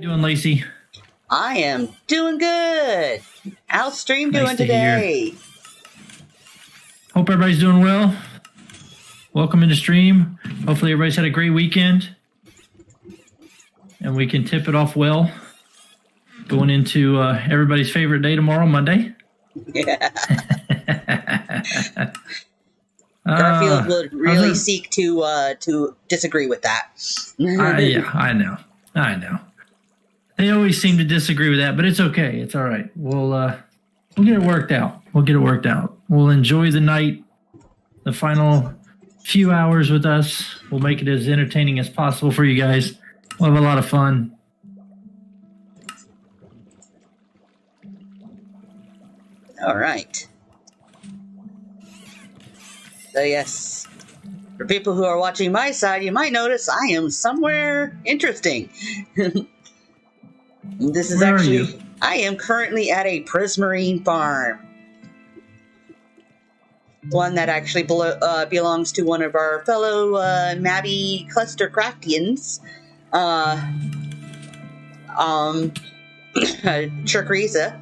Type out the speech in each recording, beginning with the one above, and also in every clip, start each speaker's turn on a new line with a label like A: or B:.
A: Doing, Lacey?
B: I am doing good. How's stream doing today?
A: Hope everybody's doing well. Welcome into stream. Hopefully everybody's had a great weekend. And we can tip it off well. Going into everybody's favorite day tomorrow, Monday.
B: Yeah. Garfield would really seek to disagree with that.
A: Yeah, I know. They always seem to disagree with that, but it's okay. It's all right. We'll get it worked out. We'll enjoy the night, the final few hours with us. We'll make it as entertaining as possible for you guys. We'll have a lot of fun.
B: All right. So yes, for people who are watching my side, you might notice I am somewhere interesting. This is
A: Where
B: actually,
A: are you?
B: I am currently at a prismarine farm. One that actually belongs to one of our fellow Mabby Cluster Craftians, Chirkrisa.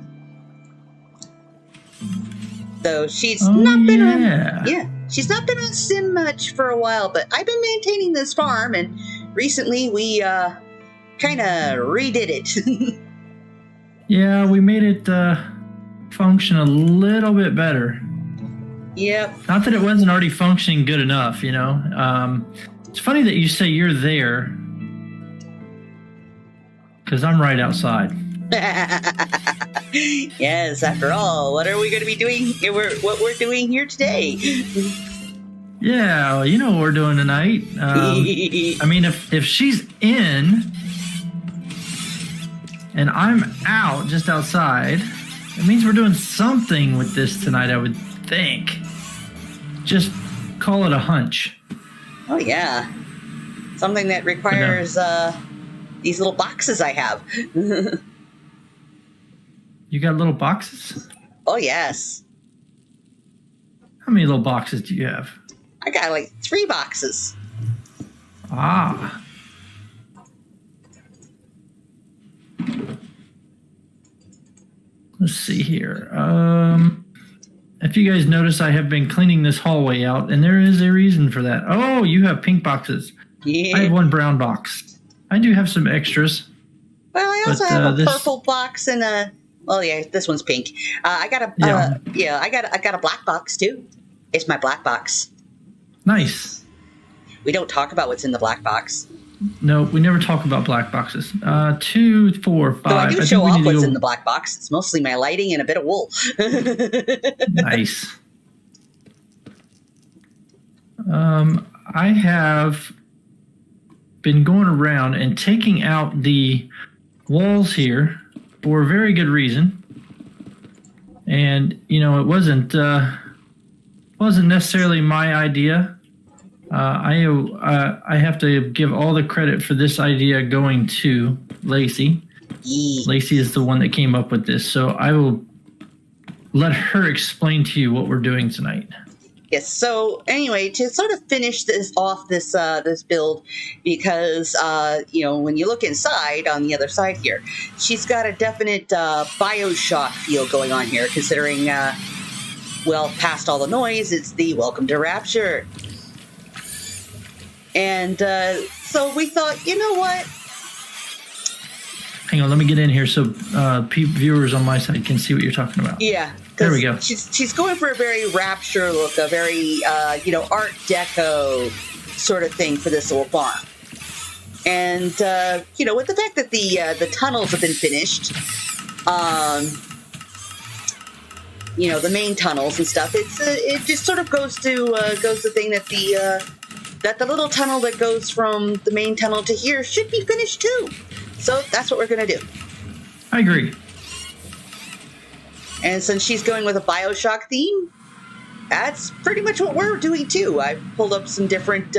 B: So she's not been on, she's not been on Sim much for a while, but I've been maintaining this farm, and recently we kind of redid it.
A: Yeah, we made it function a little bit better.
B: Yep.
A: Not that it wasn't already functioning good enough, you know. It's funny that you say you're there, because I'm right outside.
B: Yes, after all, what are we going to be doing? What we're doing here today?
A: Yeah, well, you know what we're doing tonight. I mean, if she's in and I'm out just outside, it means we're doing something with this tonight, I would think. Just call it a hunch.
B: Oh, yeah. Something that requires these little boxes I have.
A: You got little boxes?
B: Oh, yes.
A: How many little boxes do you have?
B: I got like 3 boxes.
A: Ah. Let's see here. If you guys notice, I have been cleaning this hallway out, and there is a reason for that. Oh, you have pink boxes.
B: Yeah.
A: I have 1 brown box. I do have some extras.
B: Well, I also have a purple box and a. Oh yeah, this one's pink. I got a. I got a black box too. It's my black box.
A: Nice.
B: We don't talk about what's in the black box.
A: No, we never talk about black boxes. 2, 4, 5.
B: Though I do show off what's in the black box. It's mostly my lighting and a bit of wool.
A: Nice. I have been going around and taking out the walls here for a very good reason. And, you know, it wasn't necessarily my idea. I have to give all the credit for this idea going to Lacey. Lacey is the one that came up with this, so I will let her explain to you what we're doing tonight.
B: Yes. So anyway, to sort of finish this off, this build, because you know, when you look inside on the other side here, she's got a definite BioShock feel going on here, considering well, past all the noise, it's the Welcome to Rapture. And so we thought, you know what?
A: Hang on, let me get in here so viewers on my side can see what you're talking about.
B: Yeah.
A: There we go.
B: She's going for a very Rapture look, a very, you know, Art Deco sort of thing for this little farm. And, you know, with the fact that the tunnels have been finished, you know, the main tunnels and stuff, it just sort of goes to thing that the little tunnel that goes from the main tunnel to here should be finished too. So that's what we're going to do.
A: I agree.
B: And since she's going with a Bioshock theme, that's pretty much what we're doing too. I pulled up some different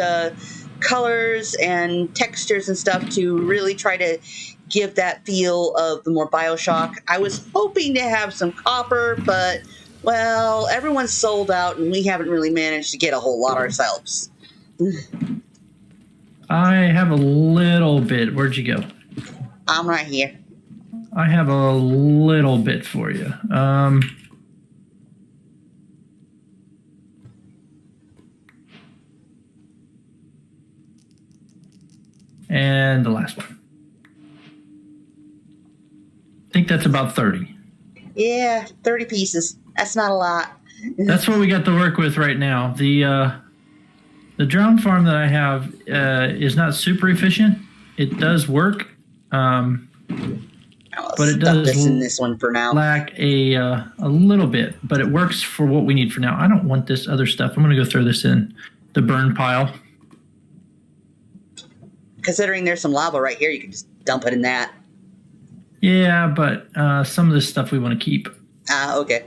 B: colors and textures and stuff to really try to give that feel of the more Bioshock. I was hoping to have some copper, but, well, everyone's sold out and we haven't really managed to get a whole lot ourselves.
A: I have a little bit. Where'd you go?
B: I'm right here.
A: I have a little bit for you. And the last one. I think that's about 30.
B: Yeah, 30 pieces. That's not a lot.
A: That's what we got to work with right now. The drone farm that I have is not super efficient. It does work, but it does
B: this in this one for now.
A: lack a little bit. But it works for what we need for now. I don't want this other stuff. I'm going to go throw this in the burn pile.
B: Considering there's some lava right here, you can just dump it in that.
A: Yeah, but some of this stuff we want to keep.
B: Okay.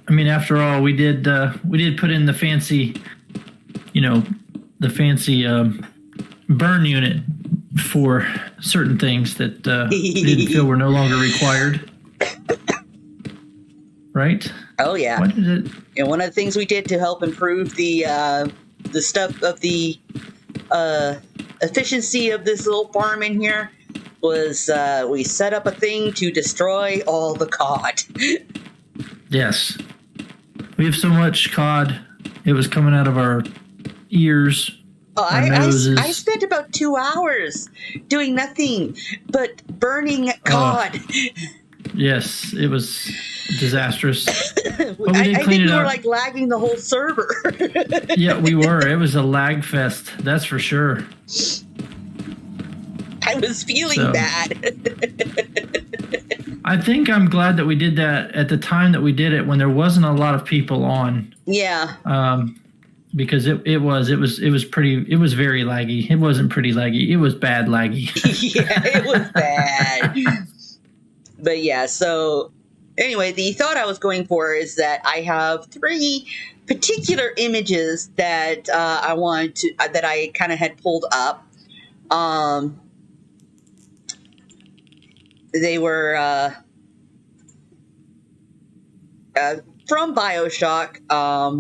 A: I mean, after all, we did put in the fancy, the fancy burn unit for certain things that we didn't feel were no longer required. Right?
B: Oh yeah.
A: What is it?
B: And one of the things we did to help improve the stuff of the efficiency of this little farm in here was we set up a thing to destroy all the cod.
A: Yes. We have so much cod. It was coming out of our ears.
B: Oh,
A: our noses.
B: I spent about 2 hours doing nothing but burning cod.
A: Yes, it was disastrous. But we
B: I
A: did
B: think
A: clean
B: we
A: it
B: were
A: up.
B: like lagging the whole server.
A: Yeah, we were. It was a lag fest. That's for sure.
B: I was feeling
A: So.
B: bad.
A: I think I'm glad that we did that at the time that we did it when there wasn't a lot of people on.
B: Yeah.
A: Because it was very laggy. It wasn't pretty laggy. It was bad laggy.
B: Yeah, it was bad. But yeah, so anyway, the thought I was going for is that I have 3 particular images that that I kind of had pulled up. They were from BioShock.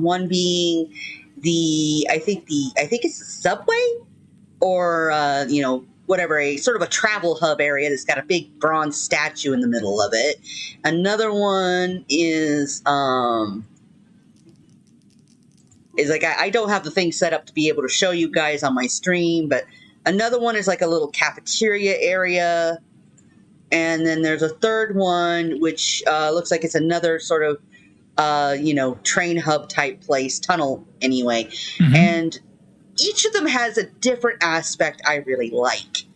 B: One being I think it's the subway, or whatever, a sort of a travel hub area that's got a big bronze statue in the middle of it. Another one is like I don't have the thing set up to be able to show you guys on my stream, but another one is like a little cafeteria area. And then there's a third one, which looks like it's another sort of, train hub type place, tunnel anyway. Mm-hmm. And each of them has a different aspect I really like.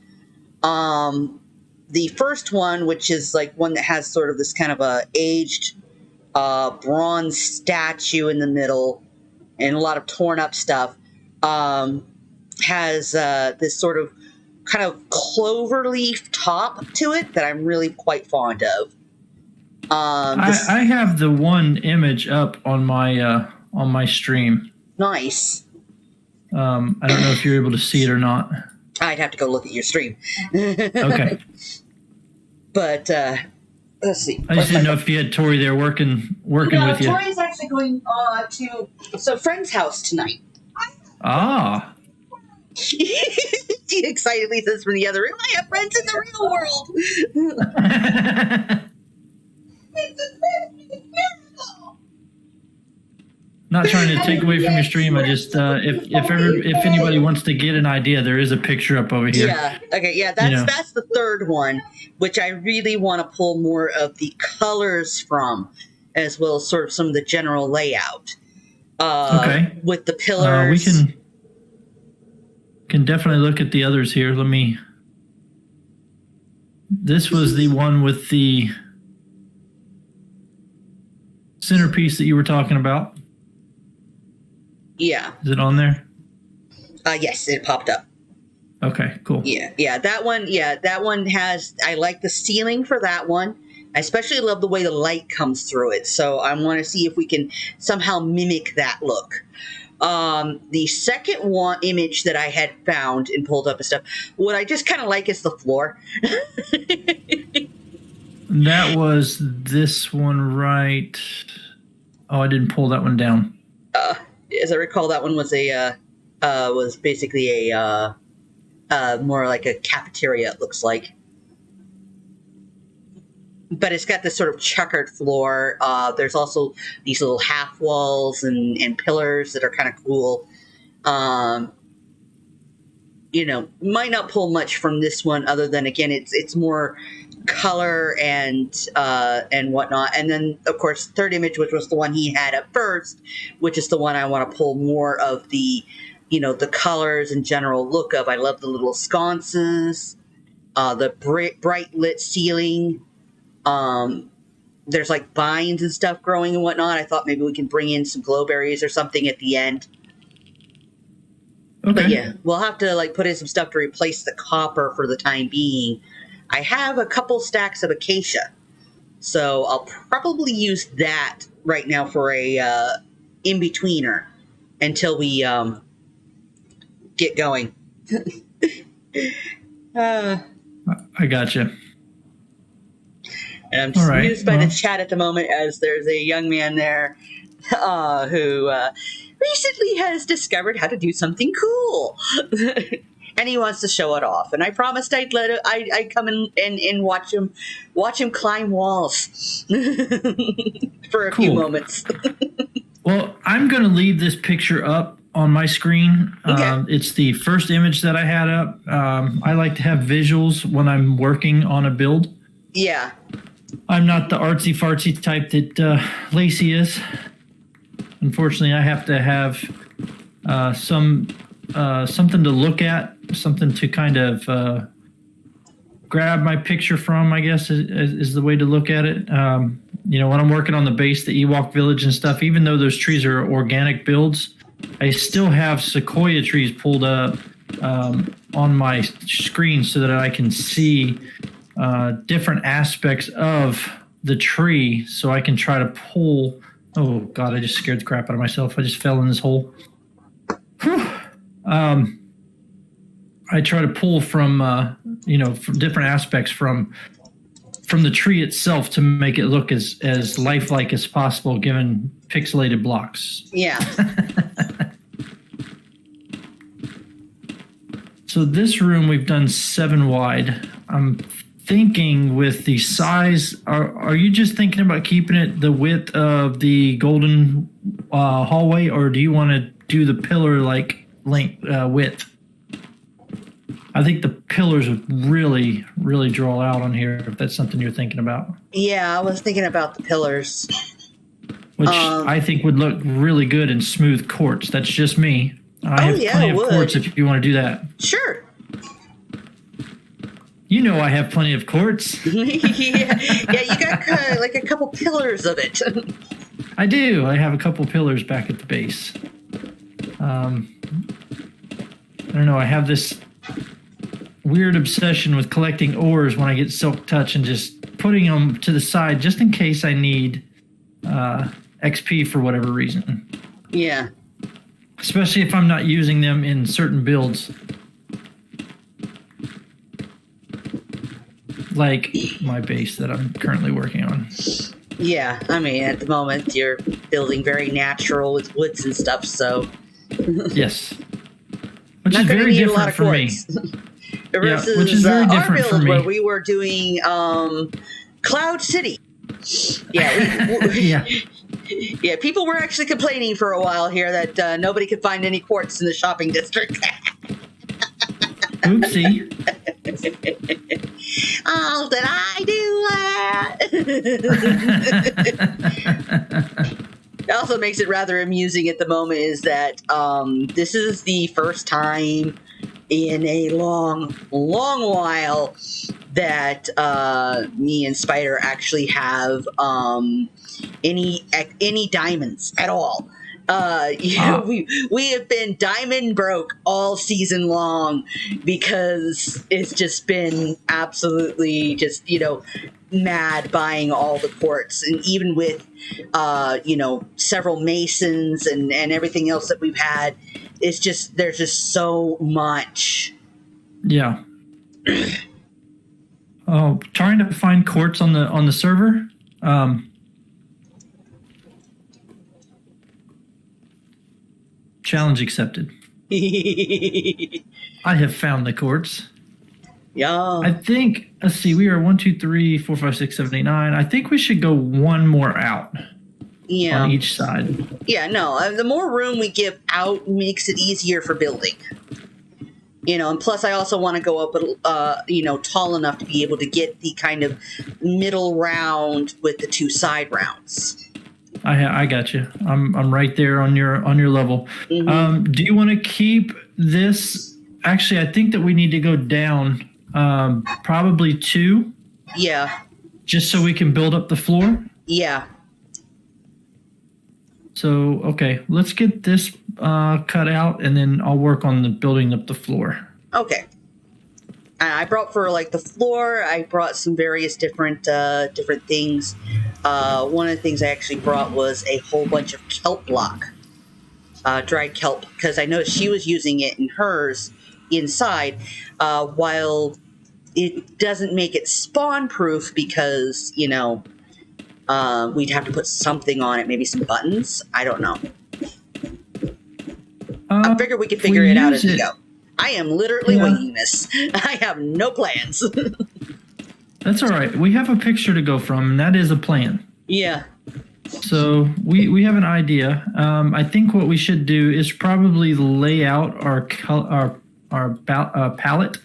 B: The first one, which is like one that has sort of this kind of a aged bronze statue in the middle and a lot of torn up stuff, has this sort of kind of clover leaf top to it that I'm really quite fond of.
A: I have the one image up on my stream.
B: Nice.
A: I don't know if you're able to see it or not.
B: I'd have to go look at your stream.
A: Okay.
B: But let's see.
A: I just didn't know if you had Tori there working with you.
B: Tori's actually going to a friend's house tonight.
A: Ah.
B: She excitedly says from the other room, I have friends in the real world.
A: Not trying to take away from your stream. I just if anybody wants to get an idea, there is a picture up over here.
B: Yeah. Okay. Yeah. That's the third one, which I really want to pull more of the colors from, as well as sort of some of the general layout.
A: Okay.
B: With the pillars.
A: We can definitely look at the others here. This was the one with the centerpiece that you were talking about.
B: Yeah.
A: Is it on there?
B: Yes, it popped up.
A: Okay, cool.
B: Yeah, that one. Yeah, that one has. I like the ceiling for that one. I especially love the way the light comes through it. So I want to see if we can somehow mimic that look. The second one image that I had found and pulled up and stuff, what I just kind of like is the floor.
A: That was this one, right? Oh, I didn't pull that one down.
B: As I recall, that one was was basically a more like a cafeteria. It looks like. But it's got this sort of checkered floor. There's also these little half walls and pillars that are kind of cool. Might not pull much from this one, other than again, it's more color and whatnot. And then, of course, third image, which was the one he had at first, which is the one I want to pull more of the colors and general look of. I love the little sconces, the bright lit ceiling. There's like vines and stuff growing and whatnot. I thought maybe we can bring in some glowberries or something at the end.
A: Okay.
B: But yeah, we'll have to put in some stuff to replace the copper for the time being. I have a couple stacks of acacia, so I'll probably use that right now for a in-betweener until we get going.
A: I gotcha.
B: And I'm just amused by the chat at the moment, as there's a young man there who recently has discovered how to do something cool. And he wants to show it off. And I promised I'd come in and watch him climb walls for a few moments.
A: Well, I'm going to leave this picture up on my screen. Okay. It's the first image that I had up. I like to have visuals when I'm working on a build.
B: Yeah.
A: I'm not the artsy-fartsy type that Lacey is. Unfortunately, I have to have something to look at, something to kind of grab my picture from, I guess, is the way to look at it. When I'm working on the base, the Ewok village and stuff, even though those trees are organic builds, I still have sequoia trees pulled up on my screen so that I can see different aspects of the tree, so I can try to pull. Oh God, I just scared the crap out of myself. I just fell in this hole. I try to pull from from different aspects from the tree itself to make it look as lifelike as possible, given pixelated blocks.
B: Yeah.
A: So this room we've done 7 wide. I'm thinking with the size, are you just thinking about keeping it the width of the golden hallway, or do you want to do the pillar length width? I think the pillars would really, really draw out on here, if that's something you're thinking about.
B: Yeah, I was thinking about the pillars.
A: Which I think would look really good in smooth quartz. That's just me. I have plenty of quartz if you want to do that.
B: Sure.
A: I have plenty of quartz.
B: Yeah, you got a couple pillars of it.
A: I do. I have a couple pillars back at the base. I don't know. I have this weird obsession with collecting ores when I get silk touch and just putting them to the side just in case I need XP for whatever reason.
B: Yeah.
A: Especially if I'm not using them in certain builds. Like my base that I'm currently working on.
B: Yeah, I mean, at the moment, you're building very natural with woods and stuff, so...
A: Yes. Which is very different for me.
B: Versus
A: which is very
B: our
A: different for
B: build
A: me.
B: where we were doing Cloud City. Yeah, yeah, people were actually complaining for a while here that nobody could find any quartz in the shopping district.
A: Oopsie.
B: Oh, did I do that? It also makes it rather amusing at the moment is that this is the first time in a long, long while that me and Spider actually have any diamonds at all. We have been diamond broke all season long because it's just been absolutely just, mad buying all the quartz. And even with, several masons and everything else that we've had, it's just, there's just so much.
A: Yeah. Oh, trying to find quartz on the server. Challenge accepted. I have found the quartz.
B: Yeah.
A: I think, let's see, we are 1, 2, 3, 4, 5, 6, 7, 8, 9. I think we should go one more out on each side.
B: Yeah, no, the more room we give out makes it easier for building. And plus I also want to go up, tall enough to be able to get the kind of middle round with the 2 side rounds.
A: I got you. I'm right there on your level.
B: Mm-hmm.
A: Do you want to keep this? Actually, I think that we need to go down probably 2.
B: Yeah.
A: Just so we can build up the floor.
B: Yeah.
A: So okay, let's get this cut out, and then I'll work on the building up the floor.
B: Okay. I brought for the floor. I brought some various different things. One of the things I actually brought was a whole bunch of kelp block, dried kelp, because I noticed she was using it in hers inside. While it doesn't make it spawn proof because we'd have to put something on it, maybe some buttons. I don't know. I figure we could figure it out as we go. I am literally winging this. I have no plans.
A: That's all right. We have a picture to go from, and that is a plan.
B: Yeah.
A: So we have an idea. I think what we should do is probably lay out our palette.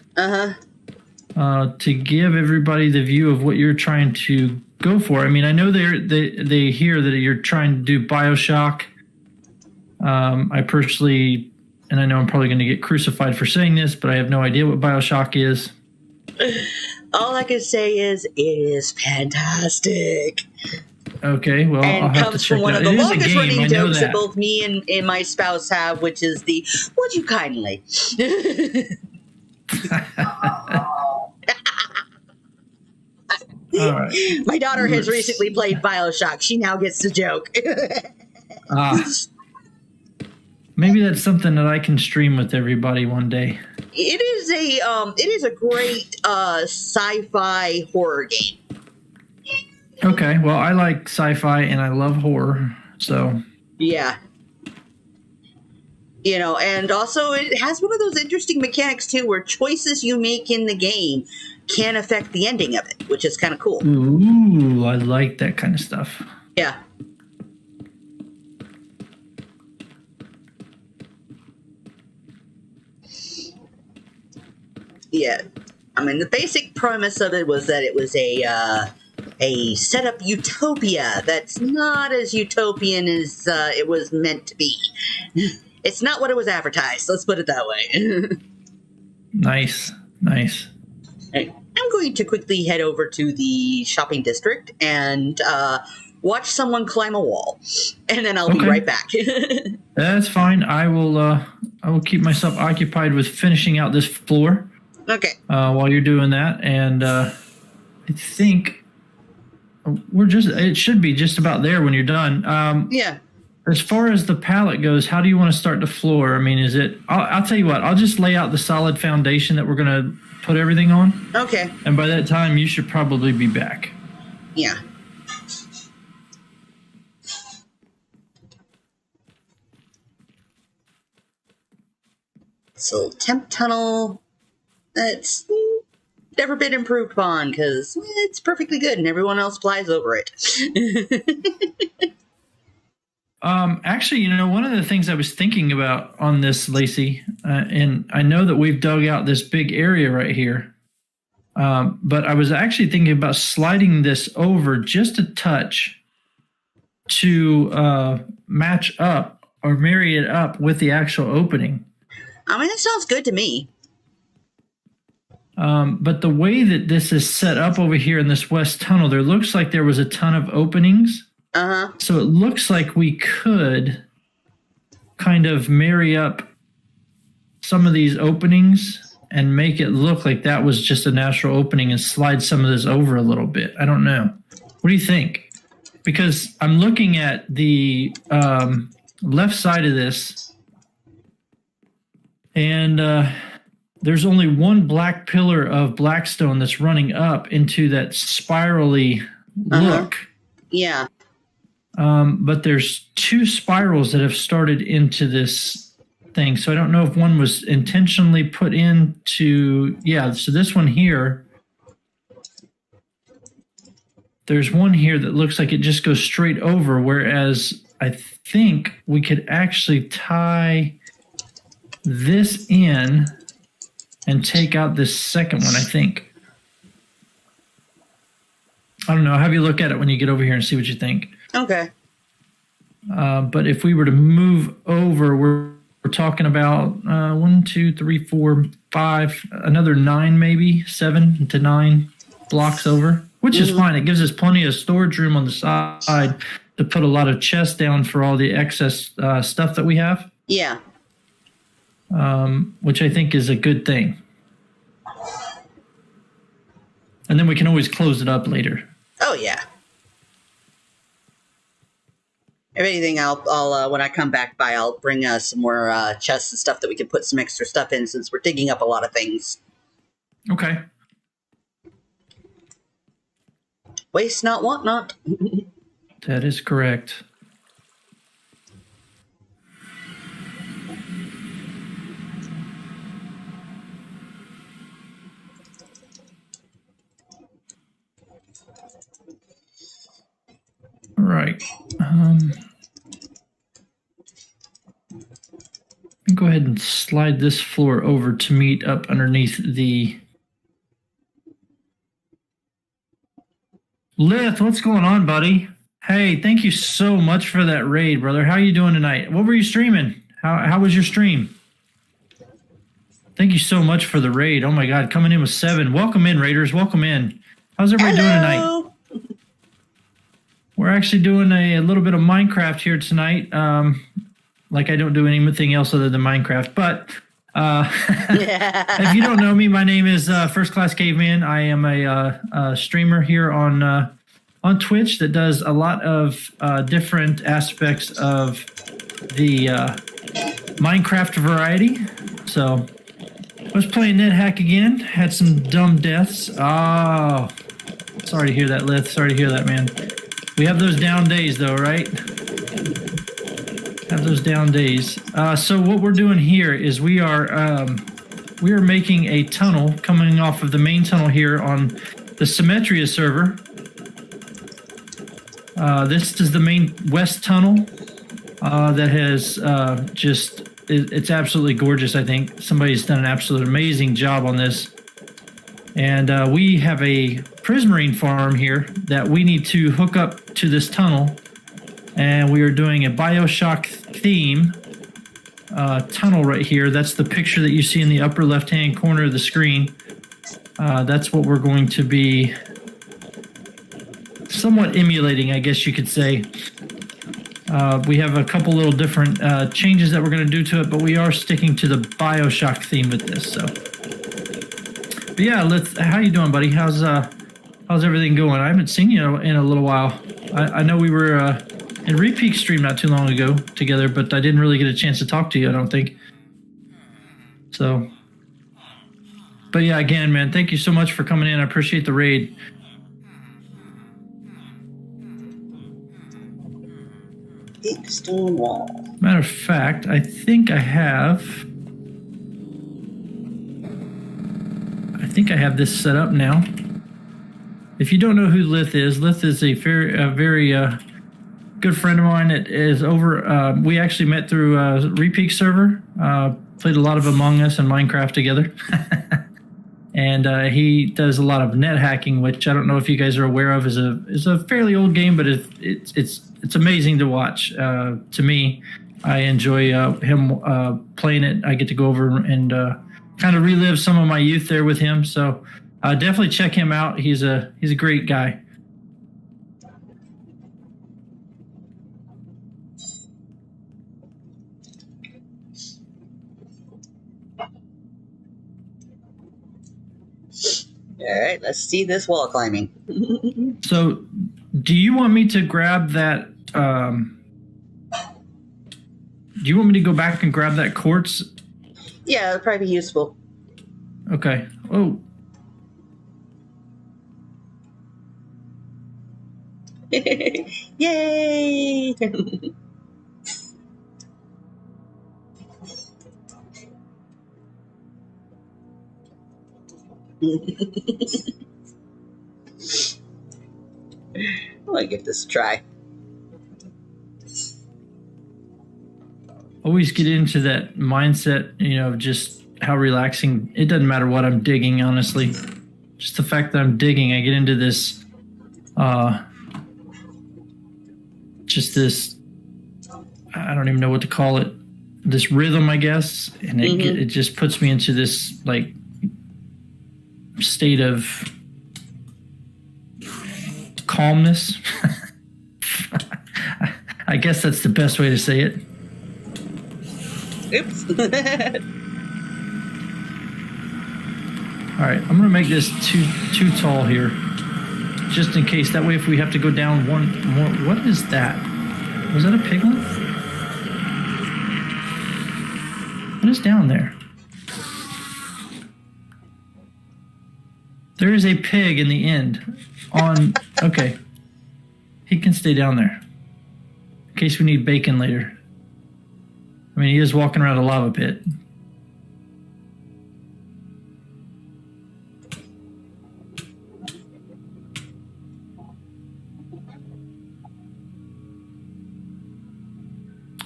A: To give everybody the view of what you're trying to go for. I mean, I know they hear that you're trying to do BioShock. I personally, and I know I'm probably going to get crucified for saying this, but I have no idea what BioShock is.
B: All I can say is it is fantastic.
A: Okay, well,
B: and
A: I'll have
B: comes
A: to check
B: from one
A: that.
B: of the longest running jokes
A: that
B: both me and my spouse have, which is the "Would you kindly?"
A: All right.
B: My daughter has recently played BioShock. She now gets the joke.
A: Maybe that's something that I can stream with everybody one day.
B: It is a great sci-fi horror game.
A: Okay, well, I like sci-fi and I love horror, so
B: yeah. And also it has one of those interesting mechanics too, where choices you make in the game can affect the ending of it, which is kind of cool.
A: Ooh, I like that kind of stuff.
B: Yeah. Yeah. I mean, the basic premise of it was that it was a set-up utopia that's not as utopian as it was meant to be. It's not what it was advertised. Let's put it that way.
A: Nice.
B: I'm going to quickly head over to the shopping district and watch someone climb a wall, and then I'll be right back.
A: That's fine. I will keep myself occupied with finishing out this floor.
B: Okay.
A: While you're doing that, and I think it should be just about there when you're done.
B: Yeah.
A: As far as the palette goes, how do you want to start the floor? I mean, I'll tell you what, I'll just lay out the solid foundation that we're going to put everything on.
B: Okay.
A: And by that time, you should probably be back.
B: Yeah. So, temp tunnel, that's never been improved upon because it's perfectly good and everyone else flies over it.
A: Actually, one of the things I was thinking about on this, Lacey, and I know that we've dug out this big area right here, but I was actually thinking about sliding this over just a touch to match up or marry it up with the actual opening.
B: I mean, that sounds good to me.
A: But the way that this is set up over here in this west tunnel, there looks like there was a ton of openings.
B: Uh-huh.
A: So it looks like we could kind of marry up some of these openings and make it look like that was just a natural opening and slide some of this over a little bit. I don't know. What do you think? Because I'm looking at the left side of this, and there's only one black pillar of blackstone that's running up into that spirally look.
B: Yeah.
A: But there's two spirals that have started into this thing. So I don't know if one was intentionally put into, so this one here, there's one here that looks like it just goes straight over, whereas I think we could actually tie this in and take out this second one, I think. I don't know. Have you look at it when you get over here and see what you think.
B: Okay.
A: But if we were to move over, we're talking about 1, 2, 3, 4, 5, another 9, maybe 7 to 9 blocks over, which is fine. It gives us plenty of storage room on the side to put a lot of chests down for all the excess stuff that we have.
B: Yeah.
A: Which I think is a good thing. And then we can always close it up later.
B: Oh, yeah. If anything, I'll when I come back by, I'll bring some more chests and stuff that we can put some extra stuff in, since we're digging up a lot of things.
A: Okay.
B: Waste not, want not.
A: That is correct. All right. Go ahead and slide this floor over to meet up underneath the Lith. What's going on, buddy? Hey, thank you so much for that raid, brother. How are you doing tonight? What were you streaming? How was your stream? Thank you so much for the raid. Oh my God, coming in with 7. Welcome in, raiders. Welcome in. How's everybody doing tonight? We're actually doing a little bit of Minecraft here tonight. Like I don't do anything else other than Minecraft. But if you don't know me, my name is 1stClassCaveman. I am a streamer here on Twitch that does a lot of different aspects of the Minecraft variety. So I was playing NetHack again. Had some dumb deaths. Oh, sorry to hear that, Lith. Sorry to hear that, man. We have those down days, though, right? Have those down days. So what we're doing here is we are making a tunnel coming off of the main tunnel here on the Symmetria server. This is the main west tunnel that has it's absolutely gorgeous. I think somebody's done an absolute amazing job on this. And we have a prismarine farm here that we need to hook up to this tunnel. And we are doing a Bioshock theme tunnel right here. That's the picture that you see in the upper left-hand corner of the screen. That's what we're going to be somewhat emulating, I guess you could say. We have a couple little different changes that we're going to do to it, but we are sticking to the Bioshock theme with this. So, but yeah, how you doing, buddy? How's everything going? I haven't seen you in a little while. I know we were in Repeak stream not too long ago together, but I didn't really get a chance to talk to you, I don't think. So, but yeah, again, man, thank you so much for coming in. I appreciate the raid.
B: Big stone wall.
A: Matter of fact, I think I have this set up now. If you don't know who Lith is a very good friend of mine that is over. We actually met through a Repeak server. Played a lot of Among Us and Minecraft together. And he does a lot of net hacking, which I don't know if you guys are aware of. is a fairly old game, but it's amazing to watch. To me, I enjoy him playing it. I get to go over and kind of relive some of my youth there with him. So definitely check him out. He's a great guy.
B: All right, let's see this wall climbing.
A: So, do you want me to grab that? Do you want me to go back and grab that quartz?
B: Yeah, it'll probably be useful.
A: Okay. Oh.
B: Yay! I want to give this a try.
A: Always get into that mindset, just how relaxing. It doesn't matter what I'm digging, honestly. Just the fact that I'm digging, I get into this, just this, I don't even know what to call it, this rhythm, I guess. And it just puts me into this, like, state of calmness. I guess that's the best way to say it.
B: Oops.
A: All right, I'm gonna make this too tall here, just in case. That way, if we have to go down one more, what is that? Was that a piglet? What is down there? There is a pig in the end. Okay, he can stay down there in case we need bacon later. I mean, he is walking around a lava pit.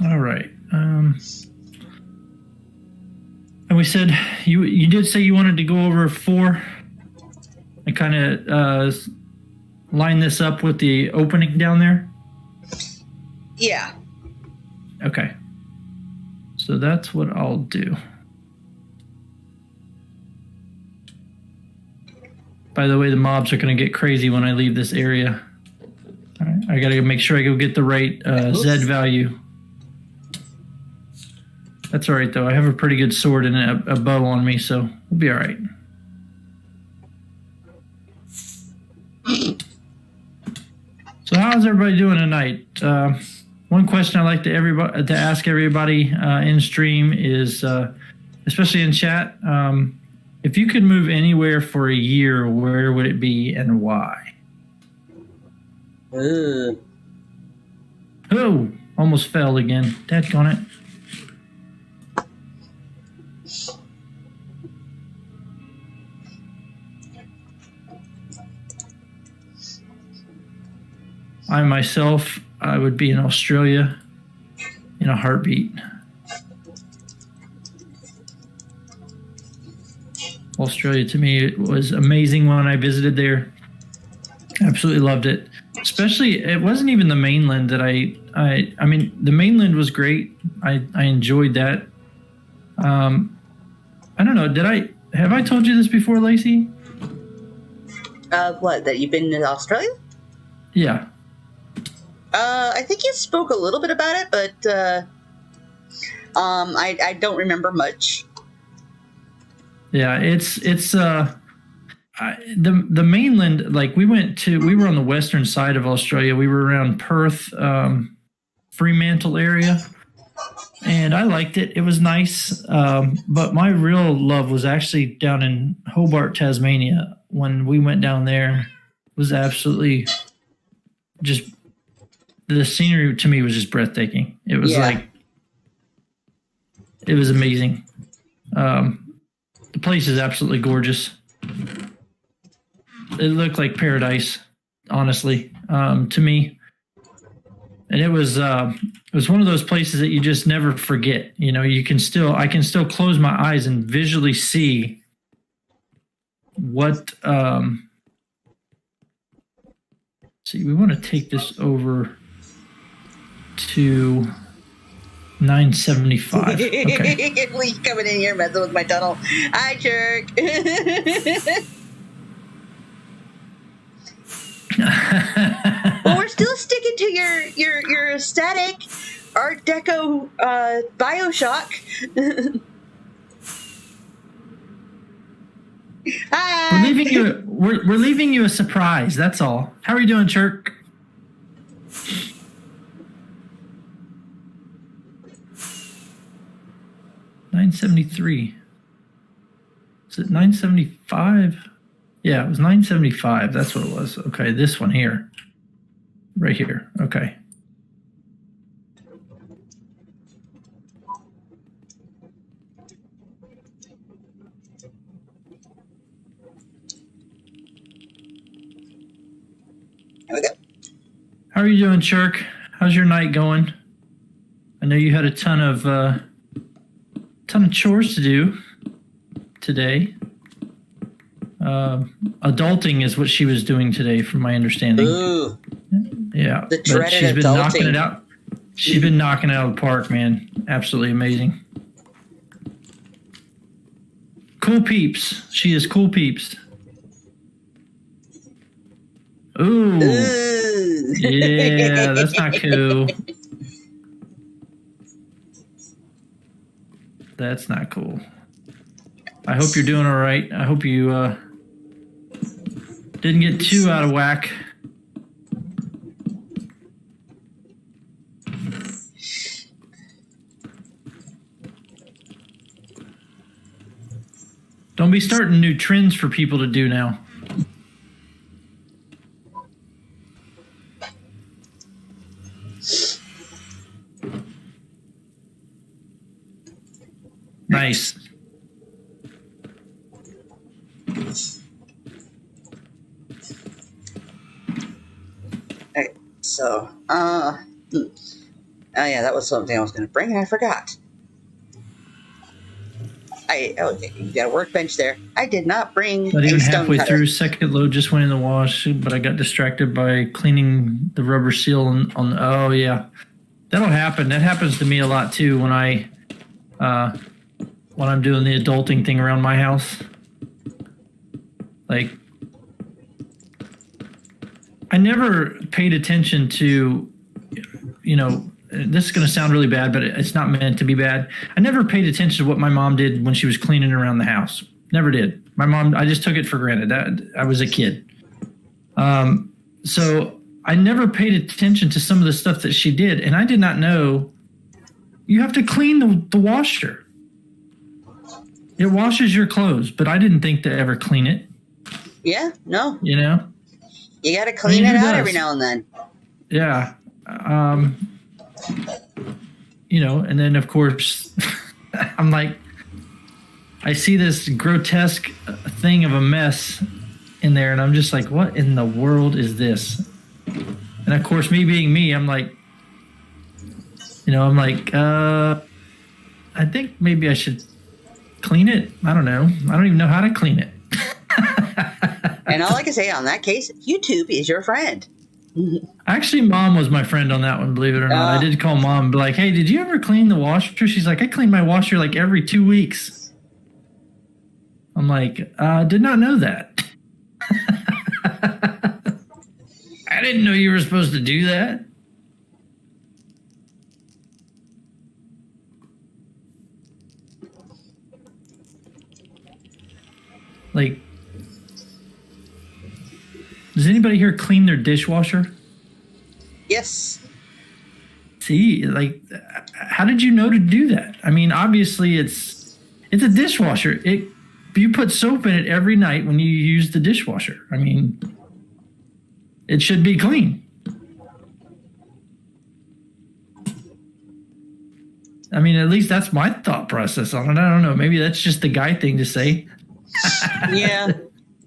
A: All right. And we said you did say you wanted to go over 4 and kind of line this up with the opening down there.
B: Yeah.
A: Okay. So that's what I'll do. By the way, the mobs are going to get crazy when I leave this area. All right, I got to make sure I go get the right Z value. That's all right, though. I have a pretty good sword and a bow on me, so we'll be all right. So how's everybody doing tonight? One question I like to ask everybody in stream is, especially in chat, if you could move anywhere for a year, where would it be and why? Oh, almost fell again. Dadgone it. I would be in Australia in a heartbeat. Australia, to me, it was amazing when I visited there. Absolutely loved it. Especially, it wasn't even the mainland that I mean, the mainland was great. I enjoyed that. I don't know. Have I told you this before, Lacey?
B: What, that you've been in Australia?
A: Yeah.
B: I think you spoke a little bit about it, but I don't remember much.
A: Yeah, it's the mainland. Like we were on the western side of Australia. We were around Perth, Fremantle area, and I liked it. It was nice, but my real love was actually down in Hobart, Tasmania. When we went down there, it was absolutely just. The scenery to me was just breathtaking. It was it was amazing. The place is absolutely gorgeous. It looked like paradise, honestly, to me. And it was one of those places that you just never forget. You know, I can still close my eyes and visually see what. See, we want to take this over to 975. Okay.
B: Lee coming in here messing with my tunnel. Hi, jerk. Well, we're still sticking to your static Art Deco BioShock.
A: We're leaving you. We're leaving you a surprise. That's all. How are you doing, Chirk? $9.73. Is it $9.75? Yeah, it was $9.75. That's what it was. Okay, this one here, right here. Okay.
B: There we go.
A: How are you doing, Chirk? How's your night going? I know you had a ton of chores to do today. Adulting is what she was doing today, from my understanding.
B: Ooh.
A: Yeah,
B: The dreaded
A: she's been
B: adulting.
A: knocking it out. She's been knocking it out of the park, man. Absolutely amazing. Cool peeps. She is cool peeps. Ooh.
B: Ooh.
A: Yeah, that's not cool. That's not cool. I hope you're doing all right. I hope you didn't get too out of whack. Don't be starting new trends for people to do now. Nice.
B: Okay, so, oh yeah, that was something I was going to bring and I forgot. Okay, you got a workbench there. I did not bring
A: Not
B: a
A: even
B: stone
A: halfway
B: cutter.
A: through, second load just went in the wash, but I got distracted by cleaning the rubber seal on oh yeah. That'll happen. That happens to me a lot too when I'm doing the adulting thing around my house. Like, I never paid attention to, this is going to sound really bad, but it's not meant to be bad. I never paid attention to what my mom did when she was cleaning around the house. Never did. My mom, I just took it for granted. That I was a kid. So I never paid attention to some of the stuff that she did. And I did not know you have to clean the washer. It washes your clothes, but I didn't think to ever clean it.
B: Yeah, no.
A: You
B: got to clean it out every now and then.
A: Yeah. And then of course I'm like, I see this grotesque thing of a mess in there and I'm just like, what in the world is this? And of course, me being me, I'm like, I think maybe I should clean it. I don't know. I don't even know how to clean it.
B: And all I can say on that case, YouTube is your friend.
A: Actually, Mom was my friend on that one, believe it or not. I did call Mom and be like, hey, did you ever clean the washer? She's like, I clean my washer like every 2 weeks. I'm like, did not know that. I didn't know you were supposed to do that. Like, does anybody here clean their dishwasher?
B: Yes.
A: See, like, how did you know to do that? I mean, obviously it's a dishwasher. You put soap in it every night when you use the dishwasher. I mean, it should be clean. I mean, at least that's my thought process on it. I don't know. Maybe that's just the guy thing to say.
B: Yeah.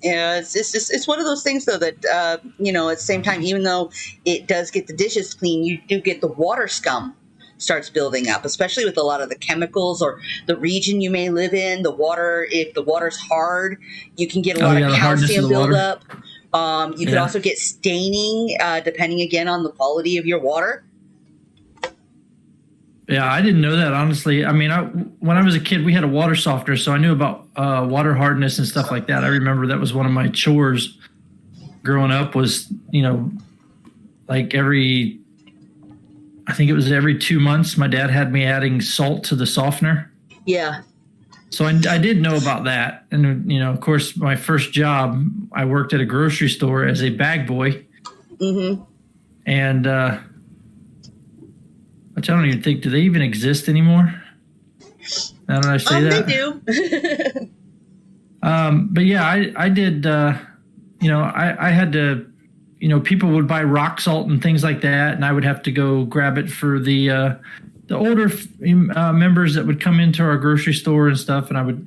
B: Yeah, it's one of those things though that at the same time, even though it does get the dishes clean, you do get the water scum starts building up, especially with a lot of the chemicals or the region you may live in. The water, if the water's hard, you can get a lot of calcium buildup. You could also get staining, depending again on the quality of your water.
A: Yeah, I didn't know that, honestly. I mean, when I was a kid, we had a water softener, so I knew about water hardness and stuff like that. I remember that was one of my chores growing up was, like every 2 months, my dad had me adding salt to the softener.
B: Yeah.
A: So I did know about that. And, of course, my first job, I worked at a grocery store as a bag boy.
B: Mm-hmm.
A: And which I don't even think, do they even exist anymore? Now that I say that.
B: They do.
A: But yeah, I did, I had to, people would buy rock salt and things like that. And I would have to go grab it for the older members that would come into our grocery store and stuff. And I would,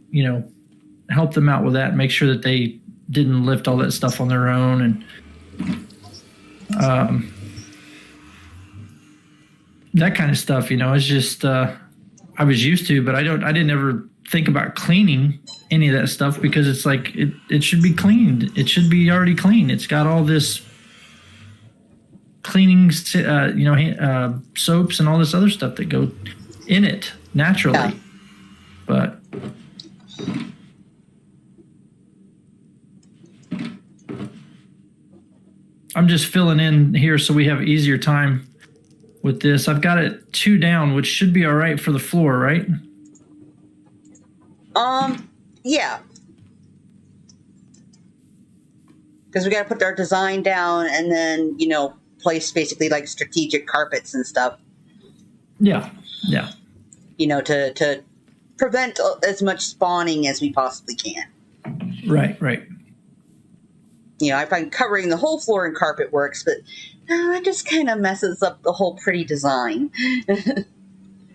A: help them out with that and make sure that they didn't lift all that stuff on their own. And, that kind of stuff, it's just, I was used to, but I didn't ever think about cleaning any of that stuff because it's like, it should be cleaned. It should be already clean. It's got all this cleaning, soaps and all this other stuff that go in it naturally. Yeah. But I'm just filling in here so we have easier time with this. I've got it 2 down, which should be all right for the floor, right?
B: Yeah. Because we got to put our design down and then, place basically like strategic carpets and stuff.
A: Yeah. Yeah.
B: To prevent as much spawning as we possibly can.
A: Right.
B: I find covering the whole floor in carpet works, but it just kind of messes up the whole pretty design.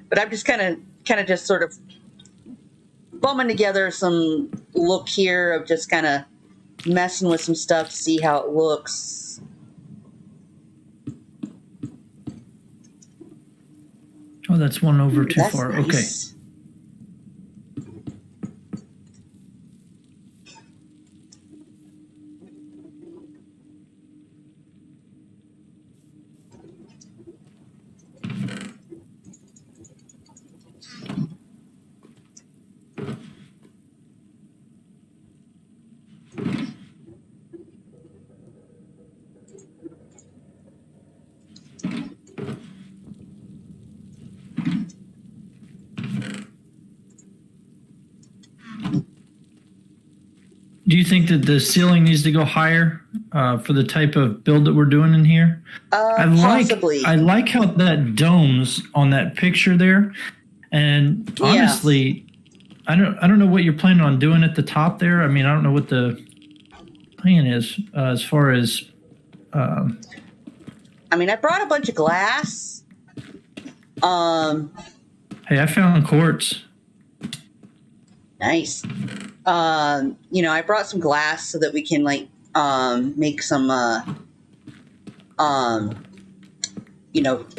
B: But I'm just kind of just sort of bumming together some look here of just kind of messing with some stuff to see how it looks.
A: Oh, that's one over too
B: That's
A: far.
B: Nice.
A: Okay. Do you think that the ceiling needs to go higher for the type of build that we're doing in here?
B: Possibly.
A: I like how that domes on that picture there. And honestly, I don't know what you're planning on doing at the top there. I mean, I don't know what the plan is as far as.
B: I brought a bunch of glass.
A: Hey, I found quartz.
B: Nice. I brought some glass so that we can make some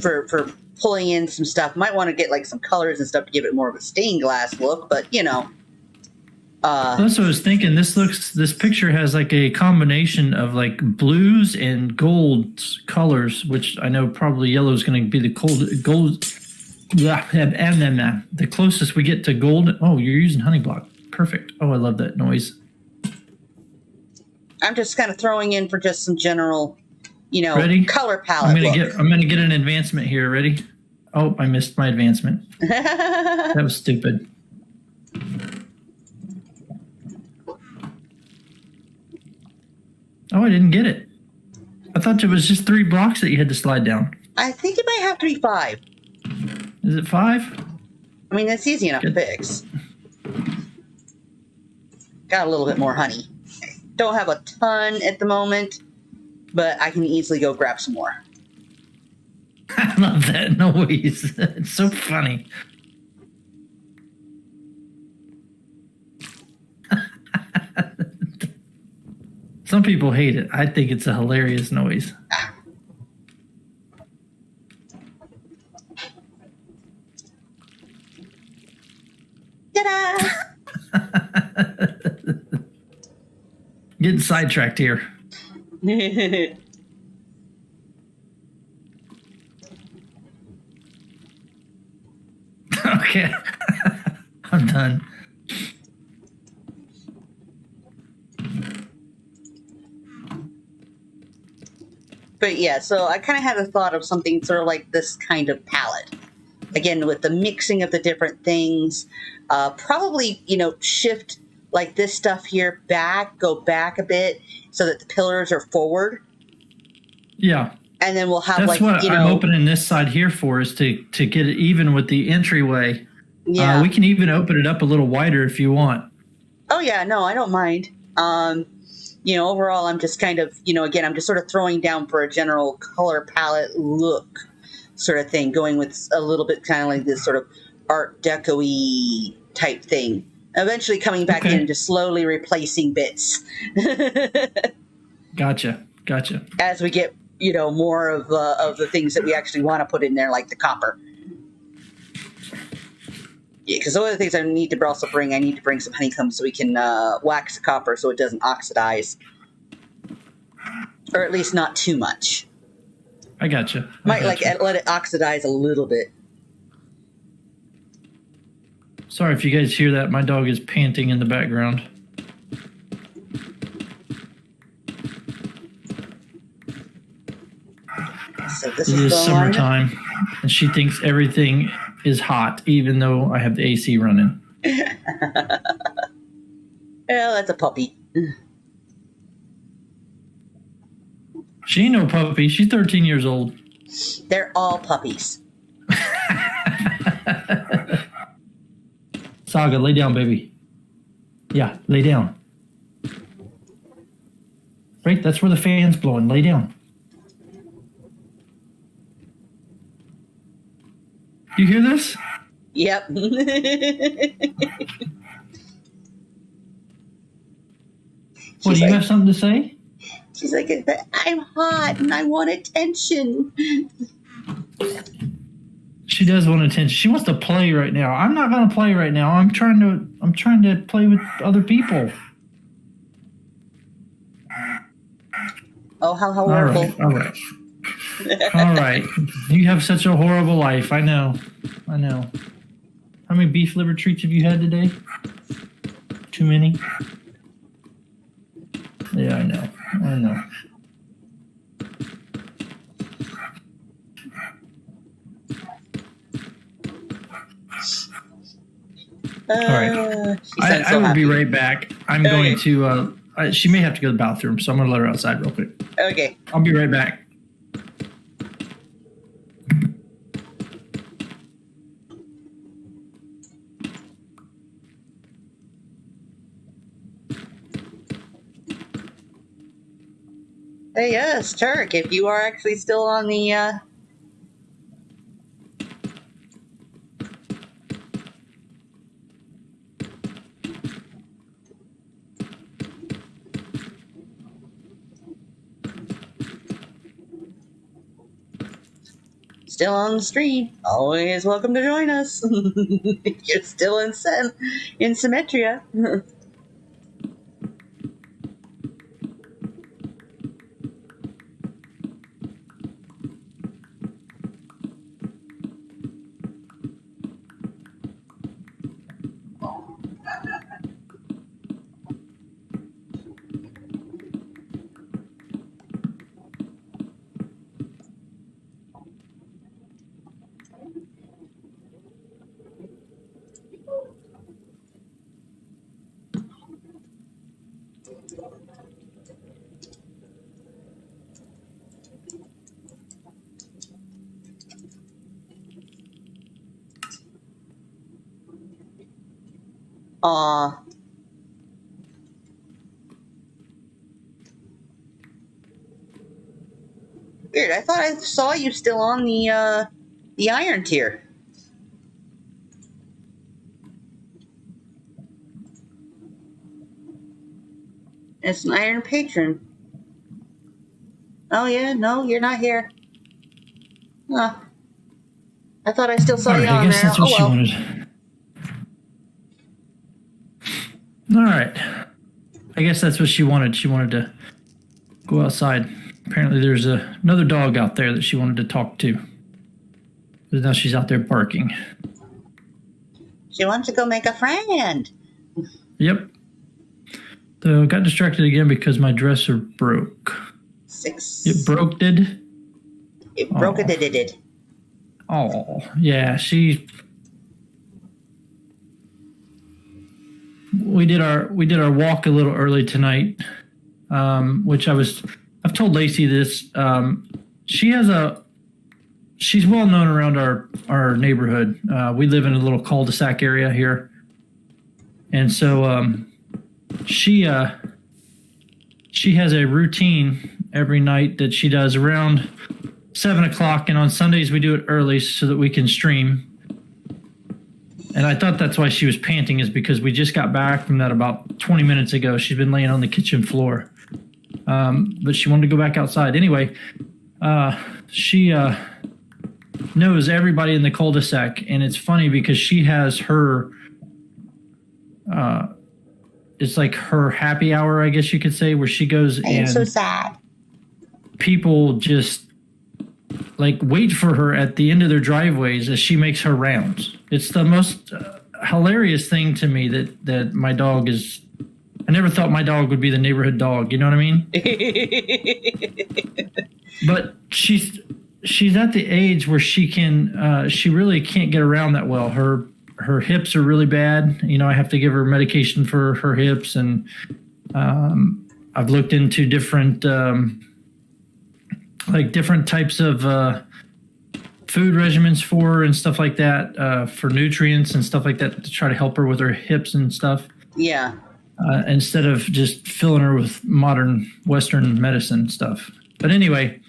B: for pulling in some stuff. Might want to get some colors and stuff to give it more of a stained glass look, but
A: that's what I was thinking. This picture has a combination of blues and gold colors, which I know probably yellow is going to be the gold. Yeah, and then the closest we get to gold. Oh, you're using honey block. Perfect. Oh, I love that noise.
B: I'm just kind of throwing in for just some general,
A: Ready?
B: Color palette.
A: I'm gonna get an advancement here. Ready? Oh, I missed my advancement. That was stupid. Oh, I didn't get it. I thought it was just 3 blocks that you had to slide down.
B: I think it might have to be 5.
A: Is it 5?
B: That's easy enough to fix. Got a little bit more honey. Don't have a ton at the moment, but I can easily go grab some more.
A: I love that noise. It's so funny. Some people hate it. I think it's a hilarious noise.
B: Ta-da!
A: Getting sidetracked here. Okay. I'm done.
B: But yeah, so I kind of had a thought of something sort of like this kind of palette. again, with the mixing of the different things, probably, shift like this stuff here go back a bit so that the pillars are forward.
A: Yeah.
B: And then we'll have
A: That's what I'm opening this side here for, is to get it even with the entryway.
B: Yeah.
A: We can even open it up a little wider if you want.
B: Oh, yeah. No, I don't mind. Overall, I'm just kind of, again, I'm just sort of throwing down for a general color palette look sort of thing, going with a little bit kind of like this sort of Art Deco-y type thing. Eventually coming back in and just slowly replacing bits.
A: Gotcha.
B: As we get, more of the things that we actually want to put in there, like the copper. Yeah, because one of the things I need to also bring, I need to bring some honeycomb so we can wax the copper so it doesn't oxidize. Or at least not too much.
A: I gotcha.
B: Let it oxidize a little bit.
A: Sorry if you guys hear that. My dog is panting in the background.
B: So this
A: it is summertime, and she thinks everything is hot, even though I have the AC running.
B: Well, that's a puppy.
A: She ain't no puppy. She's 13 years old.
B: They're all puppies.
A: Saga, lay down, baby. Yeah, lay down. Right, that's where the fan's blowing. Lay down. You hear this?
B: Yep.
A: Well, do you have something to say?
B: She's like, I'm hot and I want attention.
A: She does want attention. She wants to play right now. I'm not going to play right now. I'm trying to play with other people.
B: Oh, how horrible.
A: All right. All right. You have such a horrible life. I know. How many beef liver treats have you had today? Too many? Yeah, I know. All right. I will be right back. I'm going to... she may have to go to the bathroom, so I'm going to let her outside real quick.
B: Okay.
A: I'll be right back.
B: Hey, yes, Turk, if you are actually still on the... Still on the stream, always welcome to join us. You're still in Symmetria. Aw. Weird. I thought I saw you still on the iron tier. It's an iron patron. Oh yeah, no, you're not here. Huh. I thought I still saw you on there.
A: I guess that's what she wanted. All right. I guess that's what she wanted. She wanted to go outside. Apparently there's another dog out there that she wanted to talk to. Because now she's out there barking.
B: She wants to go make a friend.
A: Yep. So got distracted again because my dresser broke.
B: 6.
A: It broke, did?
B: It broke it.
A: Oh, yeah. We did our walk a little early tonight, which I've told Lacey this. She's well known around our neighborhood. We live in a little cul-de-sac area here, and so she has a routine every night that she does around 7:00, and on Sundays we do it early so that we can stream. And I thought that's why she was panting, is because we just got back from that about 20 minutes ago. She's been laying on the kitchen floor, but she wanted to go back outside anyway. She knows everybody in the cul-de-sac, and it's funny because she has her it's like her happy hour, I guess you could say, where she goes and
B: so sad.
A: People just like wait for her at the end of their driveways as she makes her rounds. It's the most hilarious thing to me that my dog is. I never thought my dog would be the neighborhood dog. You know what I mean? But she's at the age where she really can't get around that well. Her hips are really bad. You know, I have to give her medication for her hips, and I've looked into different types of food regimens for her and stuff like that, for nutrients and stuff like that, to try to help her with her hips and stuff.
B: Yeah.
A: Instead of just filling her with modern Western medicine stuff. But anyway,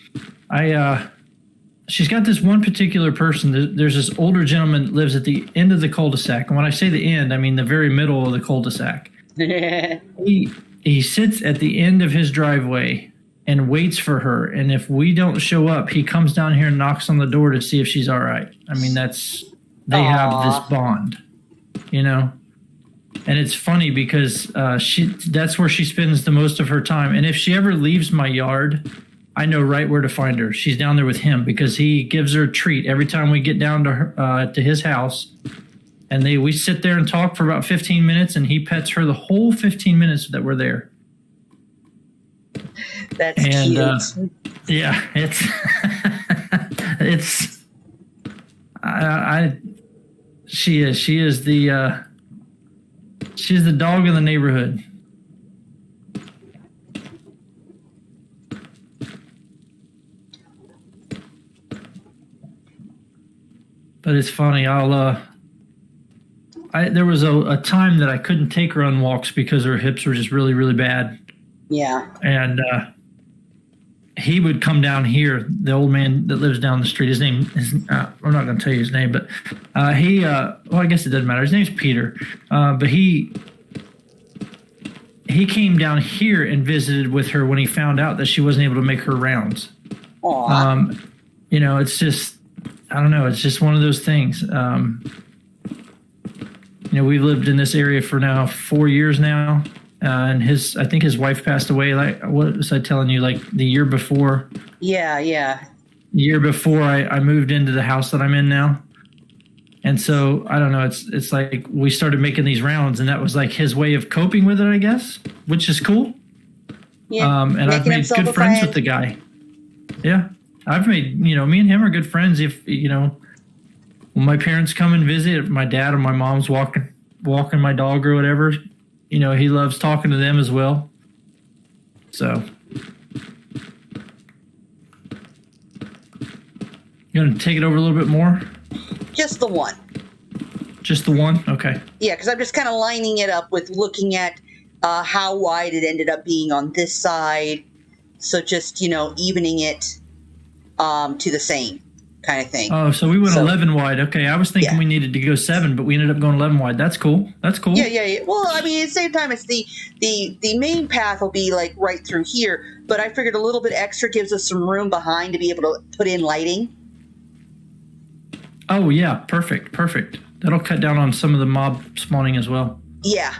A: she's got this one particular person. There's this older gentleman that lives at the end of the cul-de-sac. And when I say the end, I mean the very middle of the cul-de-sac. He sits at the end of his driveway and waits for her. And if we don't show up, he comes down here and knocks on the door to see if she's all right. I mean, they have this bond, you know? And it's funny because that's where she spends the most of her time. And if she ever leaves my yard, I know right where to find her. She's down there with him because he gives her a treat every time we get down to his house. And we sit there and talk for about 15 minutes, and he pets her the whole 15 minutes that we're there.
B: That's cute.
A: Yeah, she's the dog of the neighborhood. But it's funny. There was a time that I couldn't take her on walks because her hips were just really, really bad.
B: Yeah.
A: And he would come down here, the old man that lives down the street. His name is, I'm not going to tell you his name, but well, I guess it doesn't matter. His name's Peter. But he came down here and visited with her when he found out that she wasn't able to make her rounds.
B: Aww.
A: You know, it's just, I don't know. It's just one of those things. You know, we've lived in this area for now 4 years now. And I think his wife passed away. Like, what was I telling you? Like the year before.
B: Yeah.
A: The year before I moved into the house that I'm in now. And so I don't know. It's like we started making these rounds, and that was like his way of coping with it, I guess, which is cool.
B: Yeah.
A: And I've made good friends with the guy. Yeah, I've made, you know, me and him are good friends. If, you know, when my parents come and visit, if my dad or my mom's walking my dog or whatever, you know, he loves talking to them as well. So, you going to take it over a little bit more?
B: Just the one.
A: Just the one? Okay.
B: Yeah, because I'm just kind of lining it up with looking at how wide it ended up being on this side. So just, you know, evening it to the same kind of thing.
A: Oh, so we went 11 wide. Okay, I was thinking we needed to go 7, but we ended up going 11 wide. That's cool.
B: Yeah. Well, I mean, at the same time, it's the main path will be like right through here, but I figured a little bit extra gives us some room behind to be able to put in lighting.
A: Oh yeah, perfect. That'll cut down on some of the mob spawning as well.
B: Yeah,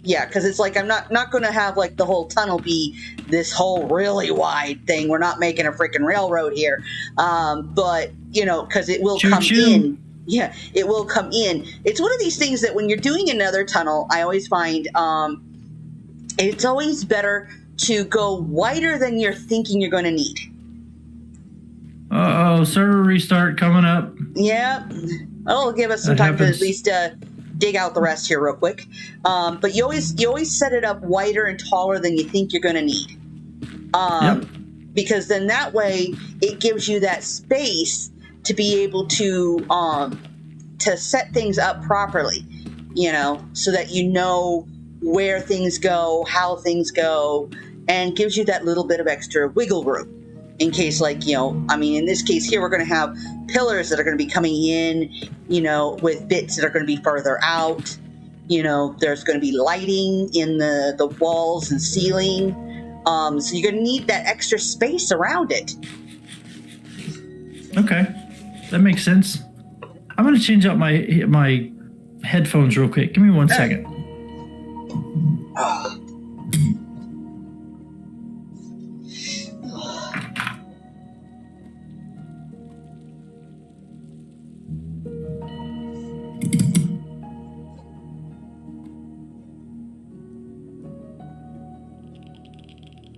B: because it's like I'm not going to have like the whole tunnel be this whole really wide thing. We're not making a freaking railroad here, but you know, because it will come in. Yeah, it will come in. It's one of these things that when you're doing another tunnel, I always find it's always better to go wider than you're thinking you're going to need.
A: Uh-oh, server restart coming up.
B: Yeah. It'll give us some
A: That
B: time to
A: happens.
B: at least dig out the rest here real quick. But you always set it up wider and taller than you think you're going to need.
A: Yep.
B: Because then that way it gives you that space to be able to set things up properly, so that you know where things go, how things go, and gives you that little bit of extra wiggle room in case, in this case here, we're going to have pillars that are going to be coming in, with bits that are going to be further out. There's going to be lighting in the walls and ceiling. So you're going to need that extra space around it.
A: Okay. That makes sense. I'm going to change out my headphones real quick. Give me 1 second.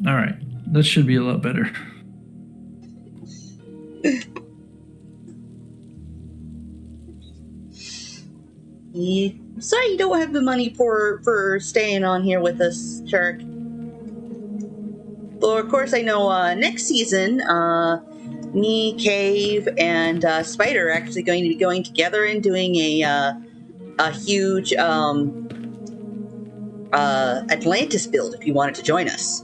A: All right. That should be a lot better.
B: Sorry you don't have the money for staying on here with us, Shark. Well, of course, I know next season, me, Cave, and Spider are actually going to be going together and doing a huge Atlantis build if you wanted to join us.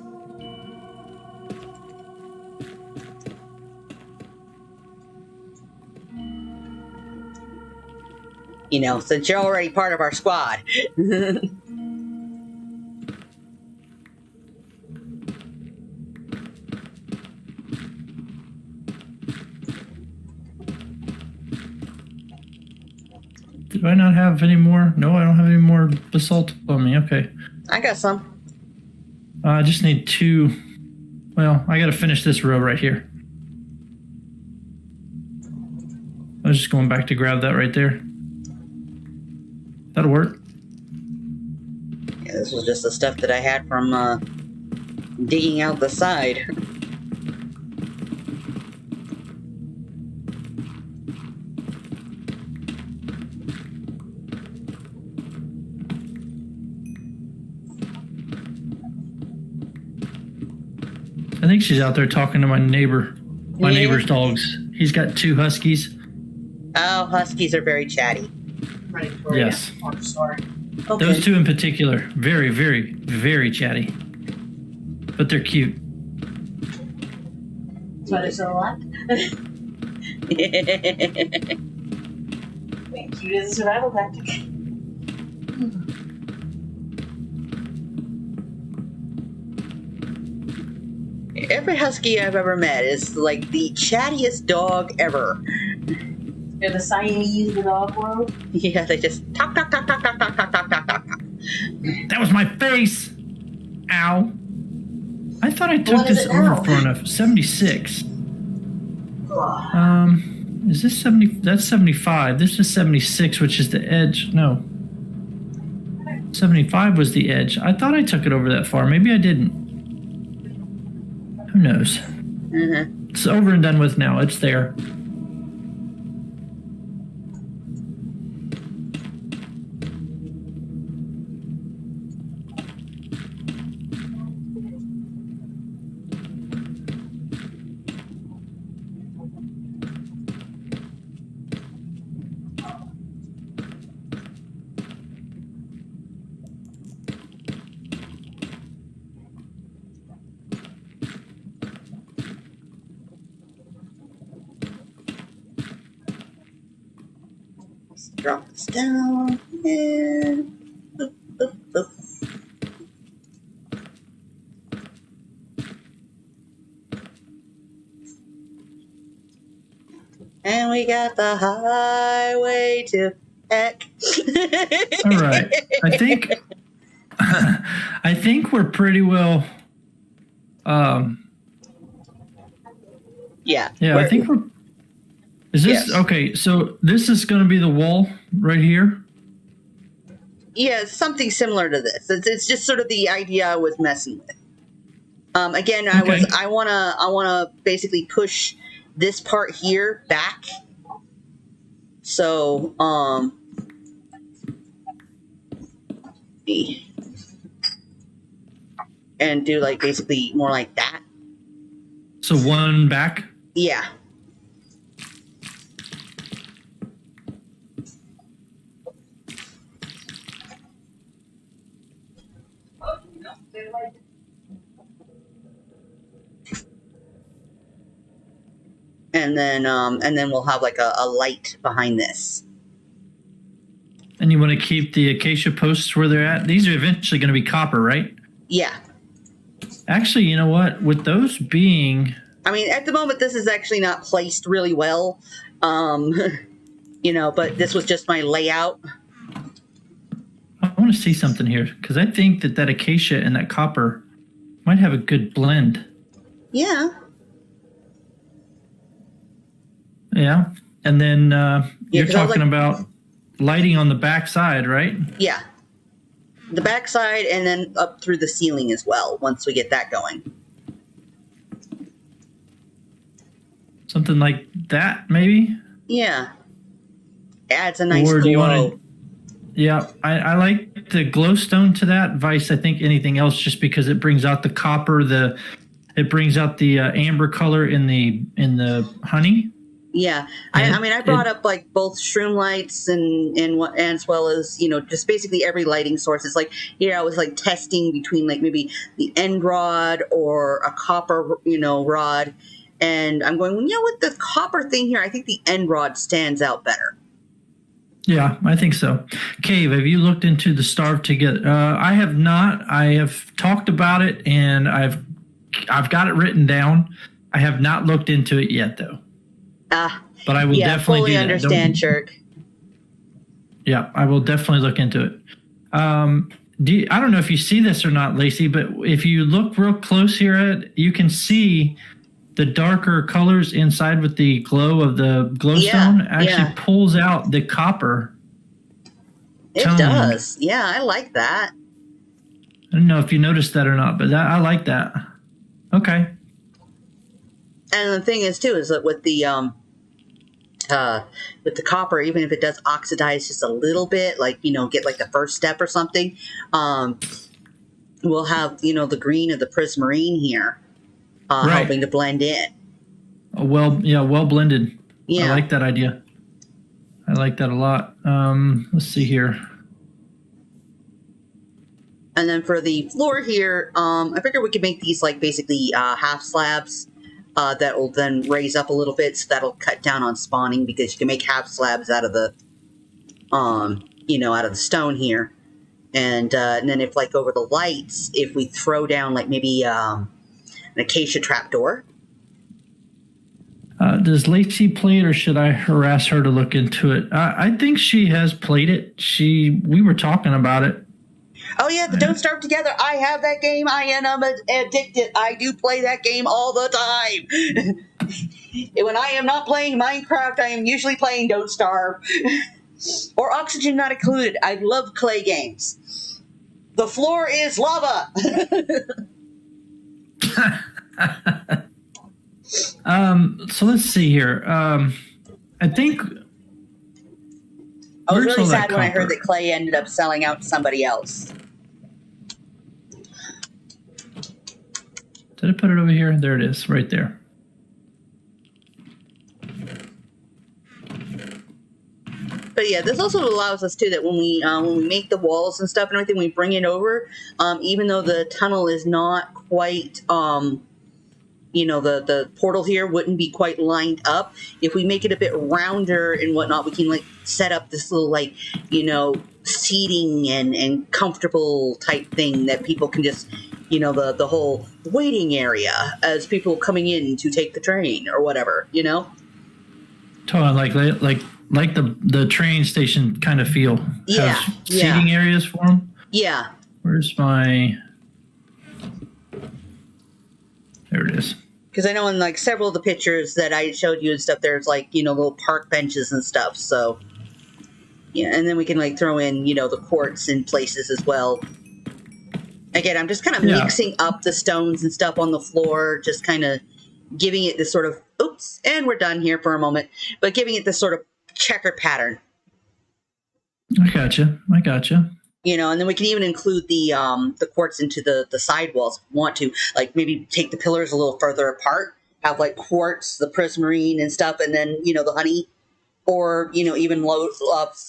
B: Since you're already part of our squad.
A: Do I not have any more? No, I don't have any more basalt on me. Okay.
B: I got some.
A: I just need 2. Well, I got to finish this row right here. I was just going back to grab that right there. That'll work.
B: Yeah, this was just the stuff that I had from digging out the side.
A: I think she's out there talking to my neighbor. My neighbor's dogs. He's got 2 huskies.
B: Oh, huskies are very chatty.
A: Yes.
B: Okay.
A: Those 2 in particular. Very, very, very chatty. But they're cute.
C: That's why they're so alive. Cute as a survival tactic.
B: Every husky I've ever met is like the chattiest dog ever.
C: They're the Siamese of the dog world.
B: Yeah, they just talk.
A: That was my face! Ow. I thought I took
C: What is
A: this
C: it
A: over
C: now?
A: for enough. 76. Is this 70? That's 75. This is 76, which is the edge. No. 75 was the edge. I thought I took it over that far. Maybe I didn't. Who knows?
B: Mm-hmm.
A: It's over and done with now. It's there.
B: Drop this down. And boop, boop, boop. And we got the highway to heck.
A: All right. I think we're pretty well.
B: Yeah.
A: Yeah, I think we're. Is this
B: Yes.
A: okay? So this is going to be the wall right here.
B: Yeah, something similar to this. It's just sort of the idea I was messing with. Again,
A: Okay.
B: I wanna basically push this part here back. So, and do like basically more like that.
A: So one back.
B: Yeah. And then we'll have like a light behind this.
A: And you want to keep the acacia posts where they're at? These are eventually going to be copper, right?
B: Yeah.
A: Actually, you know what? With those being...
B: I mean, at the moment, this is actually not placed really well. You know, but this was just my layout.
A: I want to see something here, because I think that acacia and that copper might have a good blend.
B: Yeah.
A: Yeah. And then you're
B: 'cause I was
A: talking
B: like-
A: about lighting on the back side, right?
B: Yeah. The backside and then up through the ceiling as well, once we get that going.
A: Something like that, maybe?
B: Yeah. Adds a nice
A: Or do you
B: glow.
A: want to... Yeah, I like the glowstone to that. Vice, I think anything else, just because it brings out the copper, it brings out the amber color in the honey.
B: Yeah,
A: And
B: I mean, I brought up like both shroom lights and as well as, you know, just basically every lighting source. It's like here I was like testing between like maybe the end rod or a copper, you know, rod, and I'm going, you know, with the copper thing here, I think the end rod stands out better.
A: Yeah, I think so. Cave, have you looked into the Starve to get? I have not. I have talked about it and I've got it written down. I have not looked into it yet, though. But I will definitely
B: fully
A: do that.
B: understand, Shirk.
A: Yeah, I will definitely look into it. I don't know if you see this or not, Lacey, but if you look real close here, you can see the darker colors inside with the glow of the glowstone actually pulls out the copper.
B: It
A: tone.
B: does. Yeah, I like that.
A: I don't know if you noticed that or not, but I like that. Okay.
B: And the thing is, too, is that with the copper, even if it does oxidize just a little bit, like, you know, get like the first step or something, we'll have, you know, the green of the prismarine here helping to blend in.
A: Well blended.
B: Yeah.
A: I like that idea. I like that a lot. Let's see here.
B: And then for the floor here, I figure we could make these like basically half slabs that will then raise up a little bit, so that'll cut down on spawning, because you can make half slabs out of the, you know, out of the stone here. And then if like over the lights, if we throw down like maybe an acacia trapdoor.
A: Does Lacey play it, or should I harass her to look into it? I think she has played it. We were talking about it.
B: Oh yeah, the Don't Starve Together. I have that game. I am addicted. I do play that game all the time. When I am not playing Minecraft, I am usually playing Don't Starve. Or Oxygen Not Included. I love clay games. The floor is lava.
A: So let's see here. I think
B: I was
A: where's
B: really
A: all that
B: sad when I heard
A: copper?
B: that clay ended up selling out to somebody else.
A: Did I put it over here? There it is, right there.
B: But yeah, this also allows us too that when we make the walls and stuff and everything, we bring it over. Even though the tunnel is not quite, you know, the portal here wouldn't be quite lined up. If we make it a bit rounder and whatnot, we can like set up this little like, you know, seating and comfortable type thing that people can just, you know, the whole waiting area as people coming in to take the train or whatever, you know.
A: Totally, like the train station kind of feel.
B: Yeah,
A: Has seating areas for them.
B: Yeah.
A: Where's my? There it is.
B: Because I know in like several of the pictures that I showed you and stuff, there's like, you know, little park benches and stuff. So yeah, and then we can like throw in, you know, the courts in places as well. Again, I'm just kind of mixing up the stones and stuff on the floor, just kind of giving it this sort of notes, and we're done here for a moment, but giving it this sort of checker pattern.
A: I gotcha.
B: You know, and then we can even include the quartz into the side walls if we want to, like maybe take the pillars a little further apart, have like quartz, the prismarine and stuff, and then, you know, the honey, or, you know, even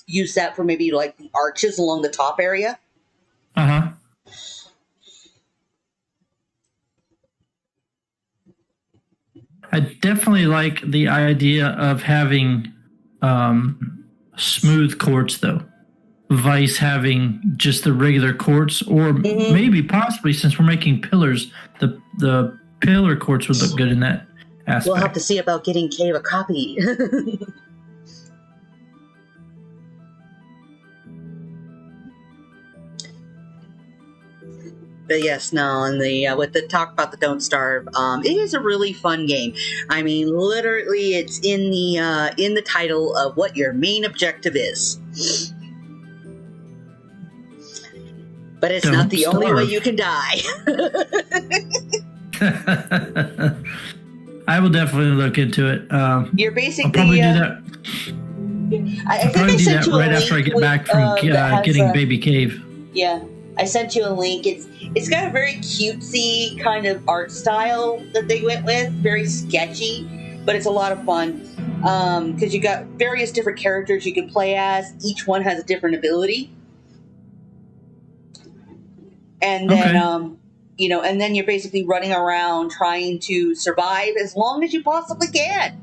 B: use that for maybe like the arches along the top area.
A: Uh-huh. I definitely like the idea of having smooth quartz, though. Vice having just the regular quartz, or maybe possibly, since we're making pillars, the pillar quartz would look good in that aspect.
B: We'll have to see about getting Cave a copy. But yes, no, and the with the talk about the Don't Starve, it is a really fun game. I mean, literally, it's in the title of what your main objective is. But it's not the only way you can die.
A: I will definitely look into it.
B: You're basically.
A: I'll probably do that.
B: I think I sent you a
A: right
B: link
A: after I get back from getting Baby Cave.
B: Yeah, I sent you a link. It's got a very cutesy kind of art style that they went with, very sketchy, but it's a lot of fun because you got various different characters you can play as. Each one has a different ability. And then, you know, and then you're basically running around trying to survive as long as you possibly can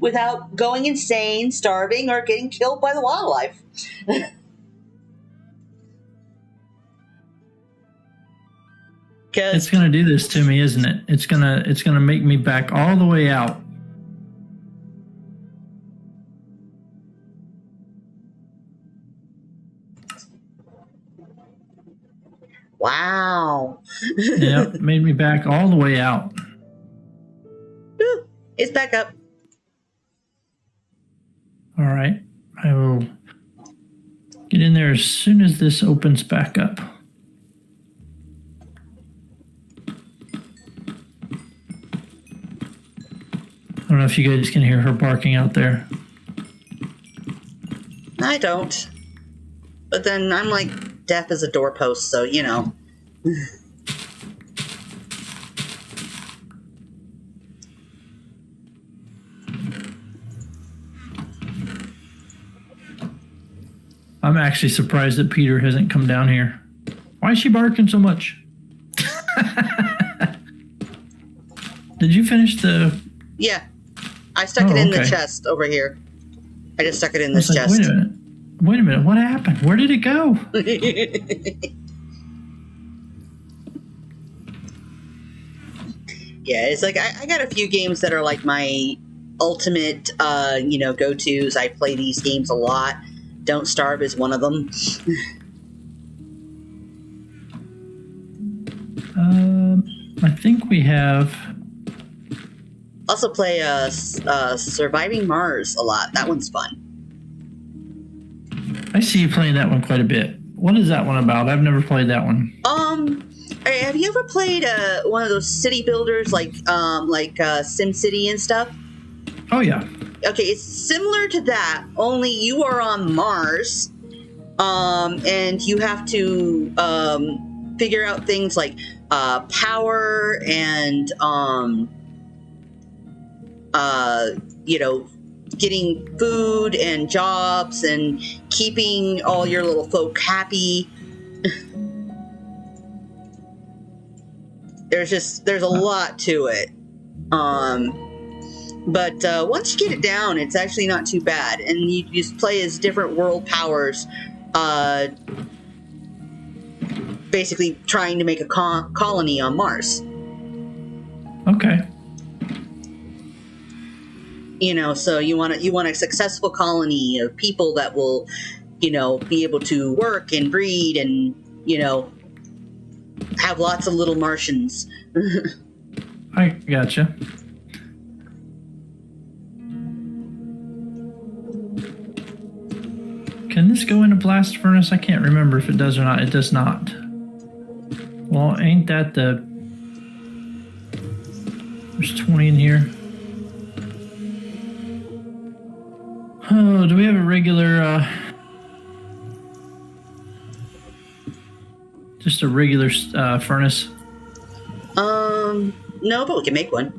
B: without going insane, starving, or getting killed by the wildlife.
A: It's gonna do this to me, isn't it? It's gonna make me back all the way out.
B: Wow.
A: Yeah, made me back all the way out.
B: Woo, it's back up.
A: All right. I will get in there as soon as this opens back up. I don't know if you guys can hear her barking out there.
B: I don't. But then I'm like deaf as a doorpost, so, you know.
A: I'm actually surprised that Peter hasn't come down here. Why is she barking so much? Did you finish the...
B: Yeah. I stuck it in the chest over here. I just stuck it in this chest.
A: Wait a minute. What happened? Where did it go?
B: Yeah, it's like I got a few games that are like my ultimate, you know, go-tos. I play these games a lot. Don't Starve is one of them.
A: I think we have...
B: Also play Surviving Mars a lot. That one's fun.
A: I see you playing that one quite a bit. What is that one about? I've never played that one.
B: Have you ever played one of those city builders like SimCity and stuff?
A: Oh yeah.
B: Okay, it's similar to that, only you are on Mars, and you have to figure out things like power and you know, getting food and jobs and keeping all your little folk happy. There's a lot to it. But once you get it down, it's actually not too bad. And you just play as different world powers, basically trying to make a colony on Mars.
A: Okay.
B: You know, so you want a successful colony of people that will, you know, be able to work and breed and, you know, have lots of little Martians.
A: I gotcha. Can this go in a blast furnace? I can't remember if it does or not. It does not. Well, ain't that the... There's 20 in here. do we have a regular, just a regular furnace?
B: No, but we can make one.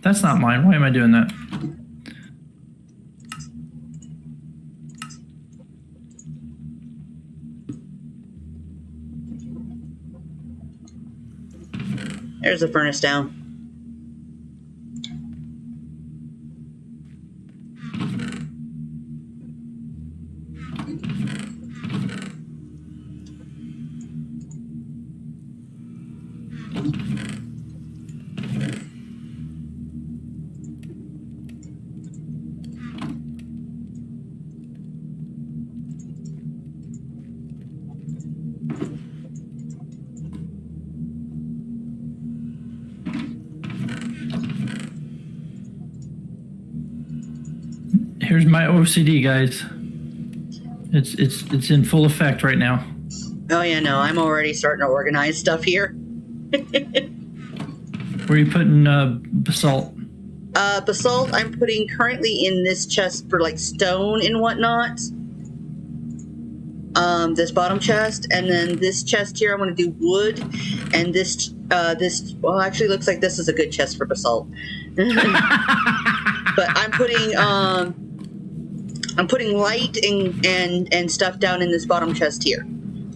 A: That's not mine. Why am I doing that?
B: There's the furnace down.
A: Here's my OCD, guys. It's in full effect right now.
B: Oh yeah, no, I'm already starting to organize stuff here.
A: Where are you putting basalt?
B: Basalt I'm putting currently in this chest for like stone and whatnot. This bottom chest, and then this chest here I'm going to do wood, and this well, actually looks like this is a good chest for basalt. But I'm putting light and stuff down in this bottom chest here.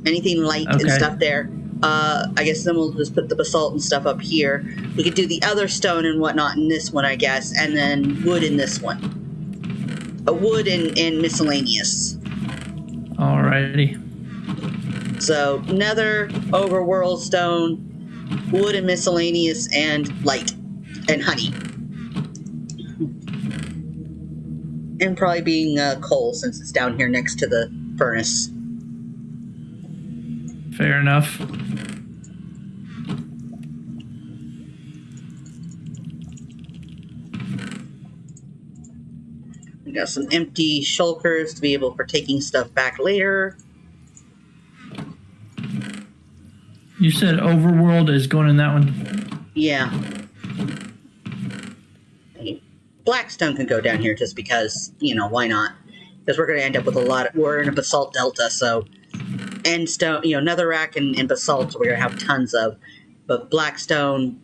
B: Anything light and stuff there. I guess then we'll just put the basalt and stuff up here. We could do the other stone and whatnot in this one, I guess, and then wood in this one. Wood and miscellaneous.
A: Alrighty.
B: So nether, overworld stone, wood and miscellaneous, and light, and honey. And probably being coal, since it's down here next to the furnace.
A: Fair enough.
B: We got some empty shulkers to be able for taking stuff back later.
A: You said overworld is going in that one?
B: Yeah. Blackstone can go down here just because, you know, why not? Because we're going to end up with a lot of, we're in a basalt delta, so, and stone, you know, netherrack and basalt we're going to have tons of, but blackstone,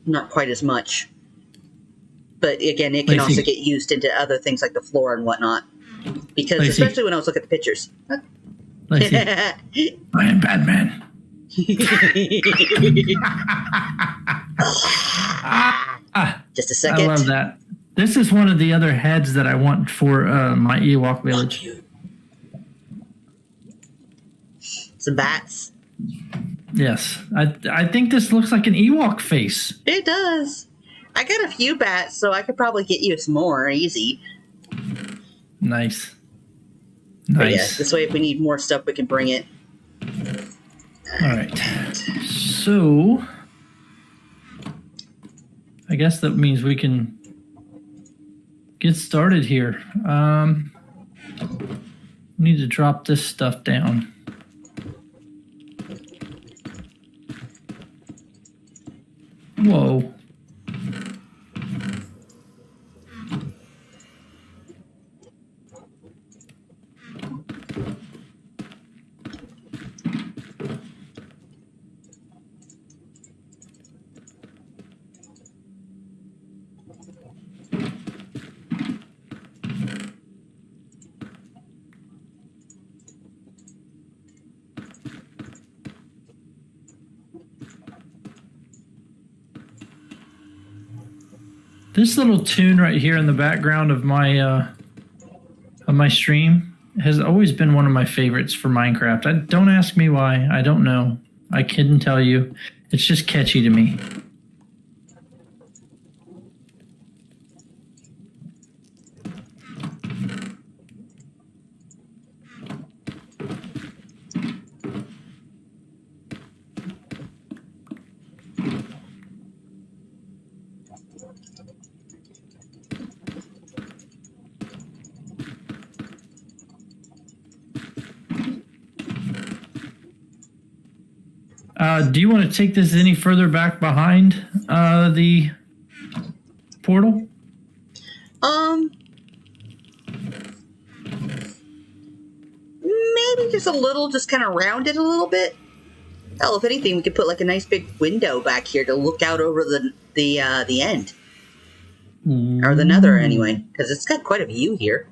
B: not quite as much. But again, it can also get used into other things like the floor and whatnot. Because, especially when I was looking at the pictures.
A: I am Batman.
B: Just a second.
A: I love that. This is one of the other heads that I want for my Ewok village.
B: Some bats.
A: Yes. I think this looks like an Ewok face.
B: It does. I got a few bats, so I could probably get you some more easy.
A: Nice.
B: But yeah, this way if we need more stuff, we can bring it.
A: All right. So, I guess that means we can get started here. We need to drop this stuff down. Whoa. This little tune right here in the background of my stream has always been one of my favorites for Minecraft. Don't ask me why. I don't know. I couldn't tell you. It's just catchy to me. Do you want to take this any further back behind the portal?
B: Maybe just a little, just kind of round it a little bit. Hell, if anything, we could put like a nice big window back here to look out over the end. Or the nether, anyway, because it's got quite a view here.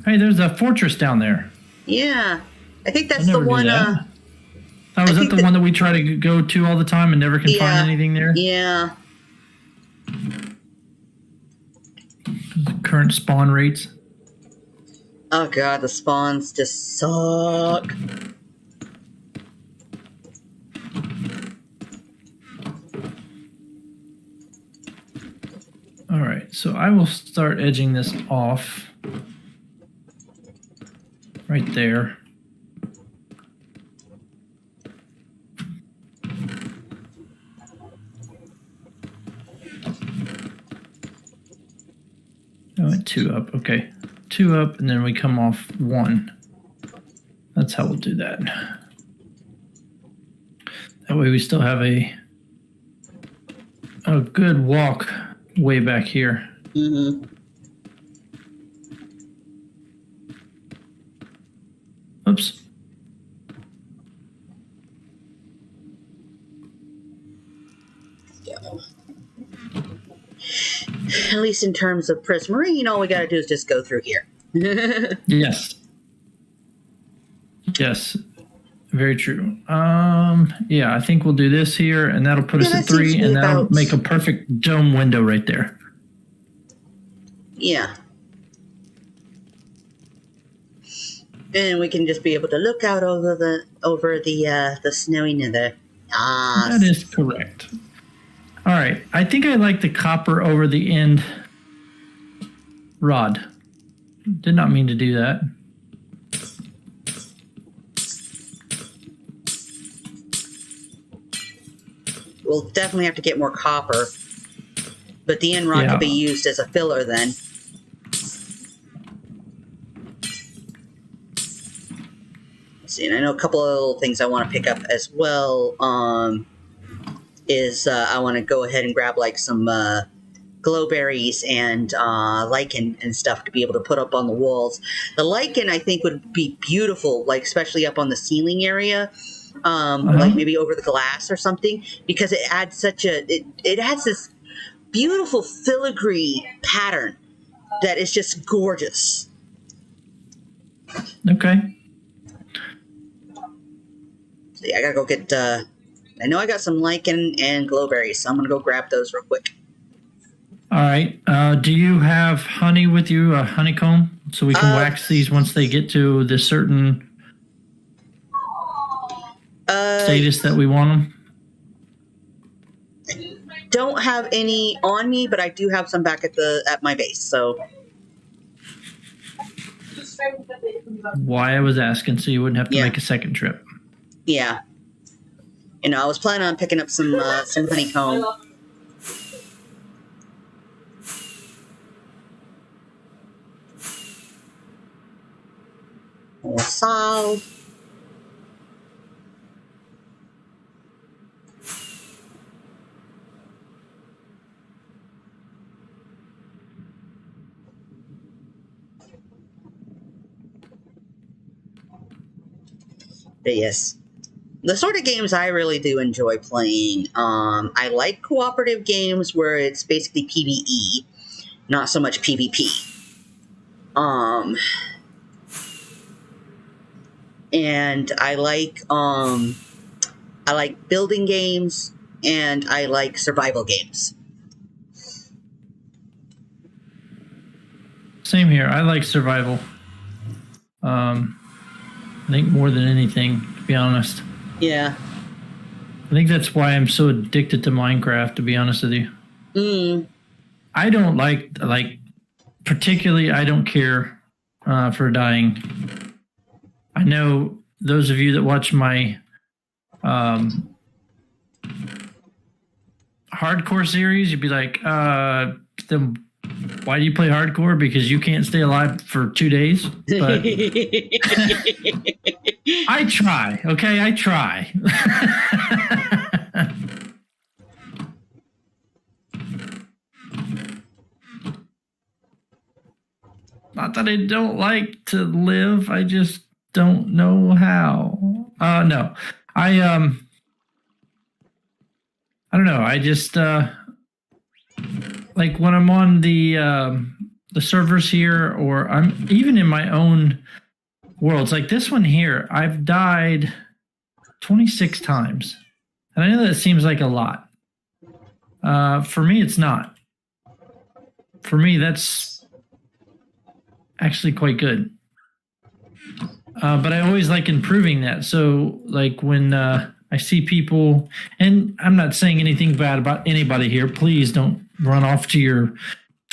A: Hey, there's a fortress down there.
B: Yeah, I think that's the one.
A: Was that the one that we try to go to all the time and never can find anything there?
B: Yeah.
A: The current spawn rates.
B: Oh god, the spawns just suck.
A: All right, so I will start edging this off right there. I went 2 up. Okay, 2 up, and then we come off 1. That's how we'll do that. That way we still have a good walk way back here.
B: Mm-hmm.
A: Oops.
B: At least in terms of Prismarine, all we gotta do is just go through here.
A: Yes. Yes. Very true. Yeah, I think we'll do this here, and that'll put us at 3, and that'll make a perfect dome window right there.
B: Yeah. And we can just be able to look out over the snowy nether. Ah,
A: that is correct. All right, I think I like the copper over the end rod. Did not mean to do that.
B: We'll definitely have to get more copper, but the end rod could be used as a filler then. Let's see, and I know a couple of little things I want to pick up as well. I want to go ahead and grab like some glowberries and lichen and stuff to be able to put up on the walls. The lichen I think would be beautiful, like especially up on the ceiling area. Like maybe over the glass or something, because it adds such it adds this beautiful filigree pattern that is just gorgeous.
A: Okay.
B: So yeah, I gotta go get I know I got some lichen and glowberries, so I'm gonna go grab those real quick.
A: All right. Do you have honey with you, a honeycomb, so we can wax these once they get to the certain status that we want them?
B: Don't have any on me, but I do have some back at my base. So
A: why I was asking, so you wouldn't have to make a second trip.
B: Yeah, I was planning on picking up some honeycomb. More salt. But yes, the sort of games I really do enjoy playing. I like cooperative games where it's basically PvE, not so much PvP. And I like building games, and I like survival games.
A: Same here. I like survival. I think more than anything, to be honest.
B: Yeah.
A: I think that's why I'm so addicted to Minecraft, to be honest with you. I don't like particularly, I don't care for dying. I know those of you that watch my hardcore series, you'd be like, the Why do you play hardcore? Because you can't stay alive for 2 days. But I try. Okay, I try. Not that I don't like to live. I just don't know how. No, I don't know. I just like when I'm on the servers here, or I'm even in my own worlds. Like this one here, I've died 26 times, and I know that seems like a lot. For me, it's not. For me, that's actually quite good. But I always like improving that. So like when I see people, and I'm not saying anything bad about anybody here. Please don't run off to your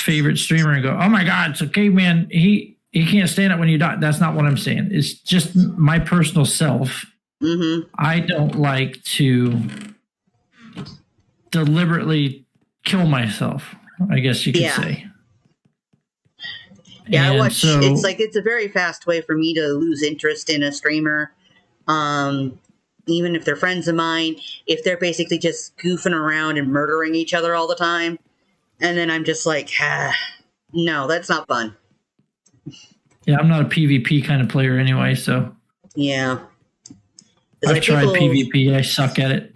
A: favorite streamer and go, oh my God, it's a caveman. He can't stand it when you die. That's not what I'm saying. It's just my personal self.
B: Mm-hmm.
A: I don't like to deliberately kill myself, I guess you could say.
B: Yeah, I
A: And
B: watch.
A: so,
B: It's a very fast way for me to lose interest in a streamer. Even if they're friends of mine, if they're basically just goofing around and murdering each other all the time, and then I'm just like, no, that's not fun.
A: yeah, I'm not a PvP kind of player anyway, so
B: Yeah.
A: I've tried PvP. I suck at it.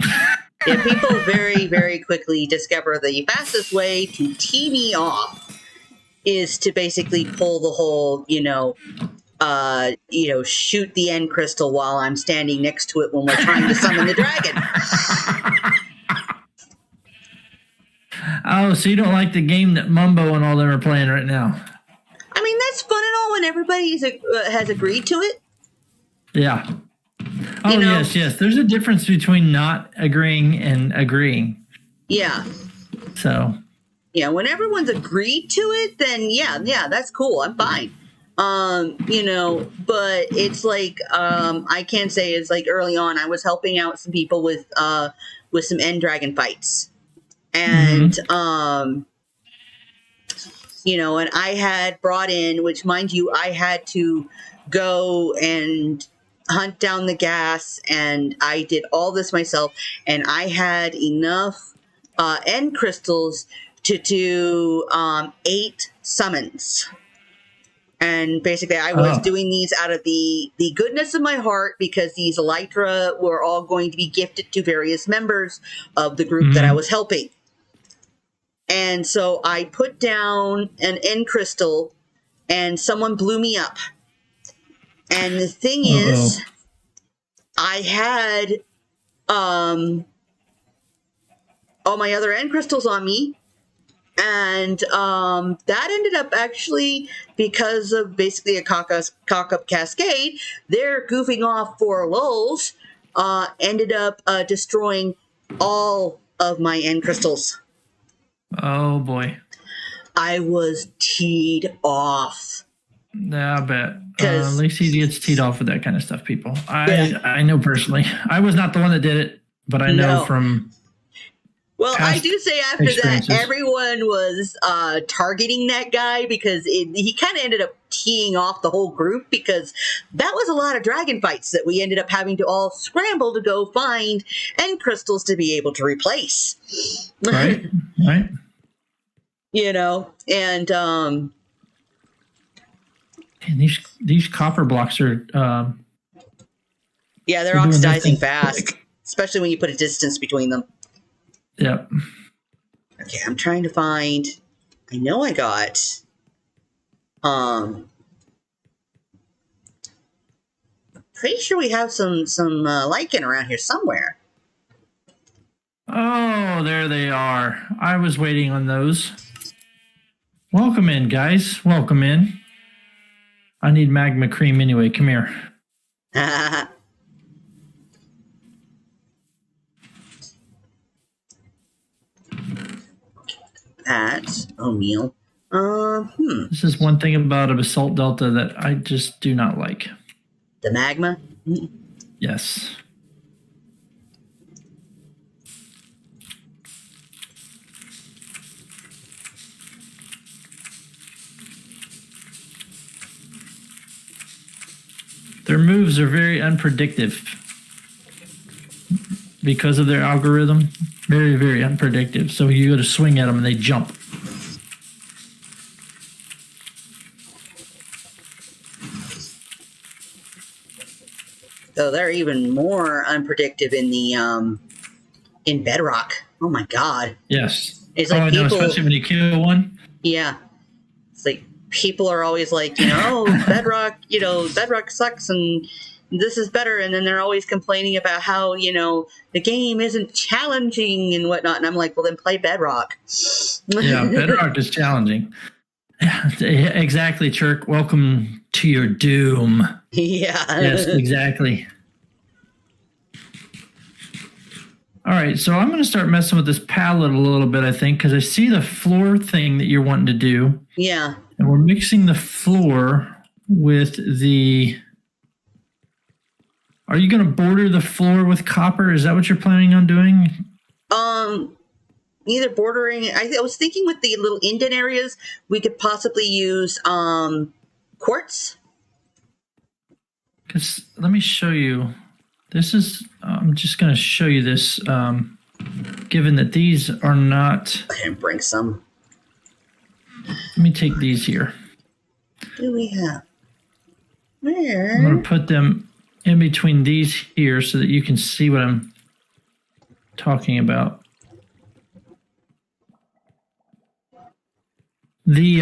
B: Yeah, people very, very quickly discover the fastest way to tee me off is to basically pull the whole, shoot the end crystal while I'm standing next to it when we're trying to summon the dragon.
A: Oh, so you don't like the game that Mumbo and all them are playing right now?
B: I mean, that's fun and all when everybody has agreed to it.
A: Yeah. Oh, yes. There's a difference between not agreeing and agreeing.
B: Yeah.
A: So.
B: Yeah, when everyone's agreed to it, then yeah, that's cool. I'm fine. But it's like I can say it's like early on I was helping out some people with some end dragon fights. And and I had brought in, which mind you, I had to go and hunt down the gas, and I did all this myself, and I had enough end crystals to do 8 summons. And basically I was doing these out of the goodness of my heart, because these elytra were all going to be gifted to various members of the group that I was helping. And so I put down an end crystal and someone blew me up. And the thing is, I had all my other end crystals on me. And that ended up actually, because of basically a cock-up cascade, they're goofing off for lulz, ended up destroying all of my end crystals.
A: Oh, boy.
B: I was teed off.
A: Yeah, I bet. At least he gets teed off with that kind of stuff, people. I know personally. I was not the one that did it, but I know from...
B: Well, I do say after that, everyone was targeting that guy, because he kind of ended up teeing off the whole group, because that was a lot of dragon fights that we ended up having to all scramble to go find end crystals to be able to replace.
A: Right.
B: And
A: these copper blocks are
B: they're oxidizing fast, especially when you put a distance between them.
A: Yep.
B: Okay, I'm trying to find. I know I got. Pretty sure we have some lichen around here somewhere.
A: Oh, there they are. I was waiting on those. Welcome in, guys. Welcome in. I need magma cream anyway. Come here.
B: That's oatmeal.
A: This is one thing about a basalt delta that I just do not like.
B: The magma?
A: Yes. moves are very unpredictable because of their algorithm. Very, very unpredictable. So you go to swing at them and they jump.
B: So they're even more unpredictable in the in Bedrock. Oh my god.
A: Yes.
B: It's like
A: no,
B: people,
A: especially when you kill one.
B: yeah. It's like people are always like, oh, Bedrock, Bedrock sucks and this is better, and then they're always complaining about how, the game isn't challenging and whatnot. And I'm like, well, then play Bedrock.
A: Yeah, Bedrock is challenging. Exactly, Chirk. Welcome to your doom.
B: Yeah.
A: Yes, exactly. All right, so I'm going to start messing with this palette a little bit, I think, because I see the floor thing that you're wanting to do.
B: Yeah.
A: And we're mixing the floor with the... Are you going to border the floor with copper? Is that what you're planning on doing?
B: Either bordering... I was thinking with the little indent areas, we could possibly use quartz.
A: Because let me show you. This is... I'm just going to show you this, given that these are not...
B: I didn't bring some.
A: Let me take these here.
B: What do we have?
A: I'm
B: Where?
A: going to put them in between these here so that you can see what I'm talking about. The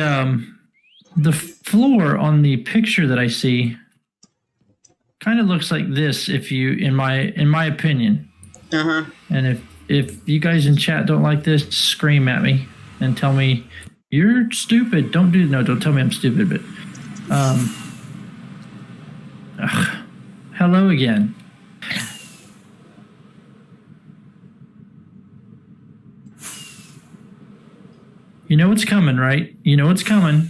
A: floor on the picture that I see kind of looks like this, if you, in my opinion.
B: Uh-huh.
A: And if you guys in chat don't like this, scream at me and tell me you're stupid. Don't tell me I'm stupid, but hello again. You know what's coming, right? You know what's coming.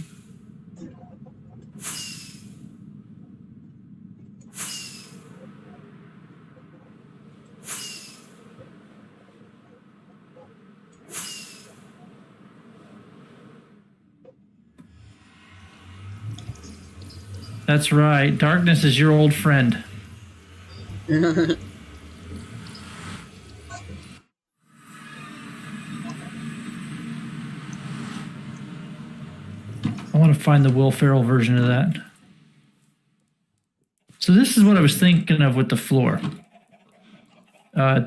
A: That's right. Darkness is your old friend. I want to find the Will Ferrell version of that. So this is what I was thinking of with the floor.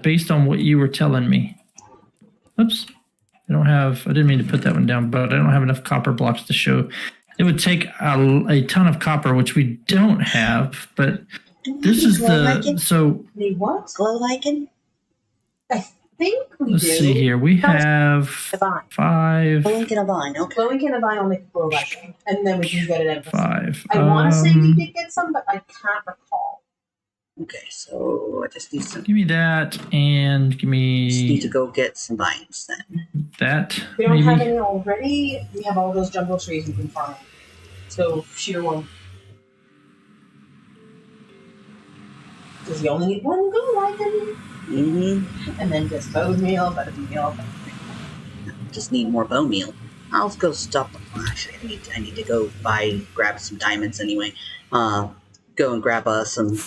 A: Based on what you were telling me. Oops. I didn't mean to put that one down, but I don't have enough copper blocks to show. It would take a ton of copper, which we don't have, but this is so...
C: Need what?
B: Glow lichen?
C: I think we
A: Let's
C: do.
A: see here. We have
C: Divine.
A: 5.
B: Blink and a vine, okay.
C: Glowing can divine will make a glow lichen, and then we can get it in.
A: 5.
C: I want to say we did get some, but I can't recall.
B: Okay, so I just need some...
A: Give me that, and give me...
B: Just need to go get some vines then.
A: that,
C: We don't
A: maybe.
C: have any already. We have all those jungle trees we can farm. So shear one. Because you only need one glow lichen.
B: Mm-hmm.
C: And then just bone meal, buttermeal.
B: Just need more bone meal. I'll go stop. Actually, I need to go grab some diamonds anyway. Go and grab some...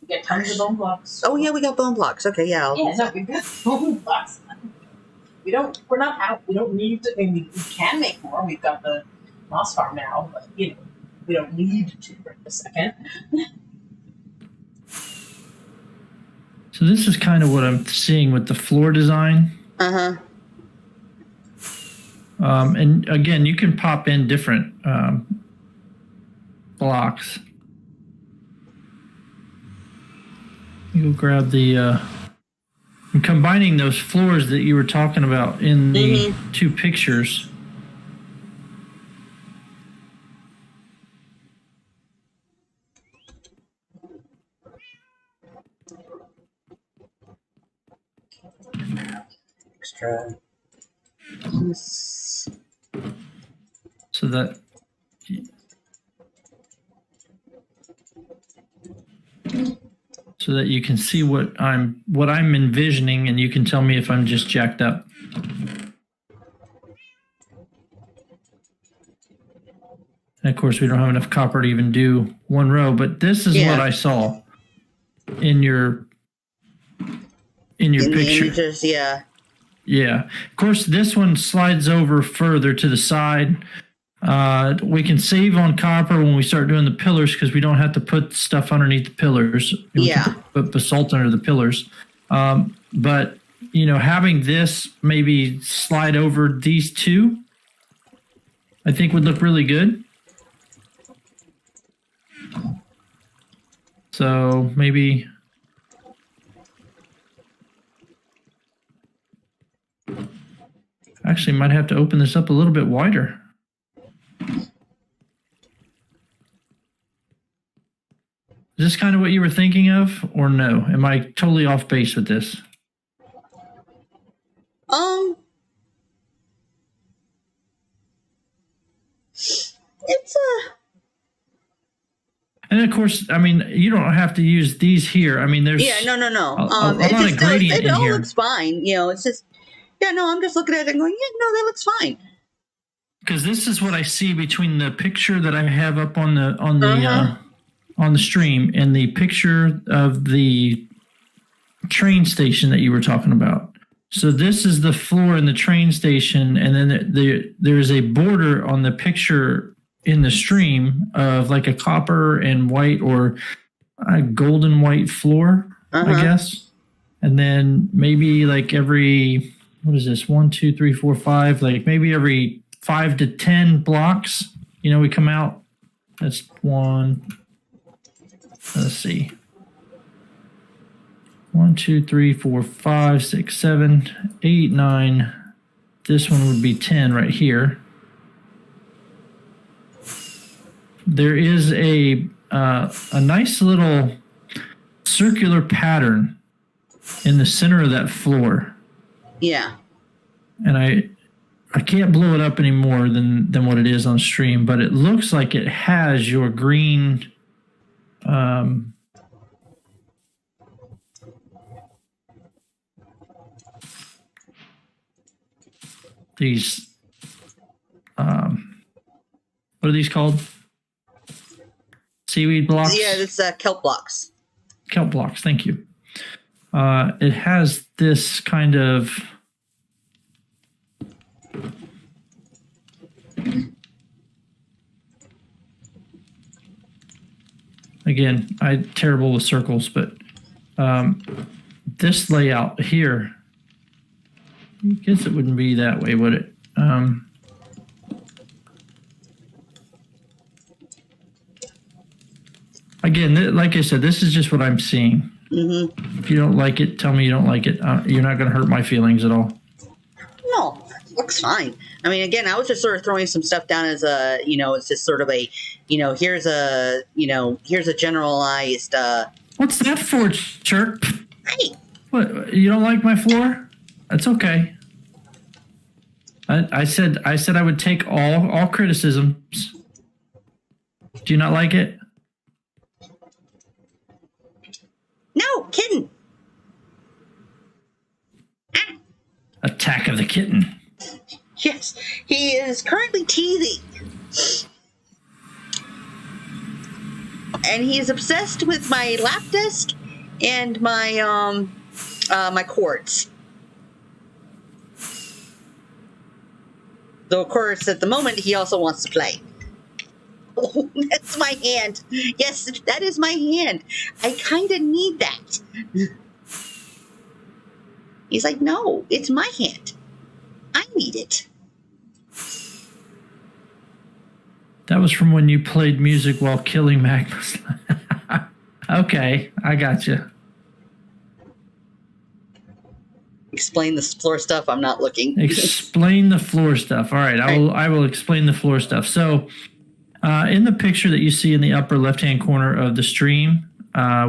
C: We get tons of bone blocks.
B: Oh yeah, we got bone blocks. Okay, yeah.
C: Yeah, no, we've got bone blocks. We're not out. We don't need to. I mean, we can make more. We've got the moss farm now, but we don't need to for a second.
A: So this is kind of what I'm seeing with the floor design.
B: Uh-huh.
A: And again, you can pop in different blocks. You'll grab the... I'm combining those floors that you were talking about in the two pictures.
B: Extra.
A: So that... So that you can see what I'm envisioning, and you can tell me if I'm just jacked up. And of course, we don't have enough copper to even do one row, but this is what I saw in your picture.
B: The images, yeah.
A: Yeah. Of course, this one slides over further to the side. We can save on copper when we start doing the pillars because we don't have to put stuff underneath the pillars. We can put basalt under the pillars. But, you know, having this maybe slide over these two, I think would look really good. So maybe... Actually, might have to open this up a little bit wider. Is this kind of what you were thinking of, or no? Am I totally off base with this?
B: It's a...
A: And of course, I mean, you don't have to use these here. I mean, there's
B: no.
A: a lot of gradient
B: it
A: in
B: all
A: here.
B: looks fine. You know, it's just, I'm just looking at it and going, that looks fine.
A: Because this is what I see between the picture that I have up on the stream and the picture of the train station that you were talking about. So this is the floor in the train station, and then there is a border on the picture in the stream of like a copper and white or a golden white floor, I guess. And then maybe like every, what is this? 1, 2, 3, 4, 5, like maybe every 5 to 10 blocks, we come out. That's one. Let's see. 1, 2, 3, 4, 5, 6, 7, 8, 9. This one would be 10 right here. There is a nice little circular pattern in the center of that floor.
B: Yeah.
A: And I can't blow it up any more than what it is on stream, but it looks like it has your green these what are these called? Seaweed blocks?
B: Yeah, it's kelp blocks.
A: Kelp blocks, thank you. It has this kind of again, I'm terrible with circles, but this layout here, I guess it wouldn't be that way, would it? Again, like I said, this is just what I'm seeing. If you don't like it, tell me you don't like it. You're not going to hurt my feelings at all.
B: No, it looks fine. I mean, again, I was just sort of throwing some stuff down as a, it's just sort of a, here's a generalized.
A: What's that for, Chirp?
B: Hey.
A: What? You don't like my floor? That's okay. I said I would take all criticisms. Do you not like it?
B: No, kitten.
A: Attack of the kitten.
B: Yes, he is currently teething. And he's obsessed with my lap desk and my my quartz. Though, of course, at the moment, he also wants to play. Oh, that's my hand. Yes, that is my hand. I kind of need that. He's like, no, it's my hand. I need it.
A: That was from when you played music while killing magmas. Okay, I got you.
B: Explain the floor stuff. I'm not looking.
A: Explain the floor stuff. All right, I will explain the floor stuff. So, in the picture that you see in the upper left-hand corner of the stream,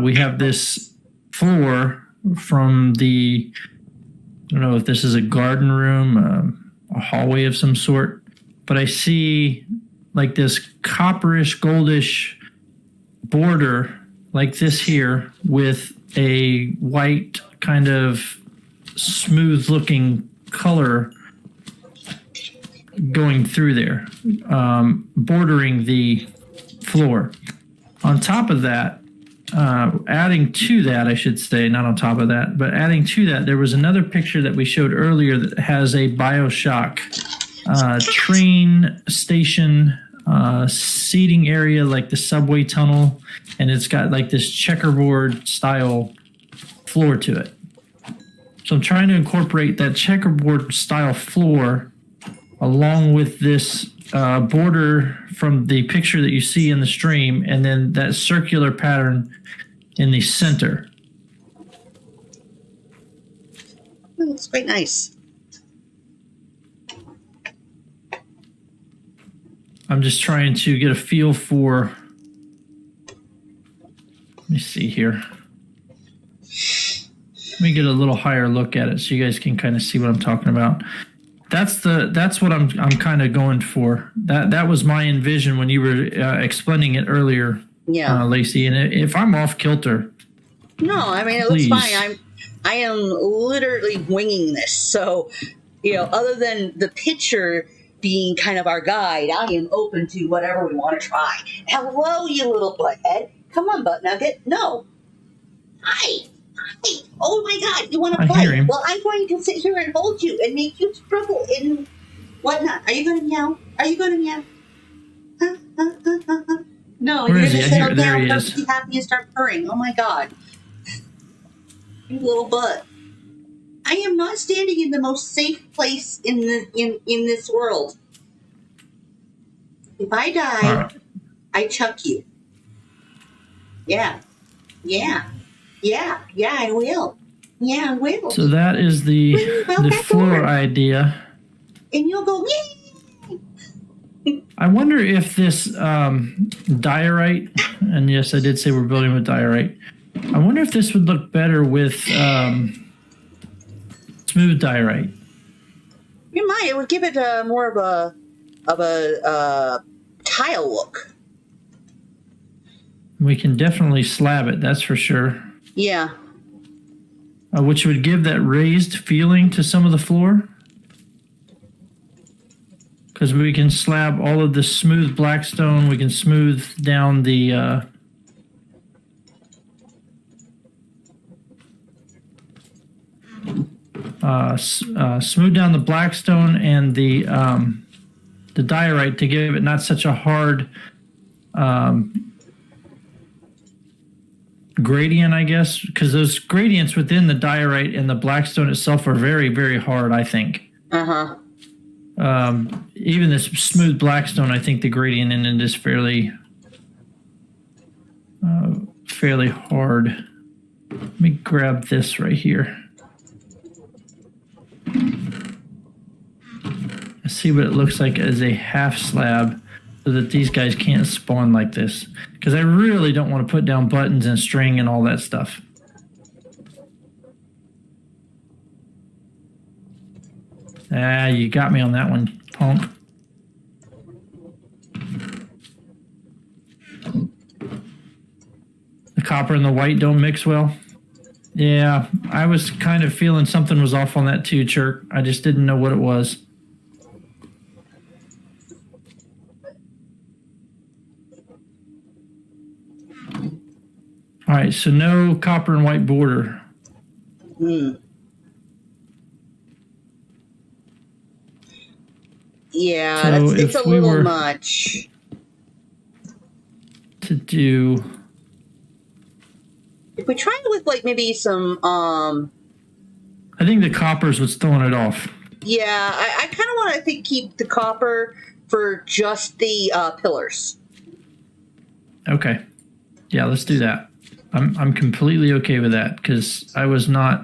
A: we have this floor from the, I don't know if this is a garden room, a hallway of some sort, but I see like this copperish, goldish border like this here with a white kind of smooth looking color going through there, bordering the floor. On top of that, adding to that, I should say, not on top of that, but adding to that, there was another picture that we showed earlier that has a BioShock train station seating area, like the subway tunnel, and it's got like this checkerboard style floor to it. So I'm trying to incorporate that checkerboard style floor along with this border from the picture that you see in the stream, and then that circular pattern in the center.
B: It's quite nice.
A: I'm just trying to get a feel for, let me see here. Let me get a little higher look at it so you guys can kind of see what I'm talking about. That's what I'm kind of going for. That was my envision when you were explaining it earlier, Lacey. And if I'm off kilter,
B: no, I mean it
A: please.
B: looks fine. I am literally winging this. So, other than the picture being kind of our guide, I am open to whatever we want to try. Hello, you little butthead. Come on, butt nugget. No. Hi. Oh my God, you want to play? Well, I'm going to sit here and hold you and make you struggle and whatnot. Are you going to meow? Are you going to meow? No, you're going to settle down, be happy, and start purring. Oh my God. You little butt. I am not standing in the most safe place in this world. If I die, I chuck you. Yeah, I will. Yeah, I will.
A: So that is the floor idea.
B: And you'll go, yay!
A: I wonder if this diorite, and yes, I did say we're building with diorite. I wonder if this would look better with smooth diorite.
B: You might. It would give it more of a tile look.
A: We can definitely slab it, that's for sure.
B: Yeah.
A: Which would give that raised feeling to some of the floor. Because we can slab all of the smooth blackstone. We can smooth down the... smooth down the blackstone and the diorite to give it not such a hard gradient, I guess, because those gradients within the diorite and the blackstone itself are very, very hard, I think. Even this smooth blackstone, I think the gradient in it is fairly hard. Let me grab this right here. Let's see what it looks like as a half slab so that these guys can't spawn like this. Because I really don't want to put down buttons and string and all that stuff. Ah, you got me on that one, punk. The copper and the white don't mix well. Yeah, I was kind of feeling something was off on that too, Chirk. I just didn't know what it was. All right, so no copper and white border.
B: Yeah,
A: so
B: it's a little much.
A: To do...
B: If we try it with like maybe some
A: I think the copper's what's throwing it off.
B: Yeah, I kind of want to keep the copper for just the pillars.
A: Okay. Yeah, let's do that. I'm completely okay with that because I was not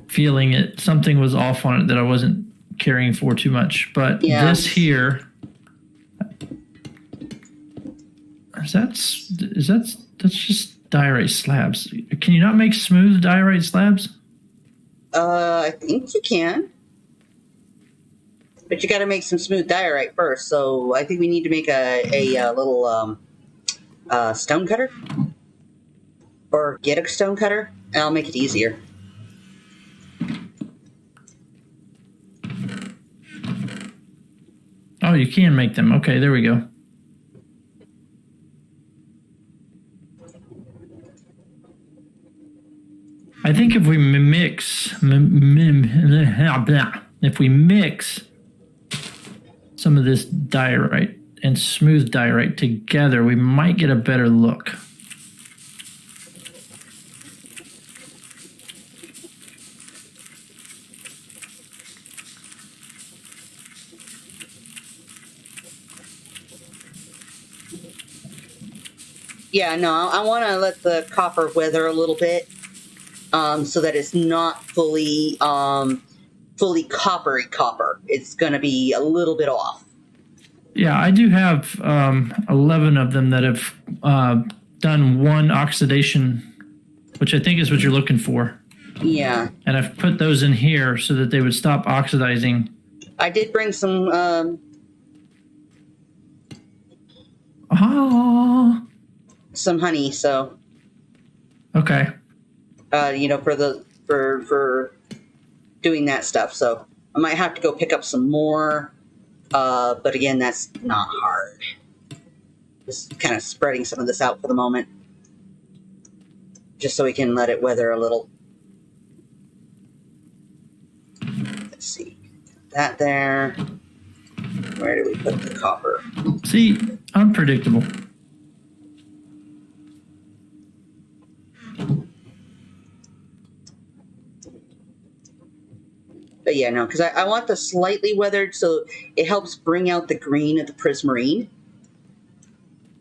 A: feeling it. Something was off on it that I wasn't caring for too much. But this here, that's just diorite slabs. Can you not make smooth diorite slabs?
B: I think you can. But you got to make some smooth diorite first. So I think we need to make a little stone cutter. Or get a stone cutter, and I'll make it easier.
A: Oh, you can make them. Okay, there we go. I think if we mix some of this diorite and smooth diorite together, we might get a better look.
B: Yeah, no, I want to let the copper weather a little bit, so that it's not fully coppery copper. It's going to be a little bit off.
A: Yeah, I do have 11 of them that have done one oxidation, which I think is what you're looking for.
B: Yeah.
A: And I've put those in here so that they would stop oxidizing.
B: I did bring some... some honey, so...
A: Okay.
B: For doing that stuff. So I might have to go pick up some more. But again, that's not hard. Just kind of spreading some of this out for the moment. Just so we can let it weather a little. Let's see. That there. Where do we put the copper?
A: See, unpredictable.
B: But yeah, no, because I want the slightly weathered so it helps bring out the green of the prismarine.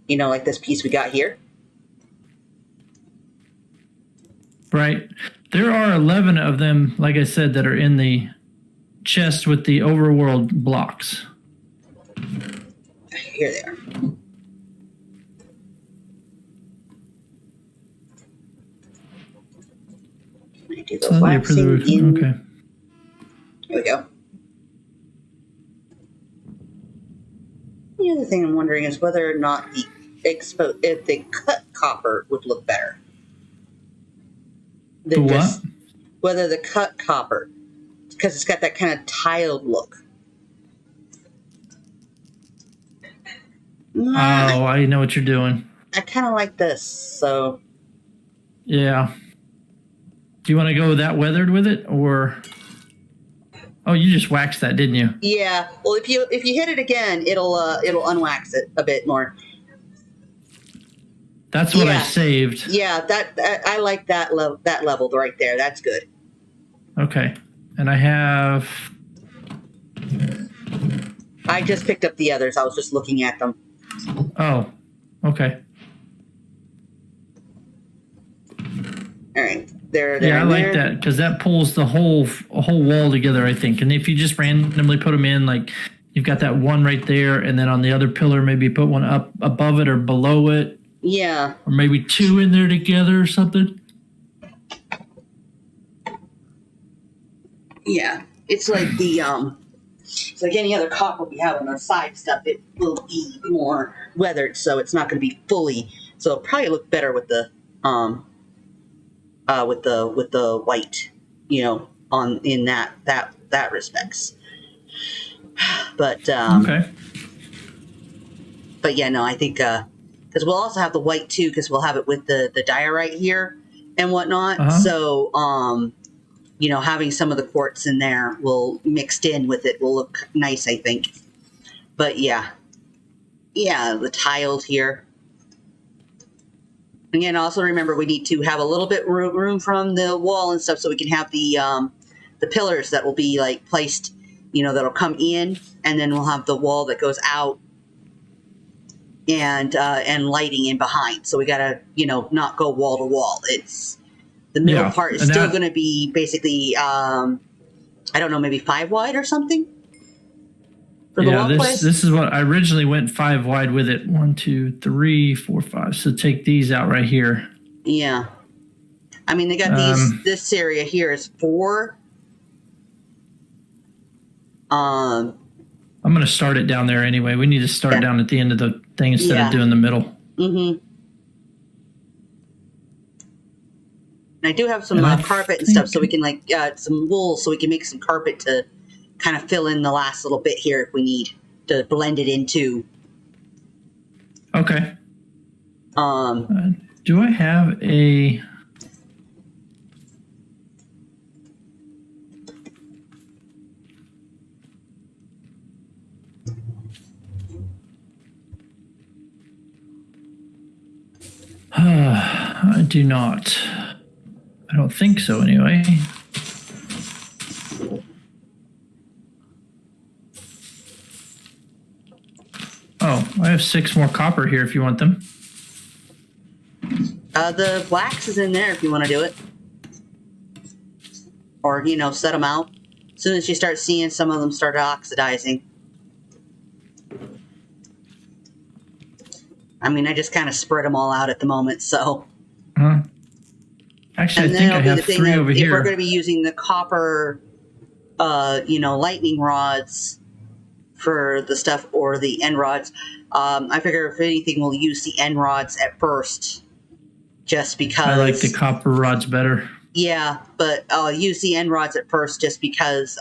B: You know, like this piece we got here.
A: Right. There are 11 of them, like I said, that are in the chest with the overworld blocks.
B: Here they are. Can I do the waxing in?
A: Okay.
B: Here we go. The other thing I'm wondering is whether or not if the cut copper would look better.
A: The what?
B: Whether the cut copper, because it's got that kind of tiled look.
A: Oh, I know what you're doing.
B: I kind of like this, so...
A: Yeah. Do you want to go that weathered with it, or... Oh, you just waxed that, didn't you?
B: Yeah. Well, if you hit it again, it'll unwax it a bit more.
A: That's what I saved.
B: Yeah, that I like that level right there. That's good.
A: Okay. And I have...
B: I just picked up the others. I was just looking at them.
A: Oh, okay.
B: All right. There.
A: Yeah, I like that because that pulls the whole wall together, I think. And if you just randomly put them in, like you've got that one right there, and then on the other pillar, maybe put one up above it or below it.
B: Yeah.
A: Or maybe two in there together or something.
B: Yeah. It's like it's like any other copper we have on the side stuff. It will be more weathered, so it's not going to be fully. So it'll probably look better with the white, in that respects. But
A: Okay.
B: But yeah, no, I think because we'll also have the white too, because we'll have it with the diorite here and whatnot.
A: Uh-huh.
B: So having some of the quartz in there will mixed in with it will look nice, I think. But yeah, the tiled here. Again, also remember we need to have a little bit room from the wall and stuff so we can have the pillars that will be like placed, that'll come in, and then we'll have the wall that goes out and lighting in behind. So we gotta, not go wall to wall. It's the middle part is still going to be basically, I don't know, maybe 5 wide or something. For the walkway.
A: This is what I originally went 5 wide with it. 1, 2, 3, 4, 5. So take these out right here.
B: Yeah. I mean, they got this area here is 4.
A: I'm going to start it down there anyway. We need to start down at the end of the thing instead of doing the middle.
B: Mm-hmm. And I do have some carpet and stuff, so we can some wool, so we can make some carpet to kind of fill in the last little bit here if we need. to blend it into.
A: Okay.
B: Um,
A: Do I have a... I do not. I don't think so, anyway. Oh, I have 6 more copper here if you want them.
B: the wax is in there if you want to do it. Or, set them out. As soon as you start seeing some of them start oxidizing. I mean, I just kind of spread them all out at the moment, so.
A: Actually,
B: And
A: I think
B: then
A: I
B: it'll be
A: have
B: the thing
A: 3
B: that
A: over
B: if
A: here.
B: we're going to be using the copper, lightning rods for the stuff, or the end rods, I figure if anything, we'll use the end rods at first, just because.
A: I like the copper rods better.
B: Yeah, but use the end rods at first, just because.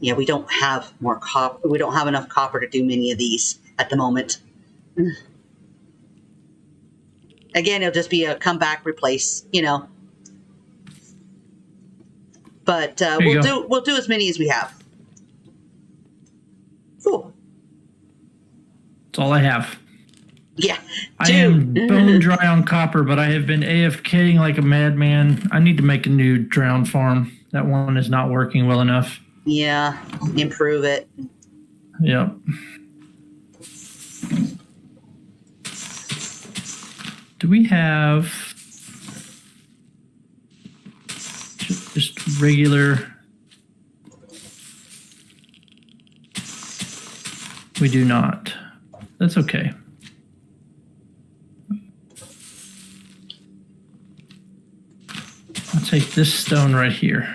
B: We don't have more copper. We don't have enough copper to do many of these at the moment. Again, it'll just be a come back, replace. But we'll do as many as we have. Cool.
A: That's all I have.
B: Yeah.
A: I am bone dry on copper, but I have been AFKing like a madman. I need to make a new drown farm. That one is not working well enough.
B: Yeah, improve it.
A: Yep. Do we have just regular? We do not. That's okay. I'll take this stone right here.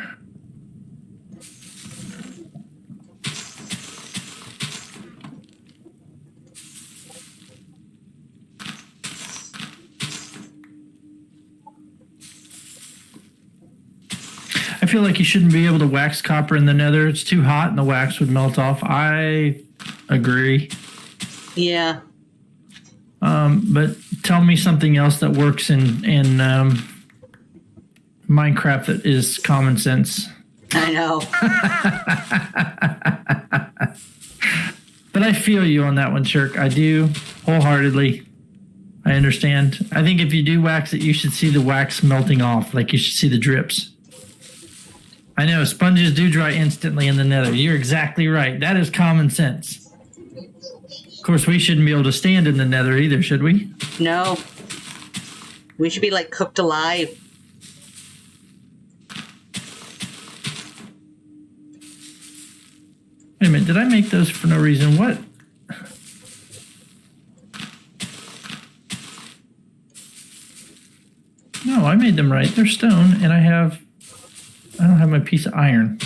A: I feel like you shouldn't be able to wax copper in the nether. It's too hot and the wax would melt off. I agree.
B: Yeah.
A: But tell me something else that works in Minecraft that is common sense.
B: I know.
A: But I feel you on that one, Shirk. I do, wholeheartedly. I understand. I think if you do wax it, you should see the wax melting off. Like you should see the drips. I know, sponges do dry instantly in the nether. You're exactly right. That is common sense. Of course, we shouldn't be able to stand in the nether either, should we?
B: No. We should be, cooked alive.
A: Wait a minute, did I make those for no reason? What? No, I made them right. They're stone, and I don't have my piece of iron.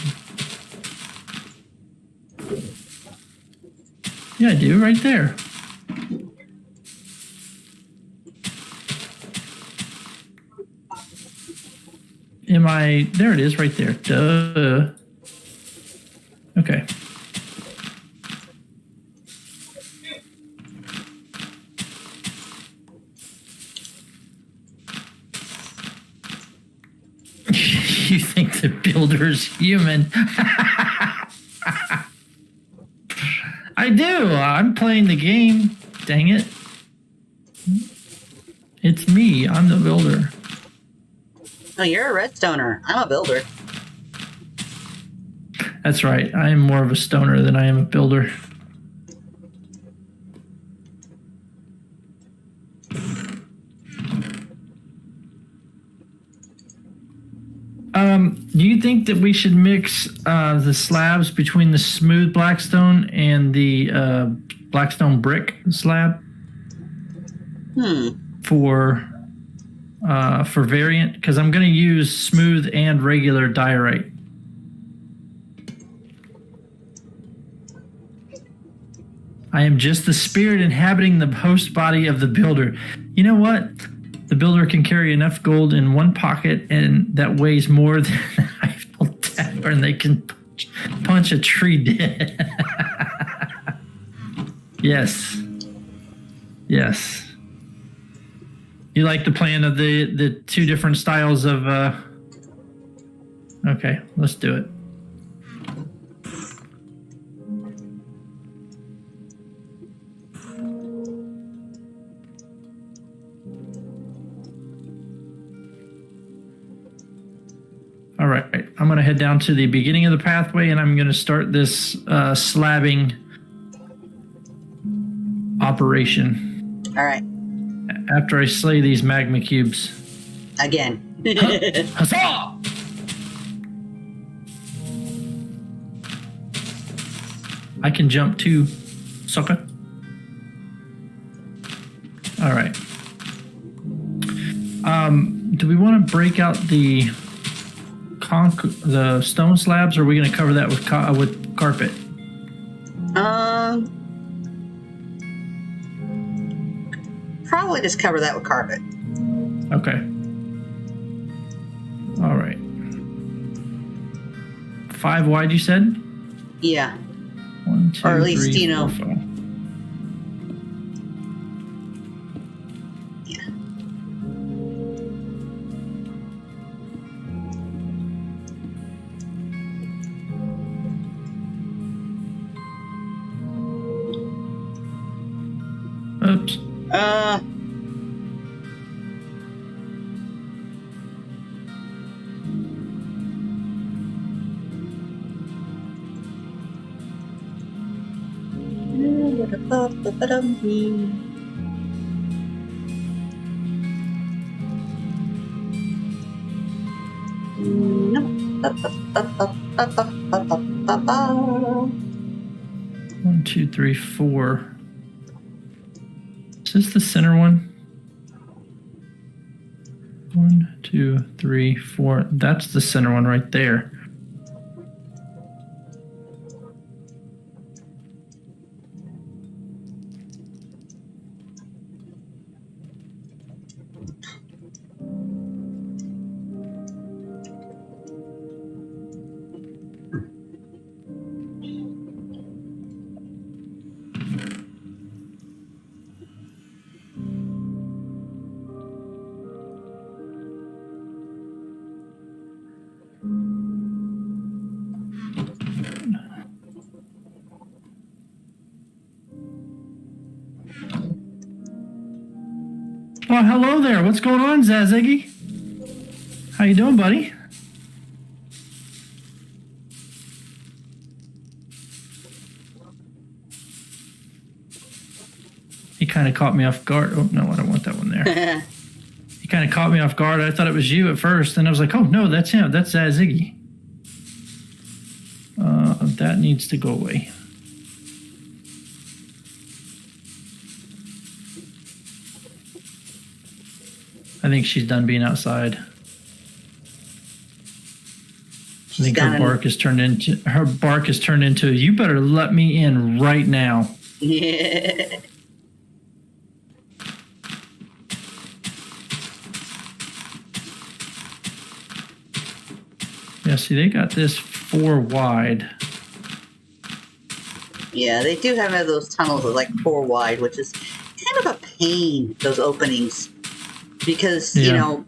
A: Yeah, I do, right there. There it is, right there. Duh. Okay. You think the builder's human? I do. I'm playing the game. Dang it. It's me. I'm the builder.
B: Oh, you're a redstoner. I'm a builder.
A: That's right. I am more of a stoner than I am a builder. Do you think that we should mix the slabs between the smooth blackstone and the blackstone brick slab? For variant? Because I'm going to use smooth and regular diorite. I am just the spirit inhabiting the host body of the builder. You know what? The builder can carry enough gold in one pocket and that weighs more than an Eiffel Tower, and they can punch a tree dead. Yes. Yes. You like the plan of the two different styles of okay, let's do it. All right, I'm going to head down to the beginning of the pathway and I'm going to start this slabbing operation.
B: All right.
A: After I slay these magma cubes.
B: Again.
A: Huzzah! I can jump too, sucker. All right. Do we want to break out the stone slabs, or are we going to cover that with carpet?
B: Probably just cover that with carpet.
A: Okay. All right. 5 wide, you said?
B: Yeah.
A: 1, 2,
B: Or at least,
A: 3,
B: you know.
A: 4, 5.
B: Yeah.
A: Oops.
B: No.
A: 1, 2, 3, 4. Is this the center one? 1, 2, 3, 4. That's the center one right there. Oh, hello there. What's going on, Zaziggy? How you doing, buddy? He kind of caught me off guard. Oh, no, I don't want that one there. He kind of caught me off guard. I thought it was you at first. And I was like, oh, no, that's him. That's Zaziggy. That needs to go away. I think she's done being outside. I think her bark has turned into you better let me in right now.
B: Yeah.
A: Yeah, see, they got this 4 wide.
B: Yeah, they do have those tunnels that like 4 wide, which is kind of a pain, those openings. Because, you know,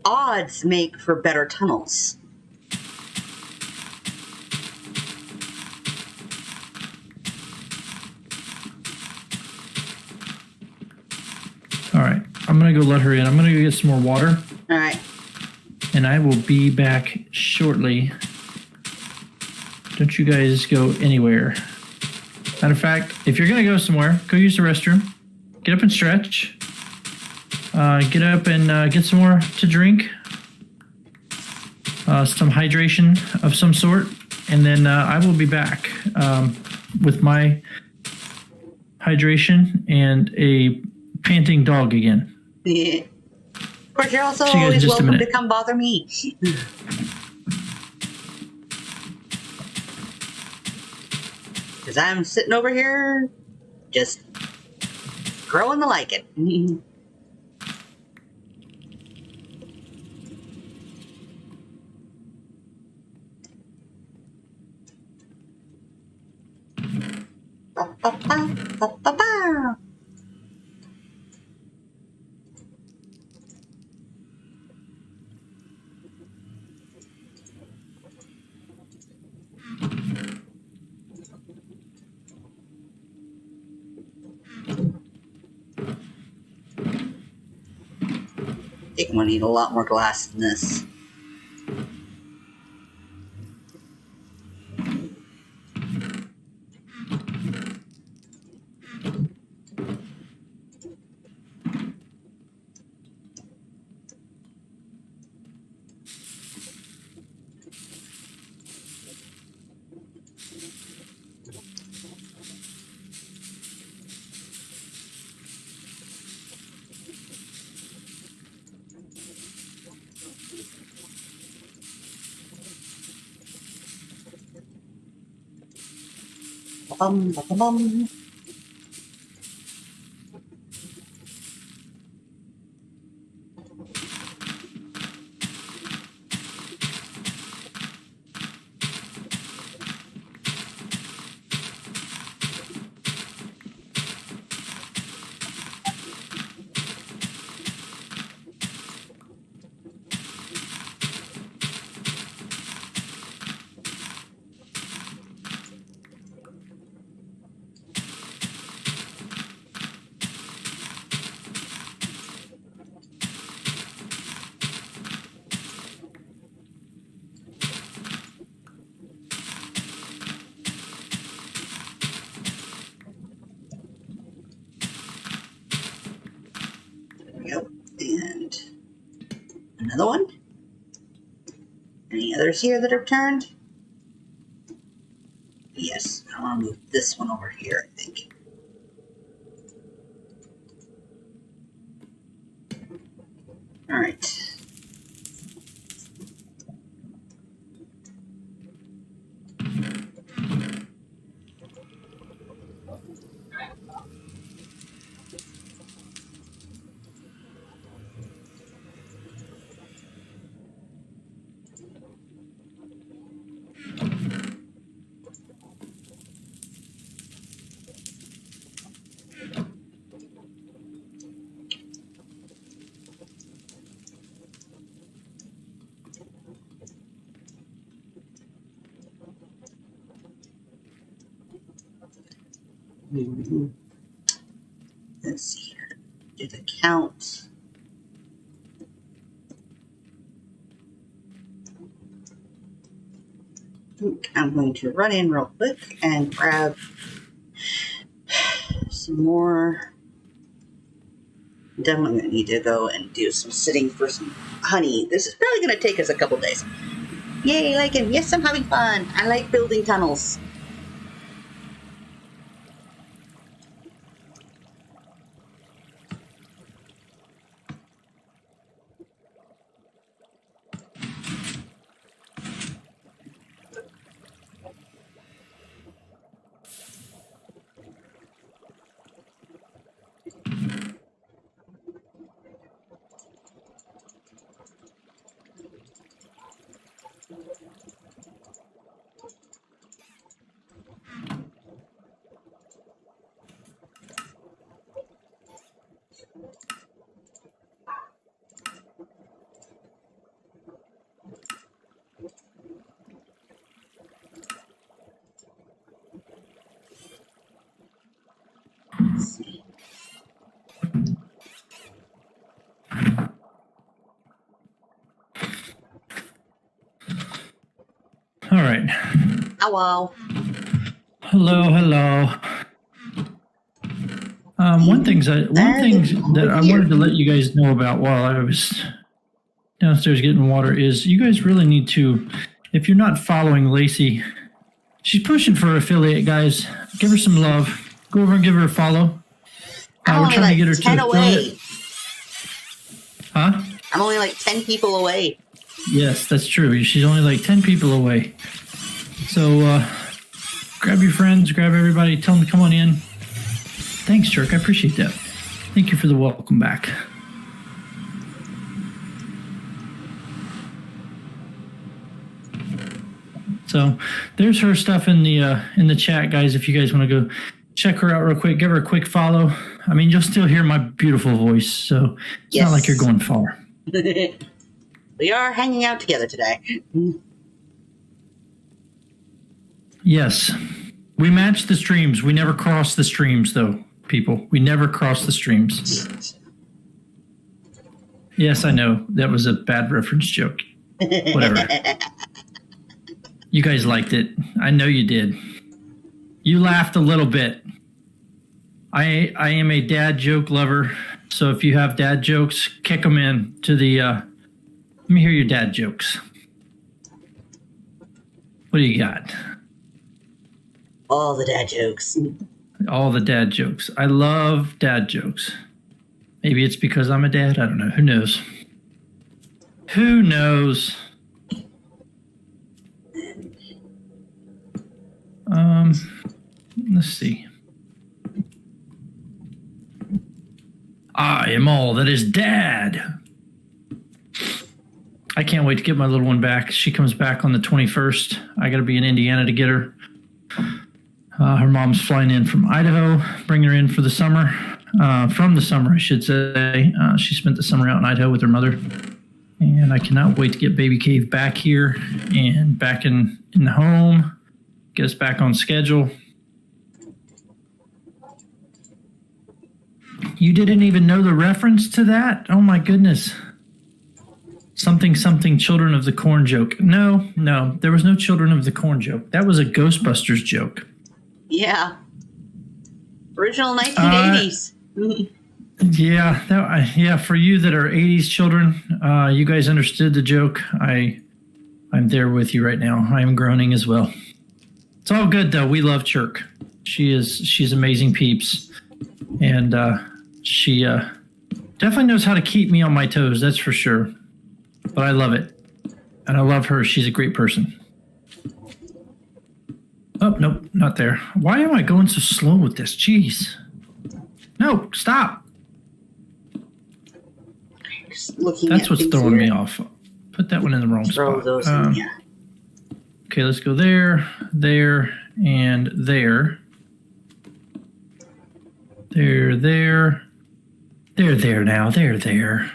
B: odds make for better tunnels.
A: All right, I'm going to go let her in. I'm going to go get some more water.
B: All right.
A: And I will be back shortly. Don't you guys go anywhere. Matter of fact, if you're going to go somewhere, go use the restroom. Get up and stretch. Get up and get some more to drink. Some hydration of some sort. And then I will be back with my hydration and a panting dog again.
B: Yeah. Of course, you're also
A: See you guys in
B: always
A: just a
B: welcome to
A: minute.
B: come bother me. Because I'm sitting over here just growing the lichen. Ba-ba-ba-ba-ba. I think I'm gonna need a lot more glass than this. Bum. There we go. And another one. Any others here that are turned? Yes, I want to move this one over here, I think. All right. Let's see here. Do the count. I'm going to run in real quick and grab some more. Definitely going to need to go and do some sitting for some honey. This is probably going to take us a couple days. Yay, Lycan. Yes, I'm having fun. I like building tunnels. Let's see.
A: All right.
B: Hello.
A: Hello. One thing that I wanted to let you guys know about while I was downstairs getting water is you guys really need to, if you're not following Lacey, she's pushing for affiliate, guys. Give her some love. Go over and give her a follow.
B: I'm
A: we're trying to get her
B: 10
A: to
B: away.
A: Huh?
B: I'm only like 10 people away.
A: Yes, that's true. She's only like 10 people away. So grab your friends, grab everybody, tell them to come on in. Thanks, Jerk. I appreciate that. Thank you for the welcome back. So there's her stuff in the chat, guys. If you guys want to go check her out real quick. Give her a quick follow. I mean, you'll still hear my beautiful voice, so it's not like you're going far.
B: We are hanging out together today.
A: Yes. We match the streams. We never cross the streams, though, people. We never cross the streams. Yes, I know. That was a bad reference joke. Whatever. You guys liked it. I know you did. You laughed a little bit. I am a dad joke lover, so if you have dad jokes, kick them in to the... let me hear your dad jokes. What do you got?
B: All the dad jokes.
A: All the dad jokes. I love dad jokes. Maybe it's because I'm a dad. I don't know. Who knows? Who knows? Let's see. I am all that is dad. I can't wait to get my little one back. She comes back on the 21st. I got to be in Indiana to get her. Her mom's flying in from Idaho, bringing her in for the summer. From the summer, I should say. She spent the summer out in Idaho with her mother. And I cannot wait to get Baby Cave back here and back in the home. Get us back on schedule. You didn't even know the reference to that? Oh my goodness. Something, Children of the Corn joke. No, there was no Children of the Corn joke. That was a Ghostbusters joke.
B: Yeah. Original 1980s.
A: Yeah, for you that are 80s children, you guys understood the joke. I'm there with you right now. I am groaning as well. It's all good though. We love Chirk. She's amazing peeps. And she definitely knows how to keep me on my toes, that's for sure. But I love it. And I love her. She's a great person. Oh, nope, not there. Why am I going so slow with this? Jeez. No, stop. That's what's throwing me off. Put that one in the wrong spot.
B: Those in, yeah.
A: Okay, let's go there, and there. There now. There.
B: There.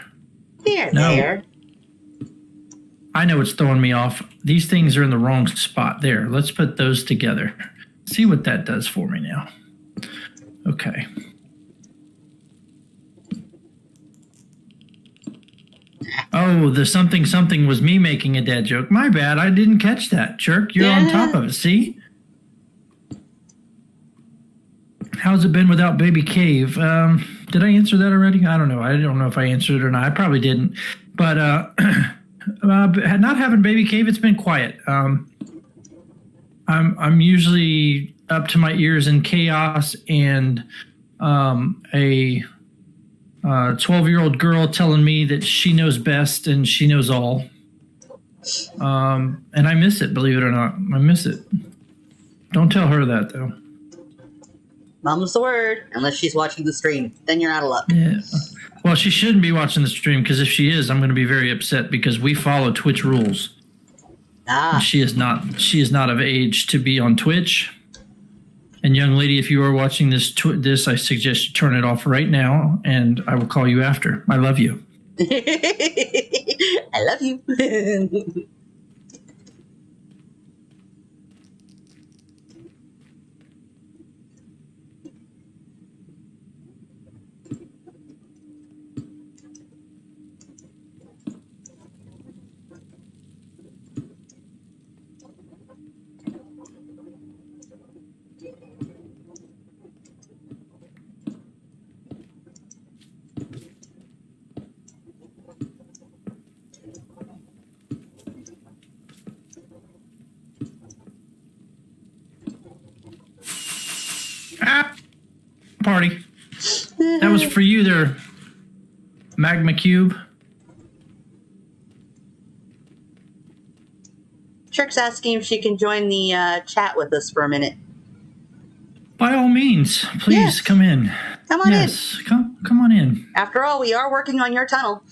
A: I know it's throwing me off. These things are in the wrong spot. There. Let's put those together. See what that does for me now. Okay. Oh, the something was me making a dad joke. My bad. I didn't catch that. Chirk, you're on top of it. See? How's it been without Baby Cave? Did I answer that already? I don't know. I don't know if I answered it or not. I probably didn't. But not having Baby Cave, it's been quiet. I'm usually up to my ears in chaos and a 12-year-old girl telling me that she knows best and she knows all. And I miss it, believe it or not. I miss it. Don't tell her that, though.
B: Mom's the word, unless she's watching the stream. Then you're out of luck.
A: Yeah. Well, she shouldn't be watching the stream, because if she is, I'm going to be very upset, because we follow Twitch rules. She is not of age to be on Twitch. And young lady, if you are watching this, I suggest you turn it off right now, and I will call you after. I love you.
B: I love you.
A: Party. That was for you there, Magma Cube.
B: Trick's asking if she can join the chat with us for a minute.
A: By all means, please come in.
B: Come on in.
A: Yes, come on in.
B: After all, we are working on your tunnel.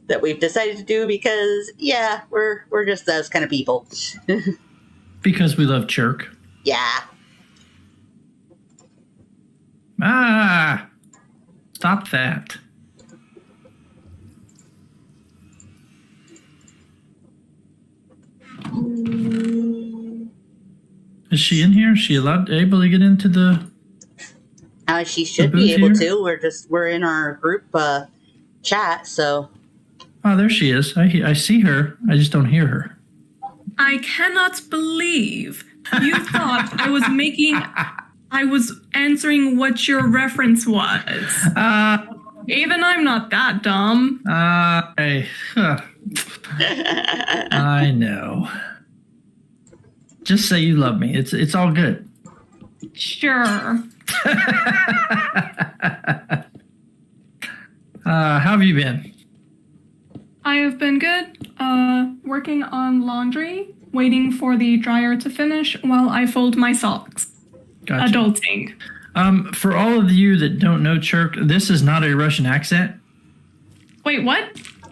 B: that we've decided to do because, yeah, we're just those kind of people.
A: Because we love Chirk.
B: Yeah.
A: Ah! Stop that. Is she in here? Is she able to get into the...
B: She should
A: The
B: be
A: booth
B: able
A: here?
B: to. We're in our group chat, so.
A: Oh, there she is. I see her. I just don't hear her.
D: I cannot believe you thought I was answering what your reference was. Even I'm not that dumb.
A: I know. Just say you love me. It's all good.
D: Sure.
A: How have you been?
D: I have been good. Working on laundry, waiting for the dryer to finish while I fold my socks.
A: Gotcha.
D: Adulting.
A: For all of you that don't know Chirk, this is not a Russian accent.
D: Wait, what?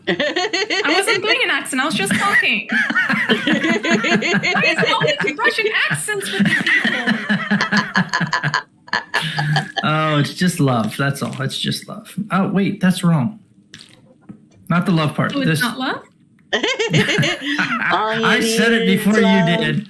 D: I wasn't doing an accent. I was just talking. Why is all these Russian accents with these people?
A: Oh, it's just love. That's all. It's just love. Oh, wait, that's wrong. Not the love part.
D: Oh, it's not love?
A: I said it before you did.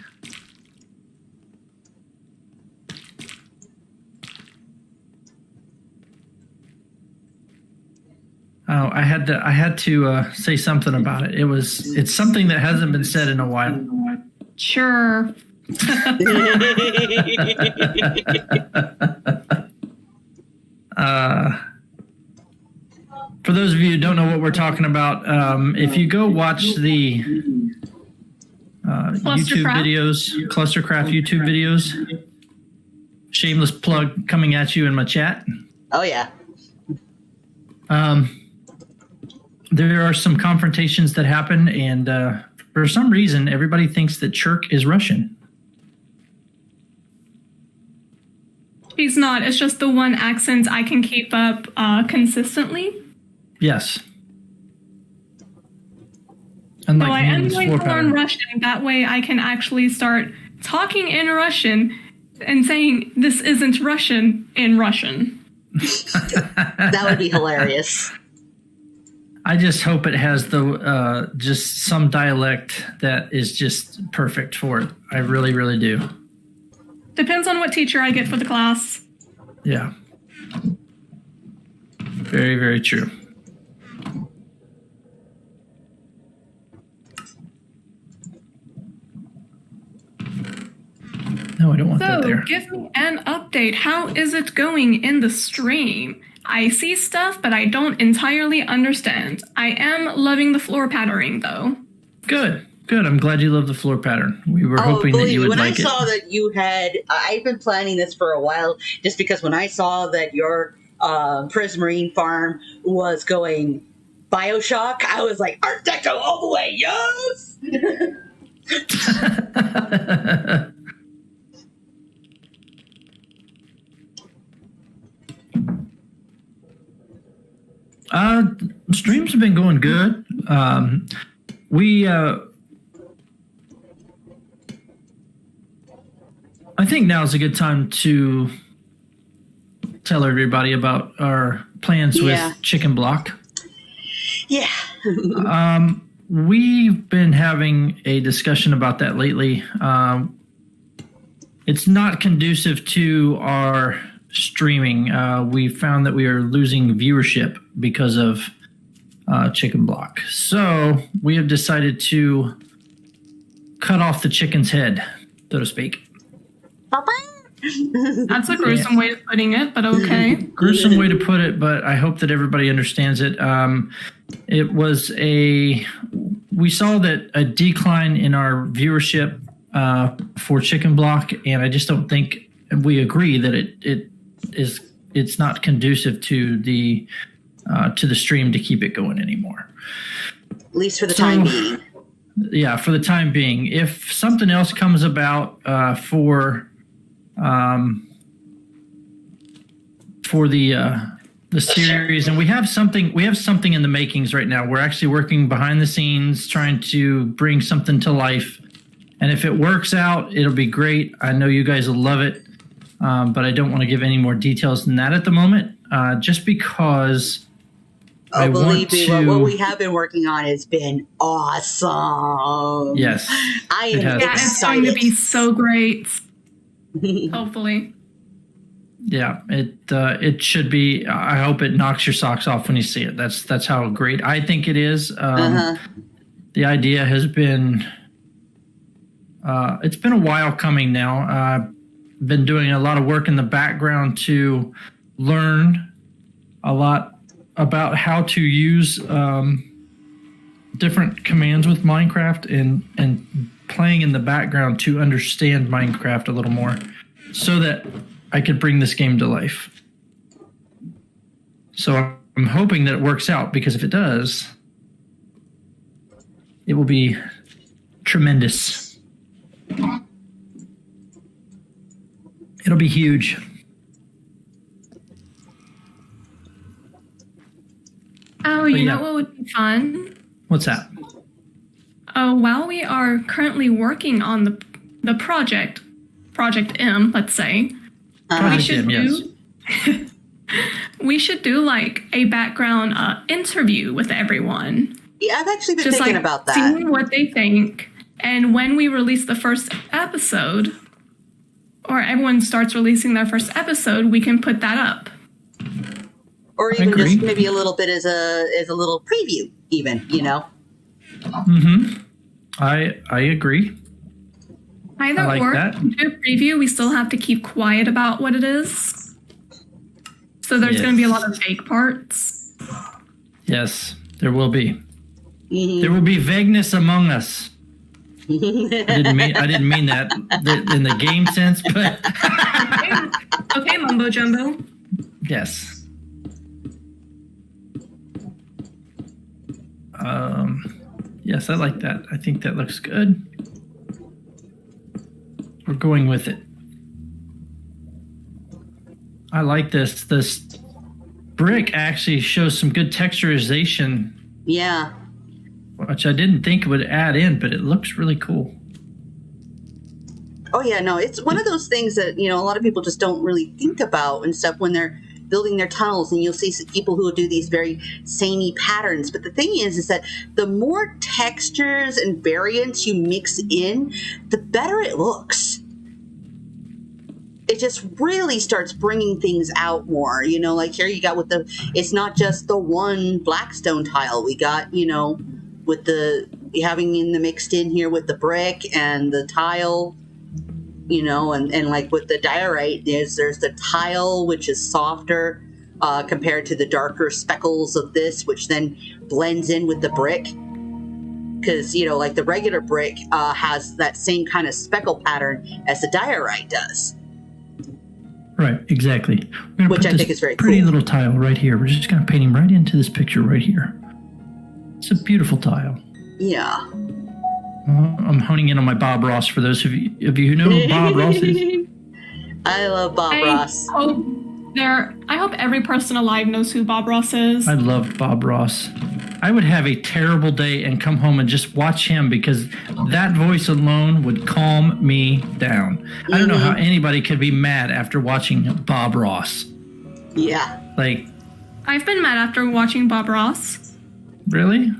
A: Oh, I had to say something about it. It's something that hasn't been said in a while.
D: Sure.
A: For those of you who don't know what we're talking about, if you go watch the YouTube videos, Clustercraft YouTube videos, shameless plug coming at you in my chat.
B: Oh, yeah.
A: There are some confrontations that happen, and for some reason, everybody thinks that Chirk is Russian.
D: He's not. It's just the one accent I can keep up consistently.
A: Yes.
D: So
A: Unlike
D: I am
A: Neil's
D: going
A: floor
D: to learn
A: pattern.
D: Russian. That way I can actually start talking in Russian and saying this isn't Russian in Russian.
B: That would be hilarious.
A: I just hope it has the just some dialect that is just perfect for it. I really, really do.
D: Depends on what teacher I get for the class.
A: Yeah. Very, very true. No, I don't want that
D: So,
A: there.
D: give me an update. How is it going in the stream? I see stuff, but I don't entirely understand. I am loving the floor patterning, though.
A: Good, good. I'm glad you love the floor pattern. We were hoping that
B: believe
A: you
B: me,
A: would
B: when
A: like
B: I
A: it.
B: saw that you had, I've been planning this for a while, just because when I saw that your Prismarine farm was going Bioshock, I was like, Art Deco all the way, yes!
A: Streams have been going good. I think now is a good time to tell everybody about our plans with Chicken Block.
B: Yeah.
A: We've been having a discussion about that lately. It's not conducive to our streaming. We found that we are losing viewership because of Chicken Block. So we have decided to cut off the chicken's head, so to speak.
D: That's a gruesome way of putting it, but okay.
A: Gruesome way to put it, but I hope that everybody understands it. It was we saw that a decline in our viewership for Chicken Block, and I just don't think we agree that it's not conducive to the stream to keep it going anymore.
B: At least for the time being.
A: Yeah, for the time being. If something else comes about for the the series, and we have something in the makings right now. We're actually working behind the scenes trying to bring something to life, and if it works out, it'll be great. I know you guys will love it, but I don't want to give any more details than that at the moment, just because
B: believe me, what we have been working on has been awesome.
A: Yes,
B: I am excited.
D: It's going to be so great. Hopefully.
A: Yeah, it should be. I hope it knocks your socks off when you see it. That's how great I think it is. The idea has been. It's been a while coming now. I've been doing a lot of work in the background to learn a lot about how to use different commands with Minecraft and playing in the background to understand Minecraft a little more, so that I could bring this game to life. So I'm hoping that it works out, because if it does, it will be tremendous. It'll be huge.
D: Oh, you know what would be fun?
A: What's that?
D: Oh, while we are currently working on the Project M, let's say, we should do like a background interview with everyone.
B: Yeah, I've actually been thinking about that.
D: Seeing what they think, and when we release the first episode, or everyone starts releasing their first episode, we can put that up.
B: Or even just maybe a little bit as a little preview, even, you know.
A: Mm-hmm. I agree.
D: Either
A: like
D: or,
A: that.
D: do a preview, we still have to keep quiet about what it is. So there's going to be a lot of fake parts.
A: Yes, there will be. Mm-hmm. There will be vagueness among us. I didn't mean that in the game sense, but
D: okay, mumbo jumbo.
A: Yes. Yes, I like that. I think that looks good. We're going with it. I like this. This brick actually shows some good texturization.
B: Yeah.
A: Which I didn't think it would add in, but it looks really cool.
B: Oh, yeah, no, it's one of those things that, you know, a lot of people just don't really think about and stuff when they're building their tunnels, and you'll see people who will do these very samey patterns. But the thing is that the more textures and variants you mix in, the better it looks. It just really starts bringing things out more, you know, like here you got with it's not just the one blackstone tile. We got, you know, with having in the mixed in here with the brick and the tile, you know, and like with the diorite, there's the tile, which is softer compared to the darker speckles of this, which then blends in with the brick. Because, you know, like the regular brick has that same kind of speckle pattern as the diorite does.
A: Right, exactly.
B: Which I think is very
A: pretty
B: cool.
A: little tile right here. We're just going to paint him right into this picture right here. It's a beautiful tile.
B: Yeah.
A: I'm honing in on my Bob Ross for those of you who know who Bob Ross is.
B: I love Bob Ross.
D: I hope every person alive knows who Bob Ross is.
A: I loved Bob Ross. I would have a terrible day and come home and just watch him, because that voice alone would calm me down. Mm-hmm. I don't know how anybody could be mad after watching Bob Ross.
B: Yeah.
A: Like,
D: I've been mad after watching Bob Ross.
A: Really?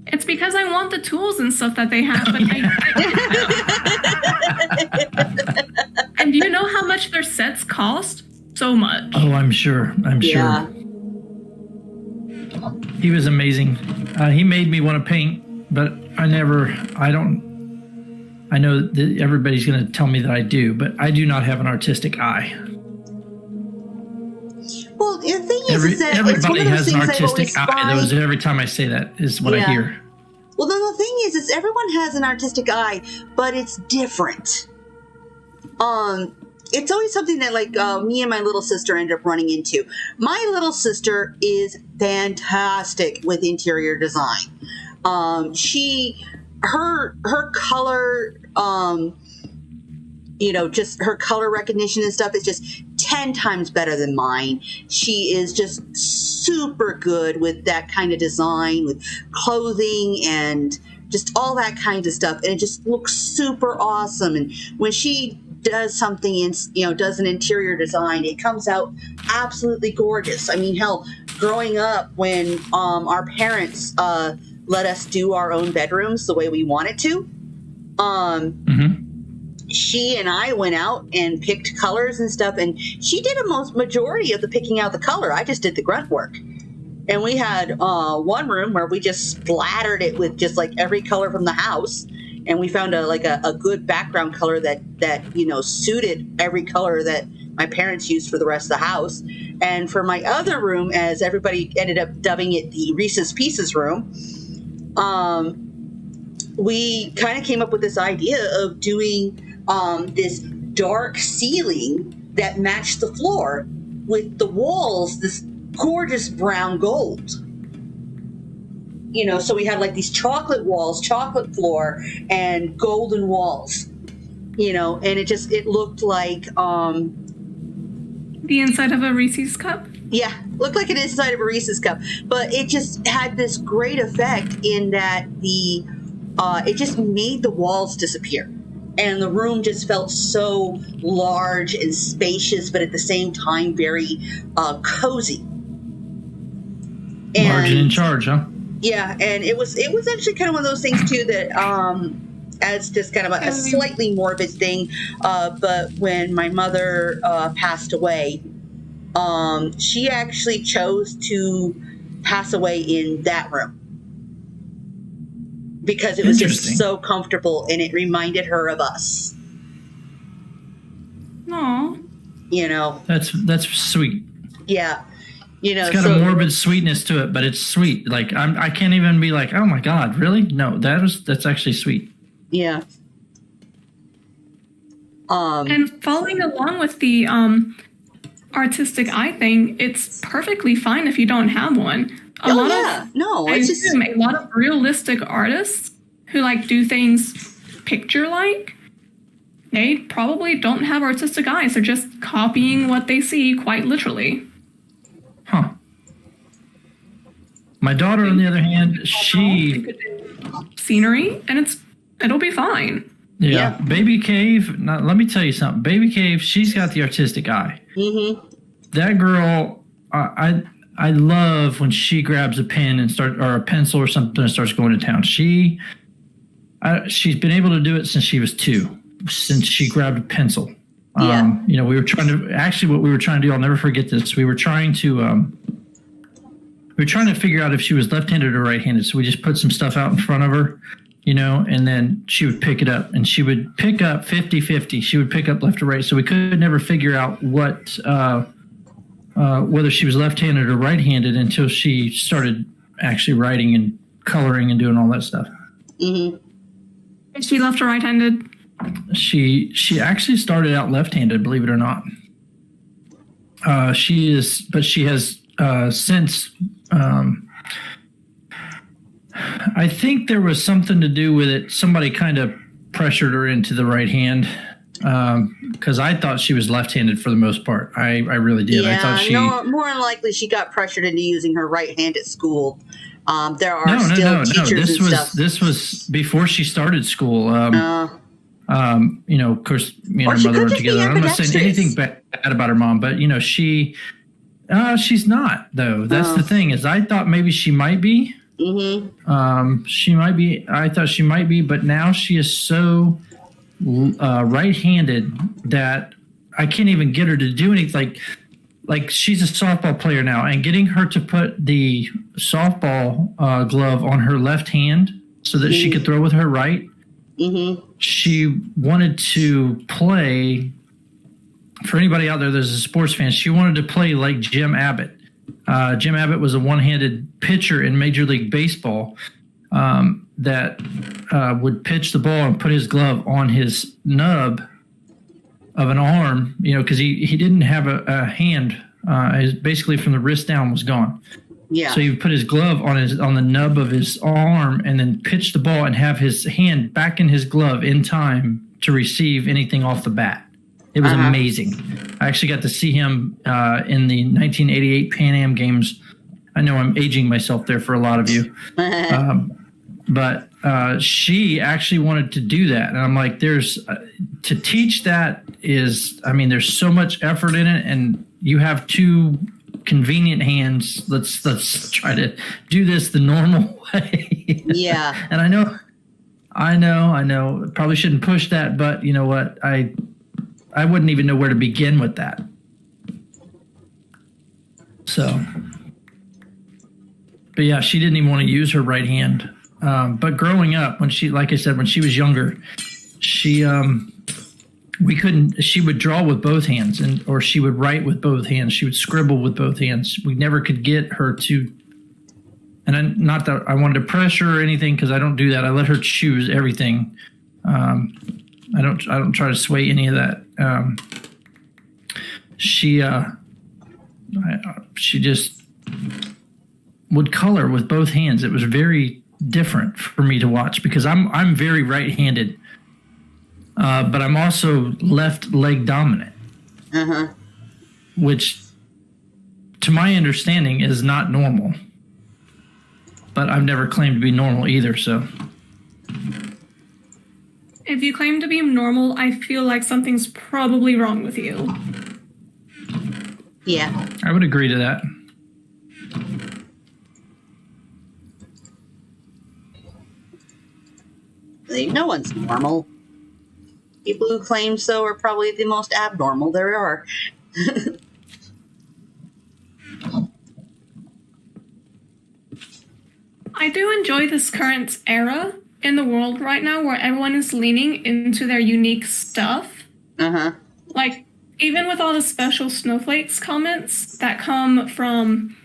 D: It's because I want the tools and stuff that they have, but And do you know how much their sets cost? So much.
A: Oh, I'm sure.
B: Yeah.
A: He was amazing. He made me want to paint, but I know that everybody's going to tell me that I do, but I do not have an artistic eye.
B: Well, the thing is that
A: everybody has an artistic eye. Every time I say that is what I hear.
B: Well, then the thing is everyone has an artistic eye, but it's different. It's always something that, like, me and my little sister end up running into. My little sister is fantastic with interior design. Her color, you know, just her color recognition and stuff is just 10 times better than mine. She is just super good with that kind of design, with clothing and just all that kind of stuff. And it just looks super awesome. And when she does something in, does an interior design, it comes out absolutely gorgeous. I mean, hell, growing up when our parents let us do our own bedrooms the way we wanted to, she and I went out and picked colors and stuff, and she did a majority of the picking out the color. I just did the grunt work. And we had one room where we just splattered it with just like every color from the house, and we found a good background color that suited every color that my parents used for the rest of the house. And for my other room, as everybody ended up dubbing it the Reese's Pieces room, we kind of came up with this idea of doing this dark ceiling that matched the floor with the walls, this gorgeous brown gold. So we had like these chocolate walls, chocolate floor, and golden walls. And it looked like
D: the inside of a Reese's cup.
B: Yeah, looked like an inside of a Reese's cup, but it just had this great effect in that it just made the walls disappear. And the room just felt so large and spacious, but at the same time, very cozy. And,
A: large and in charge, huh?
B: Yeah, and it was actually kind of one of those things, too, that as just kind of a slightly morbid thing, but when my mother passed away, she actually chose to pass away in that room. Because it was just so comfortable, and it reminded her of us.
D: Aww.
A: That's sweet.
B: Yeah.
A: It's got a morbid sweetness to it, but it's sweet. Like I can't even be like, oh my God, really? No, that's actually sweet.
B: Yeah.
D: And following along with the artistic eye thing, it's perfectly fine if you don't have one. A lot of realistic artists who do things picture-like, they probably don't have artistic eyes. They're just copying what they see quite literally.
A: Huh. My daughter, on the other hand, she
D: scenery, and it'll be fine.
A: Yeah. Baby Cave. Now, let me tell you something. Baby Cave, she's got the artistic eye. Mm-hmm. That girl, I love when she grabs a pen or a pencil or something and starts going to town. She's been able to do it since she was 2, since she grabbed a pencil.
B: Yeah.
A: We were trying to do, I'll never forget this. We were trying to figure out if she was left-handed or right-handed. So we just put some stuff out in front of her, and then she would pick it up, and she would pick up 50-50. She would pick up left or right. So we could never figure out whether she was left-handed or right-handed until she started actually writing and coloring and doing all that stuff.
B: Mm-hmm.
D: Is she left or right-handed?
A: She actually started out left-handed, believe it or not. She is, but she has since. I think there was something to do with it. Somebody kind of pressured her into the right hand. Because I thought she was left-handed for the most part. I really did.
B: Yeah,
A: I thought
B: more than likely she got pressured into using her right hand at school. There are teachers and stuff.
A: This was before she started school. Of course, me and her mother were together. I'm not saying anything bad about her mom, but she's not though. That's the thing is I thought maybe she might be. Mm-hmm. She might be. I thought she might be, but now she is so right-handed that I can't even get her to do anything. Like she's a softball player now, and getting her to put the softball glove on her left hand so that she could throw with her right. Mm-hmm. She wanted to play. For anybody out there that's a sports fan, she wanted to play like Jim Abbott. Jim Abbott was a one-handed pitcher in Major League Baseball. That would pitch the ball and put his glove on his nub of an arm, because he didn't have a hand. Basically from the wrist down was gone.
B: Yeah.
A: So he would put his glove on the nub of his arm and then pitch the ball and have his hand back in his glove in time to receive anything off the bat. It was amazing. I actually got to see him in the 1988 Pan Am Games. I know I'm aging myself there for a lot of you. But she actually wanted to do that. And I'm like, to teach that is, I mean, there's so much effort in it, and you have two convenient hands. Let's try to do this the normal way.
B: Yeah.
A: And I know, probably shouldn't push that, but you know what? I wouldn't even know where to begin with that. So, but yeah, she didn't even want to use her right hand. But growing up, like I said, when she was younger, she would draw with both hands, or she would write with both hands. She would scribble with both hands. We never could get her to, and not that I wanted to pressure or anything, because I don't do that. I let her choose everything. I don't try to sway any of that. She just would color with both hands. It was very different for me to watch, because I'm very right-handed, but I'm also left leg dominant, which, to my understanding, is not normal. But I've never claimed to be normal either. So,
D: if you claim to be normal, I feel like something's probably wrong with you.
B: Yeah.
A: I would agree to that.
B: No one's normal. People who claim so are probably the most abnormal there are.
D: I do enjoy this current era in the world right now, where everyone is leaning into their unique stuff. Like, even with all the special snowflakes comments that come from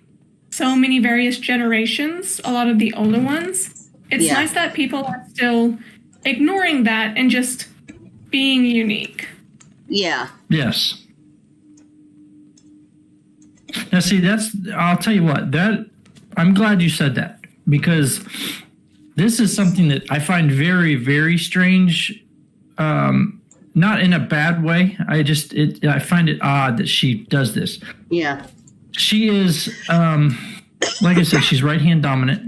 D: so many various generations, a lot of the older ones, it's nice that people are still ignoring that and just being unique.
B: Yeah.
A: Yes. Now, see, I'll tell you what, I'm glad you said that, because this is something that I find very, very strange. Not in a bad way. I find it odd that she does this.
B: Yeah.
A: She is, like I said, she's right-hand dominant.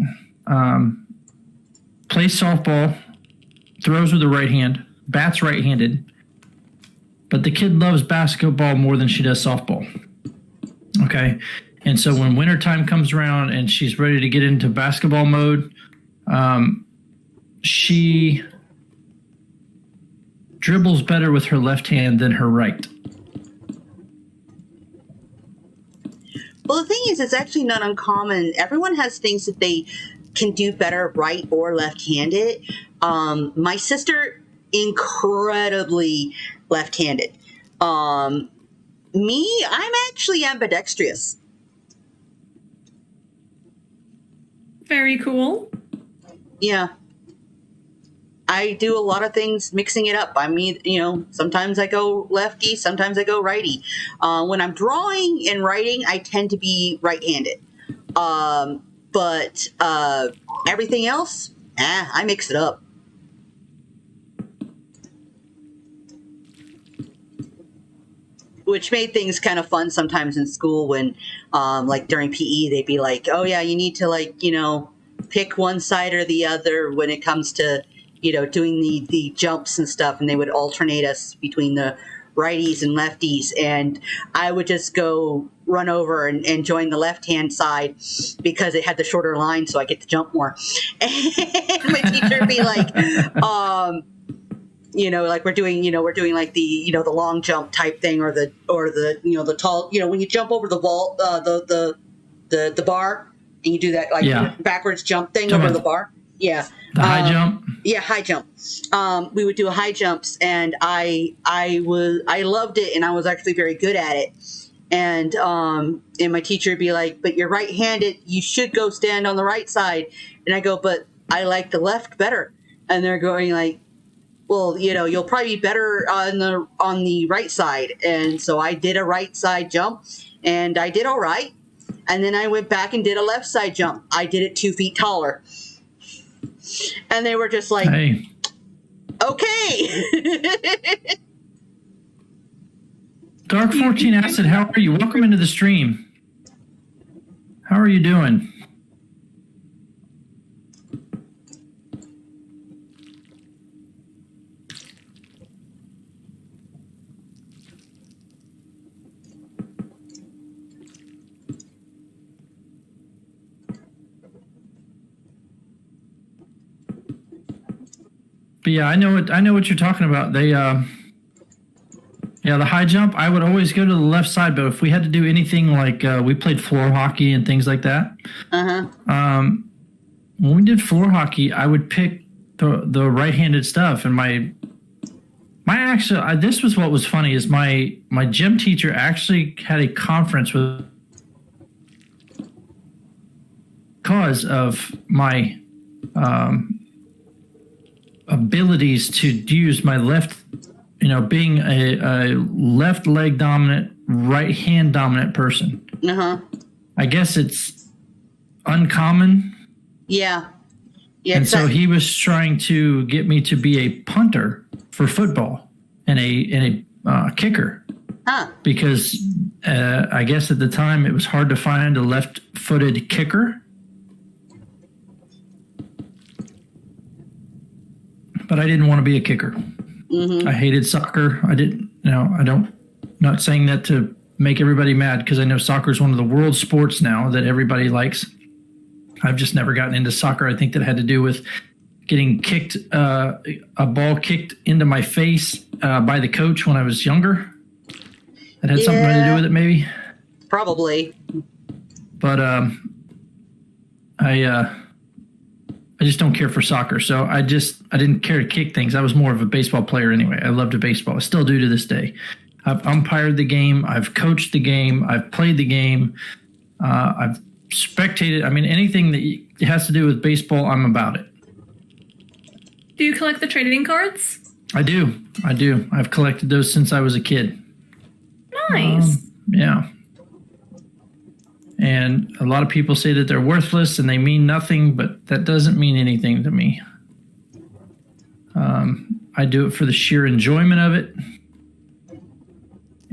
A: Plays softball, throws with the right hand, bats right-handed. But the kid loves basketball more than she does softball. Okay? And so when wintertime comes around and she's ready to get into basketball mode, she dribbles better with her left hand than her right.
B: Well, the thing is, it's actually not uncommon. Everyone has things that they can do better right or left-handed. My sister, incredibly left-handed. Me, I'm actually ambidextrous.
D: Very cool.
B: Yeah. I do a lot of things mixing it up. I mean, sometimes I go lefty, sometimes I go righty. When I'm drawing and writing, I tend to be right-handed. But everything else, I mix it up. Which made things kind of fun sometimes in school when, like during PE, they'd be like, oh yeah, you need to pick one side or the other when it comes to, doing the jumps and stuff. And they would alternate us between the righties and lefties. And I would just go run over and join the left-hand side because it had the shorter line, so I get to jump more. And my teacher would be like, like we're doing like the long jump type thing, or the the tall, when you jump over the vault, the bar, and you do that backwards jump thing over the bar. Yeah.
A: The high jump.
B: Yeah, high jump. We would do high jumps, and I loved it, and I was actually very good at it. And my teacher would be like, "But you're right-handed. You should go stand on the right side." And I go, "But I like the left better." And they're going like, well, you'll probably be better on the right side. And so I did a right side jump, and I did all right. And then I went back and did a left side jump. I did it 2 feet taller. And they were just like,
A: hey.
B: Okay.
A: Dark 14 Acid, how are you? Welcome into the stream. How are you doing? But yeah, I know what you're talking about. They yeah, the high jump, I would always go to the left side, but if we had to do anything like we played floor hockey and things like that. When we did floor hockey, I would pick the right-handed stuff, and my actually this was what was funny is my gym teacher actually had a conference with because of my abilities to use my left, being a left leg dominant, right hand dominant person. I guess it's uncommon.
B: Yeah.
A: And so he was trying to get me to be a punter for football and a kicker. Because I guess at the time it was hard to find a left-footed kicker. But I didn't want to be a kicker. I hated soccer. Not saying that to make everybody mad, because I know soccer is one of the world sports now that everybody likes. I've just never gotten into soccer. I think that had to do with getting kicked, a ball kicked into my face by the coach when I was younger. That had something to do with it, maybe.
B: Probably.
A: But I just don't care for soccer, so I didn't care to kick things. I was more of a baseball player anyway. I loved baseball. I still do to this day. I've umpired the game. I've coached the game. I've played the game. I've spectated. I mean, anything that has to do with baseball, I'm about it.
D: Do you collect the trading cards?
A: I do. I've collected those since I was a kid.
D: Nice.
A: Yeah. And a lot of people say that they're worthless and they mean nothing, but that doesn't mean anything to me. I do it for the sheer enjoyment of it.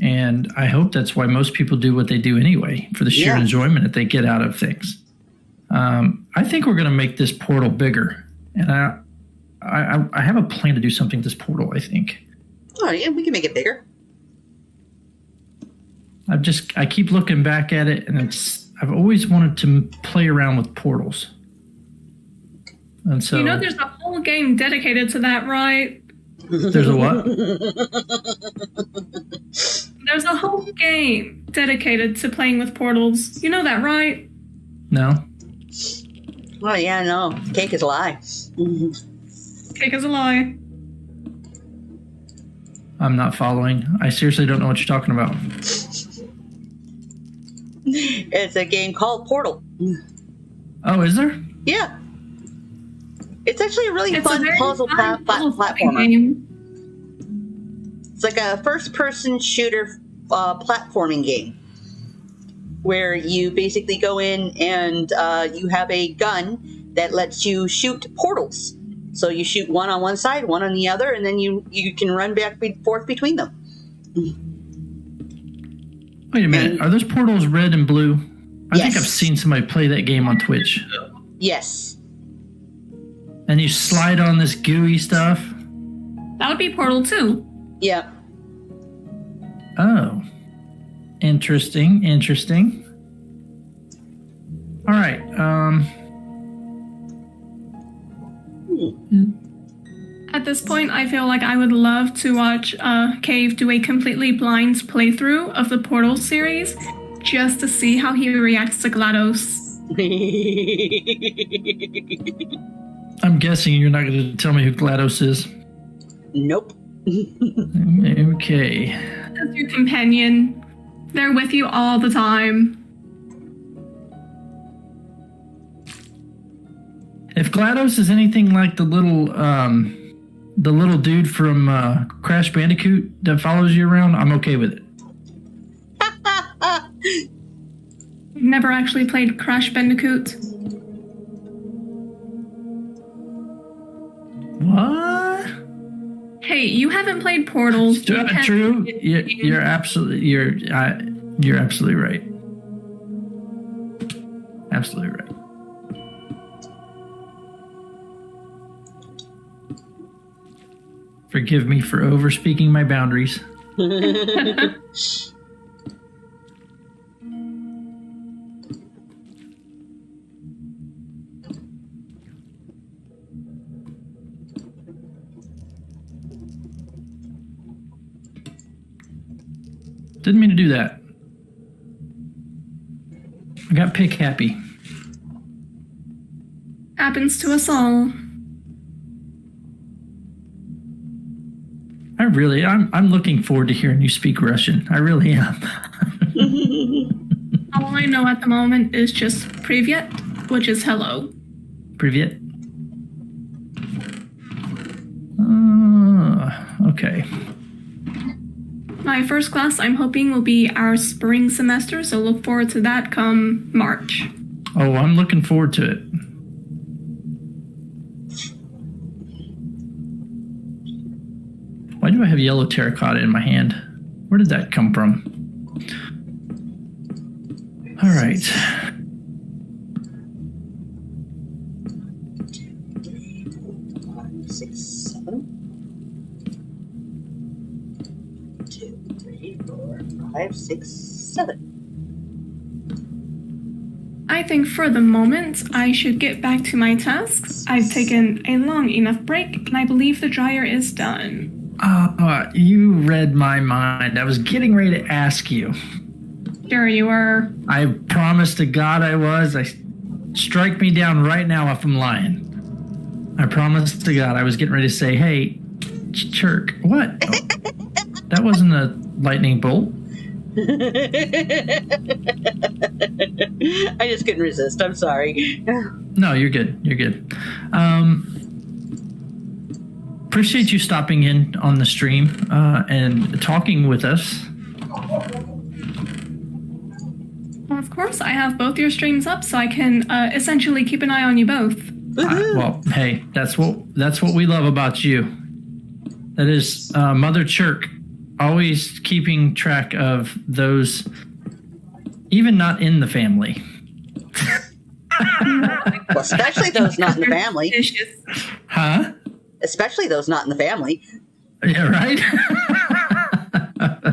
A: And I hope that's why most people do what they do anyway, for the sheer enjoyment that they get out of things. I think we're going to make this portal bigger. And I have a plan to do something with this portal, I think.
B: Oh, yeah, we can make it bigger.
A: I keep looking back at it, and I've always wanted to play around with portals. And so
D: there's a whole game dedicated to that, right?
A: There's a what?
D: There's a whole game dedicated to playing with portals. You know that, right?
A: No.
B: Well, yeah, no. Cake is a lie.
D: Cake is a lie.
A: I'm not following. I seriously don't know what you're talking about.
B: It's a game called Portal.
A: Oh, is there?
B: Yeah. It's actually a really fun puzzle platformer.
D: Game.
B: It's like a first-person shooter platforming game where you basically go in and you have a gun that lets you shoot portals. So you shoot one on one side, one on the other, and then you can run back and forth between them.
A: Wait a minute. Are those portals red and blue? I think I've seen somebody play that game on Twitch.
B: Yes.
A: And you slide on this gooey stuff?
D: That would be Portal 2.
B: Yeah.
A: Oh. Interesting. All right.
D: At this point, I feel like I would love to watch Cave do a completely blind playthrough of the Portal series, just to see how he reacts to GLaDOS.
A: I'm guessing you're not going to tell me who GLaDOS is.
B: Nope.
A: Okay.
D: As your companion, they're with you all the time.
A: If GLaDOS is anything like the little dude from Crash Bandicoot that follows you around, I'm okay with it.
D: Never actually played Crash Bandicoot.
A: What?
D: Hey, you haven't played Portal.
A: True. You're absolutely right. Absolutely right. Forgive me for overspeaking my boundaries. Didn't mean to do that. I got pick happy.
D: Happens to us all.
A: I'm looking forward to hearing you speak Russian. I really am.
D: All I know at the moment is just Privyet, which is hello.
A: Privyet. Okay.
D: My first class, I'm hoping, will be our spring semester, so look forward to that come March.
A: Oh, I'm looking forward to it. Why do I have yellow terracotta in my hand? Where did that come from? All right.
B: 6, 7. 2, 3, 4, 5, 6, 7.
D: I think for the moment, I should get back to my tasks. I've taken a long enough break, and I believe the dryer is done.
A: You read my mind. I was getting ready to ask you.
D: Sure you were.
A: I promised to God I was. Strike me down right now if I'm lying. I promised to God I was getting ready to say, hey, Chirk, what? That wasn't a lightning bolt.
B: I just couldn't resist. I'm sorry.
A: No, you're good. You're good. Appreciate you stopping in on the stream and talking with us.
D: Well, of course, I have both your streams up, so I can essentially keep an eye on you both.
A: Well, hey, that's what we love about you. That is Mother Chirk, always keeping track of those, even not in the family.
B: Well, especially those not in the family.
A: Huh?
B: Especially those not in the family.
A: Yeah, right?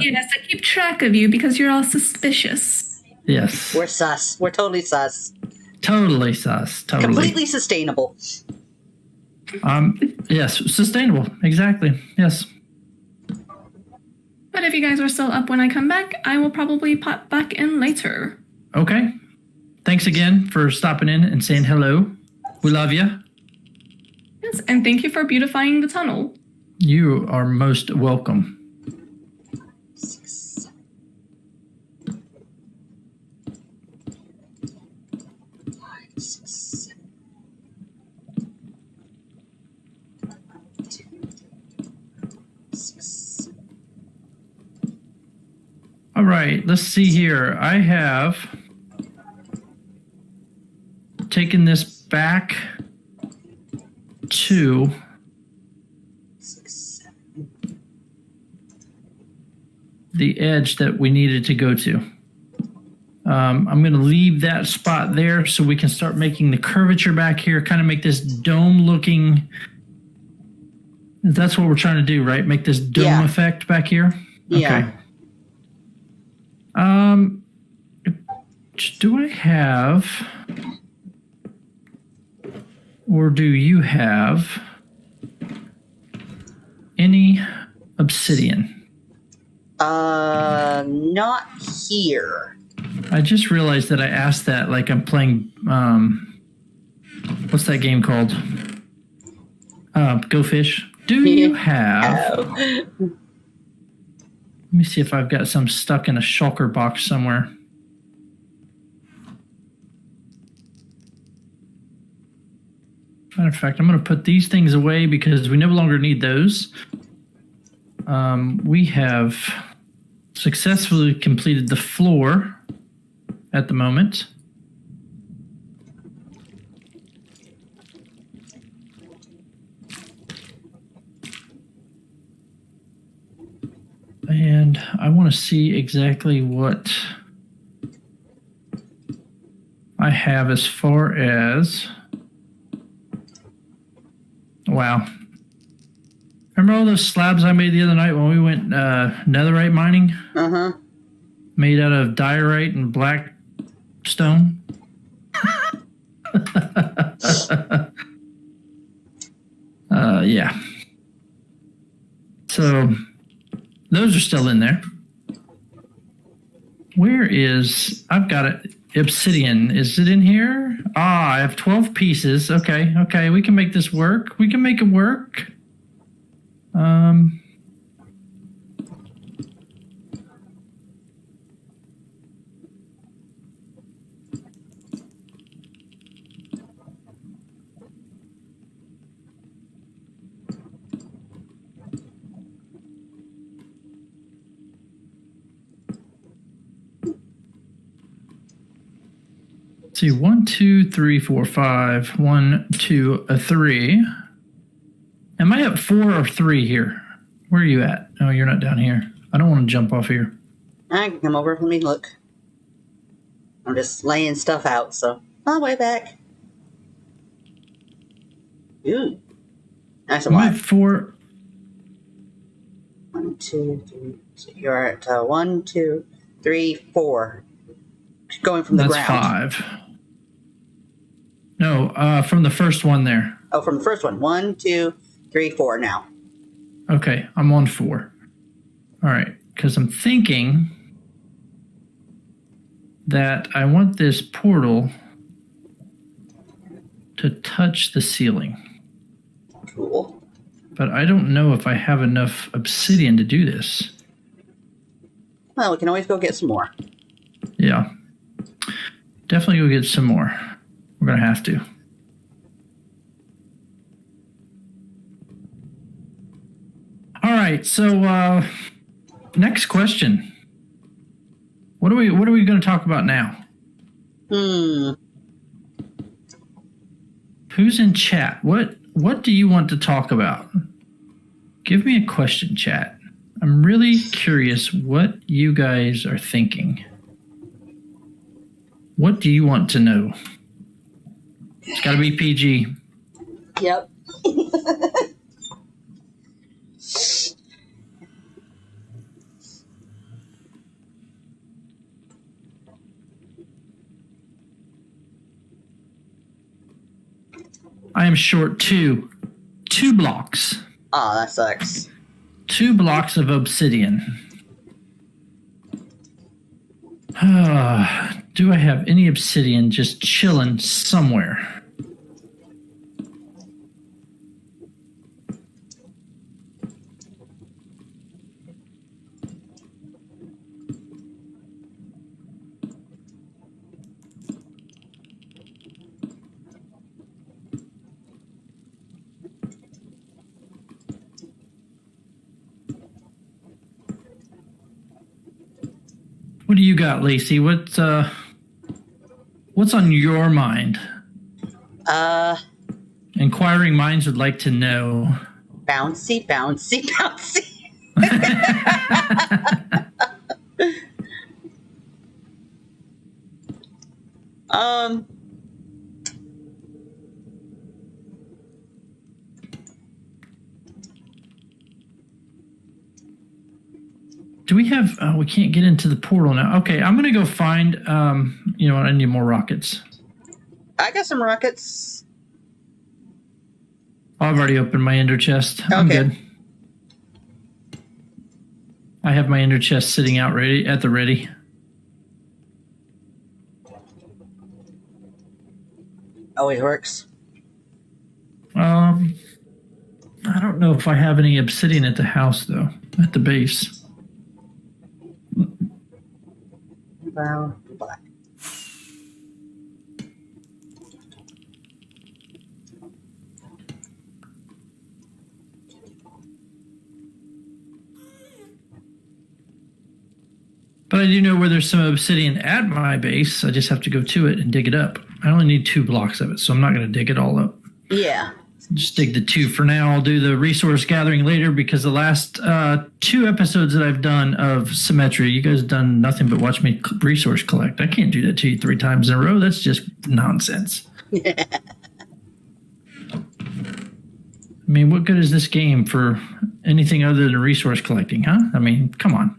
D: Yes, I keep track of you because you're all suspicious.
A: Yes.
B: We're sus. We're totally sus.
A: Totally sus. Totally.
B: Completely sustainable.
A: Yes, sustainable. Exactly. Yes.
D: But if you guys are still up when I come back, I will probably pop back in later.
A: Okay. Thanks again for stopping in and saying hello. We love you.
D: Yes, and thank you for beautifying the tunnel.
A: You are most welcome.
B: 6, 7. 5, 6, 7. 2, 6, 7.
A: All right, let's see here. I have taken this back to
B: 6, 7.
A: the edge that we needed to go to. I'm going to leave that spot there so we can start making the curvature back here, kind of make this dome looking. That's what we're trying to do, right? Make this dome effect back here.
B: Yeah.
A: Okay. Do I have, or do you have any obsidian?
B: Not here.
A: I just realized that I asked that like I'm playing, what's that game called? Go Fish. Do you have, let me see if I've got some stuck in a shulker box somewhere. Matter of fact, I'm going to put these things away because we no longer need those. We have successfully completed the floor at the moment. And I want to see exactly what I have as far as... Wow. Remember all those slabs I made the other night when we went netherite mining?
B: Uh-huh.
A: Made out of diorite and black stone? Yeah. So, those are still in there. Where is... I've got it. Obsidian. Is it in here? Ah, I have 12 pieces. Okay, okay. We can make this work. We can make it work. See, 1, 2, 3, 4, 5. 1, 2, 3. Am I at 4 or 3 here? Where are you at? Oh, you're not down here. I don't want to jump off here.
B: I can come over. Let me look. I'm just laying stuff out, so I'll way back. Ooh. Nice and
A: Am I at
B: wide.
A: 4?
B: 1, 2, 3. So you're at 1, 2, 3, 4. Going from the
A: That's
B: ground.
A: 5. No, from the first one there.
B: Oh, from the first one. 1, 2, 3, 4 now.
A: Okay, I'm on 4. All right, because I'm thinking that I want this portal to touch the ceiling.
B: Cool.
A: But I don't know if I have enough obsidian to do this.
B: Well, we can always go get some more.
A: Yeah. Definitely go get some more. We're going to have to. All right, so next question. What are we going to talk about now? Who's in chat? What do you want to talk about? Give me a question, chat. I'm really curious what you guys are thinking. What do you want to know? It's got to be PG.
B: Yep.
A: I am short 2 blocks.
B: Oh, that sucks.
A: 2 blocks of obsidian. Do I have any obsidian just chilling somewhere? What do you got, Lacey? What's on your mind? Inquiring minds would like to know.
B: Bouncy, bouncy, bouncy.
A: Do we have... we can't get into the portal now. Okay, I'm going to go find... you know what? I need more rockets.
B: I got some rockets.
A: Oh, I've already opened my ender chest. I'm
B: Okay.
A: good. I have my ender chest sitting out ready at the ready.
B: Always works.
A: I don't know if I have any obsidian at the house, though. At the base.
B: Brown, black.
A: But I do know where there's some obsidian at my base. I just have to go to it and dig it up. I only need 2 blocks of it, so I'm not going to dig it all up.
B: Yeah.
A: Just dig the 2 for now. I'll do the resource gathering later because the last 2 episodes that I've done of Symmetria, you guys have done nothing but watch me resource collect. I can't do that to you 3 times in a row. That's just nonsense. I mean, what good is this game for anything other than resource collecting, huh? I mean, come on.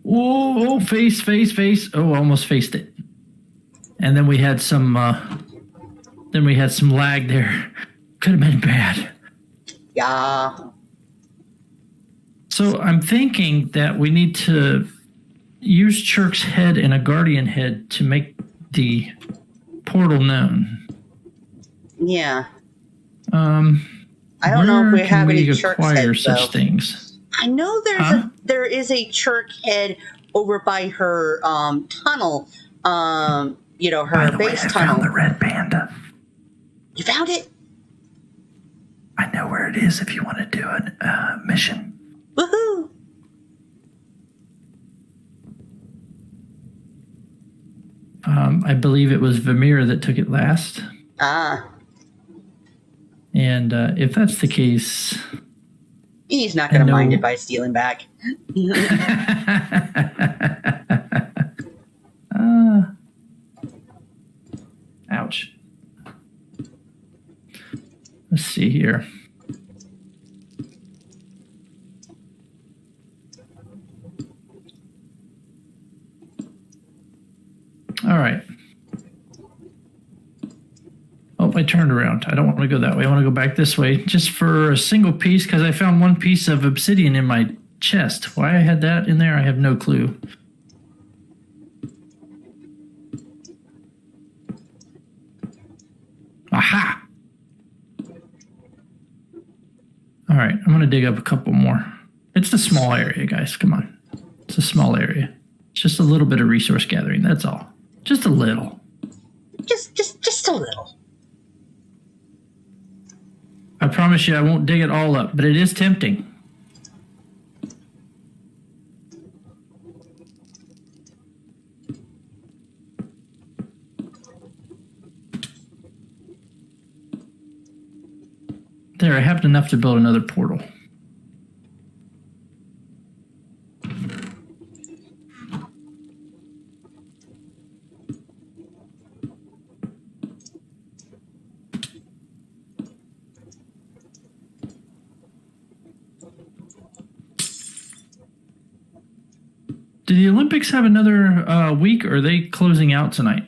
A: Whoa, face. Oh, almost faced it. And then we had some lag there. Could have been bad.
B: Yeah.
A: So I'm thinking that we need to use Chirk's head and a guardian head to make the portal known.
B: Yeah.
A: I
B: don't know if we have any Chirk's
A: acquire
B: heads,
A: such
B: though.
A: things.
B: I know there is a Chirk head over by her tunnel. Her
A: By the
B: base
A: way, I
B: tunnel.
A: found the red panda.
B: You found it?
A: I know where it is if you want to do a mission.
B: Woohoo!
A: I believe it was Vamira that took it last.
B: Ah.
A: And if that's the case...
B: He's not going to mind it by stealing back.
A: Ouch. Let's see here. All right. Oh, I turned around. I don't want to go that way. I want to go back this way just for a single piece because I found 1 piece of obsidian in my chest. Why I had that in there, I have no clue. Aha! All right, I'm going to dig up a couple more. It's a small area, guys. Come on. It's a small area. It's just a little bit of resource gathering. That's all. Just a little.
B: Just a little.
A: I promise you I won't dig it all up, but it is tempting. There, I have enough to build another portal. Do the Olympics have another week, or are they closing out tonight?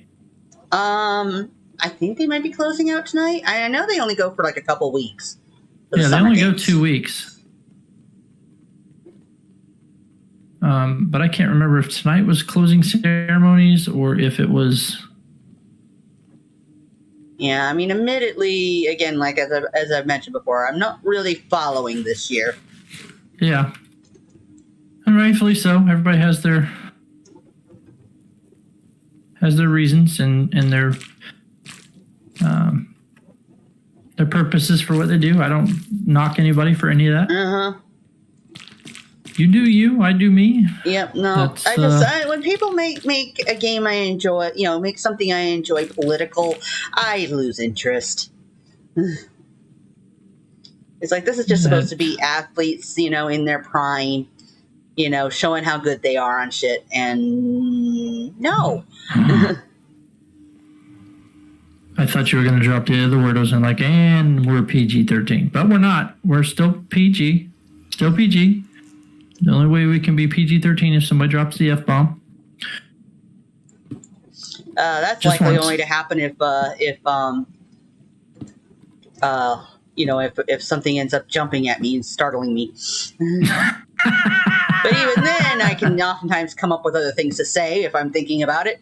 B: I think they might be closing out tonight. I know they only go for like a couple weeks.
A: Yeah, they only go 2 weeks. But I can't remember if tonight was closing ceremonies or if it was...
B: Yeah, I mean, admittedly, again, like as I've mentioned before, I'm not really following this year.
A: Yeah. And rightfully so. Everybody has their reasons and their purposes for what they do. I don't knock anybody for any of that.
B: Uh-huh.
A: You do you, I do me.
B: Yep, no.
A: That's,
B: When people make a game I enjoy, make something I enjoy political, I lose interest. It's like, this is just supposed to be athletes, in their prime, showing how good they are on shit. And no.
A: I thought you were going to drop the other word. I was like, and we're PG-13. But we're not. We're still PG. Still PG. The only way we can be PG-13 is if somebody drops the F-bomb.
B: That's
A: Just
B: likely
A: once.
B: only to happen if something ends up jumping at me and startling me. But even then, I can oftentimes come up with other things to say if I'm thinking about it.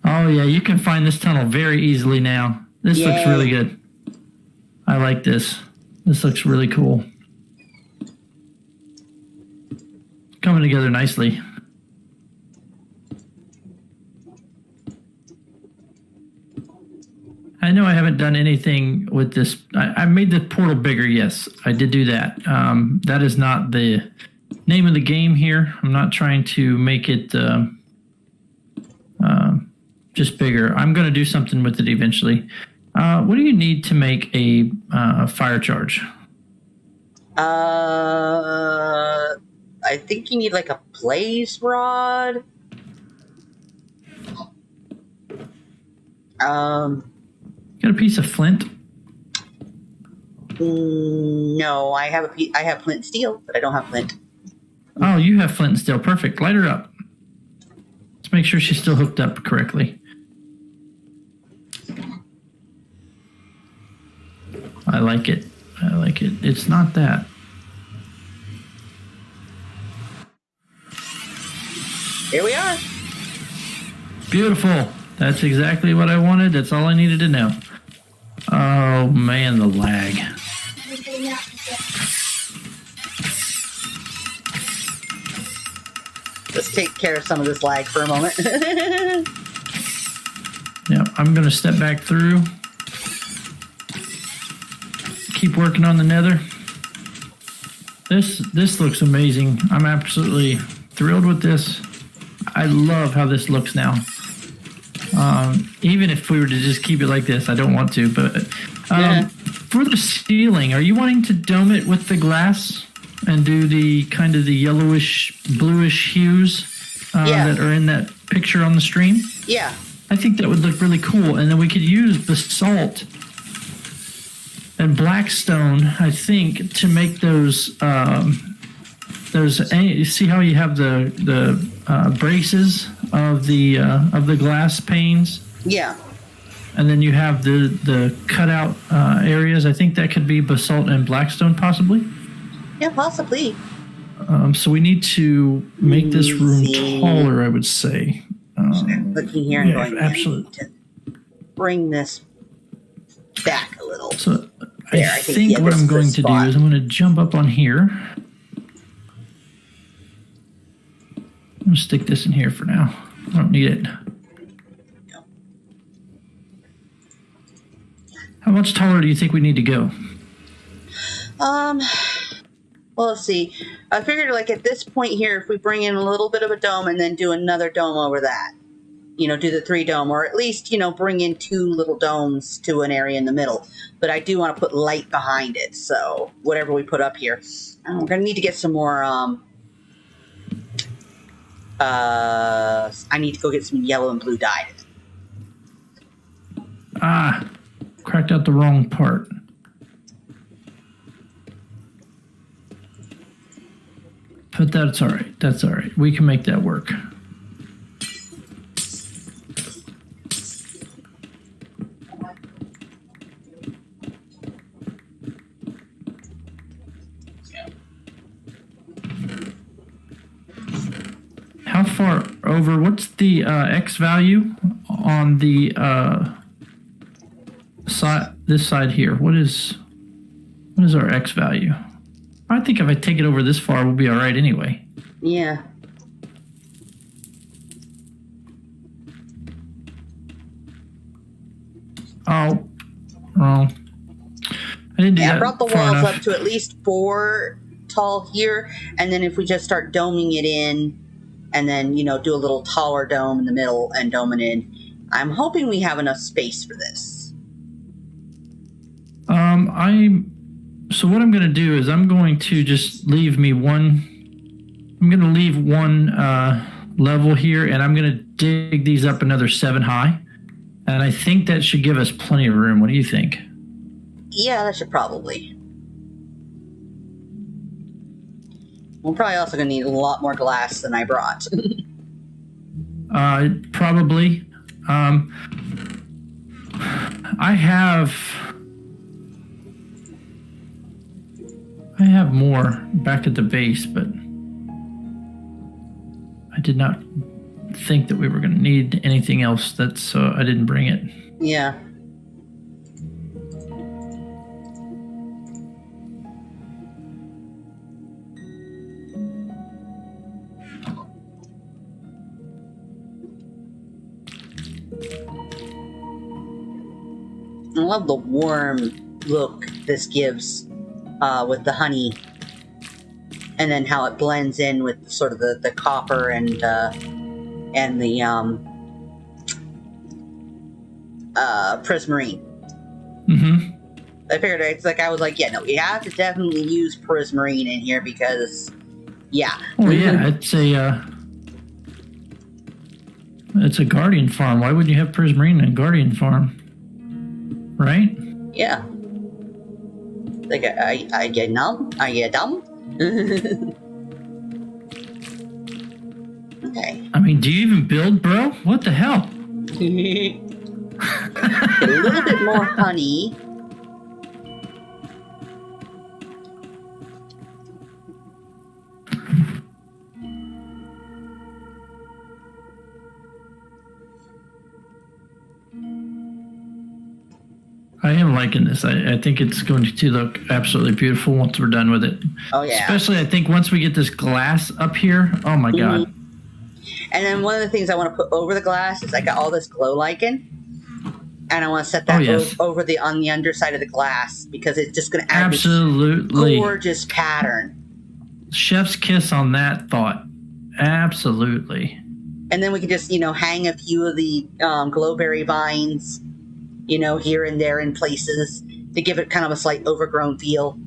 A: Oh, yeah, you can find this tunnel very easily now. This looks
B: Yay.
A: really good. I like this. This looks really cool. Coming together nicely. I know I haven't done anything with this. I made the portal bigger, yes. I did do that. That is not the name of the game here. I'm not trying to make it just bigger. I'm going to do something with it eventually. What do you need to make a fire charge?
B: I think you need like a blaze rod.
A: Got a piece of flint?
B: No, I have flint and steel, but I don't have flint.
A: Oh, you have flint and steel. Perfect. Light her up. Let's make sure she's still hooked up correctly. I like it. I like it. It's not that.
B: Here we are.
A: Beautiful. That's exactly what I wanted. That's all I needed to know. Oh, man, the lag.
B: Let's take care of some of this lag for a moment.
A: Yeah, I'm going to step back through. Keep working on the nether. This looks amazing. I'm absolutely thrilled with this. I love how this looks now. Even if we were to just keep it like this, I don't want to, but for the ceiling, are you wanting to dome it with the glass and do the kind of the yellowish, bluish hues that are in that picture on the stream?
B: Yeah.
A: I think that would look really cool. And then we could use basalt and blackstone, I think, to make those. You see how you have the braces of the glass panes?
B: Yeah.
A: And then you have the cutout areas. I think that could be basalt and blackstone, possibly.
B: Yeah, possibly.
A: So we need to make this room taller, I would say.
B: Looking here and going,
A: absolutely.
B: to bring this back a little.
A: So
B: there,
A: I think what I'm going to do is I'm going to jump up on here. I'm going to stick this in here for now. I don't need it. How much taller do you think we need to go?
B: Well, let's see. I figured like at this point here, if we bring in a little bit of a dome and then do another dome over that, do the 3 dome, or at least, bring in 2 little domes to an area in the middle. But I do want to put light behind it. So whatever we put up here, we're going to need to get some more, I need to go get some yellow and blue dye.
A: Cracked out the wrong part. But that's all right. That's all right. We can make that work. How far over? What's the X value on the side? This side here. What is our X value? I think if I take it over this far, we'll be all right anyway.
B: Yeah.
A: Oh, wrong. I didn't do that.
B: I brought the walls up to at least 4 tall here, and then if we just start doming it in, and then do a little taller dome in the middle and dome it in, I'm hoping we have enough space for this.
A: So what I'm going to do is I'm going to just leave one level here, and I'm going to dig these up another 7 high. And I think that should give us plenty of room. What do you think?
B: Yeah, that should probably. We're probably also going to need a lot more glass than I brought.
A: Probably. I have more back at the base, but I did not think that we were going to need anything else. That's I didn't bring it.
B: Yeah. I love the warm look this gives with the honey and then how it blends in with sort of the copper and the prismarine.
A: Mm-hmm.
B: I figured it's like I was like, yeah, no, we have to definitely use prismarine in here because, yeah.
A: Oh yeah, it's a guardian farm. Why wouldn't you have prismarine in a guardian farm? Right?
B: Yeah. Like, I get numb? I get dumb? Okay.
A: I mean, do you even build, bro? What the hell?
B: Get a little bit more honey.
A: I am liking this. I think it's going to look absolutely beautiful once we're done with it.
B: Oh, yeah.
A: Especially, I think once we get this glass up here. Oh my god.
B: And then one of the things I want to put over the glass is I got all this glow lichen, and I want to set that over on the underside of the glass because it's just going to add this gorgeous pattern.
A: Chef's kiss on that thought. Absolutely.
B: And then we can just, hang a few of the glowberry vines, here and there in places to give it kind of a slight overgrown feel.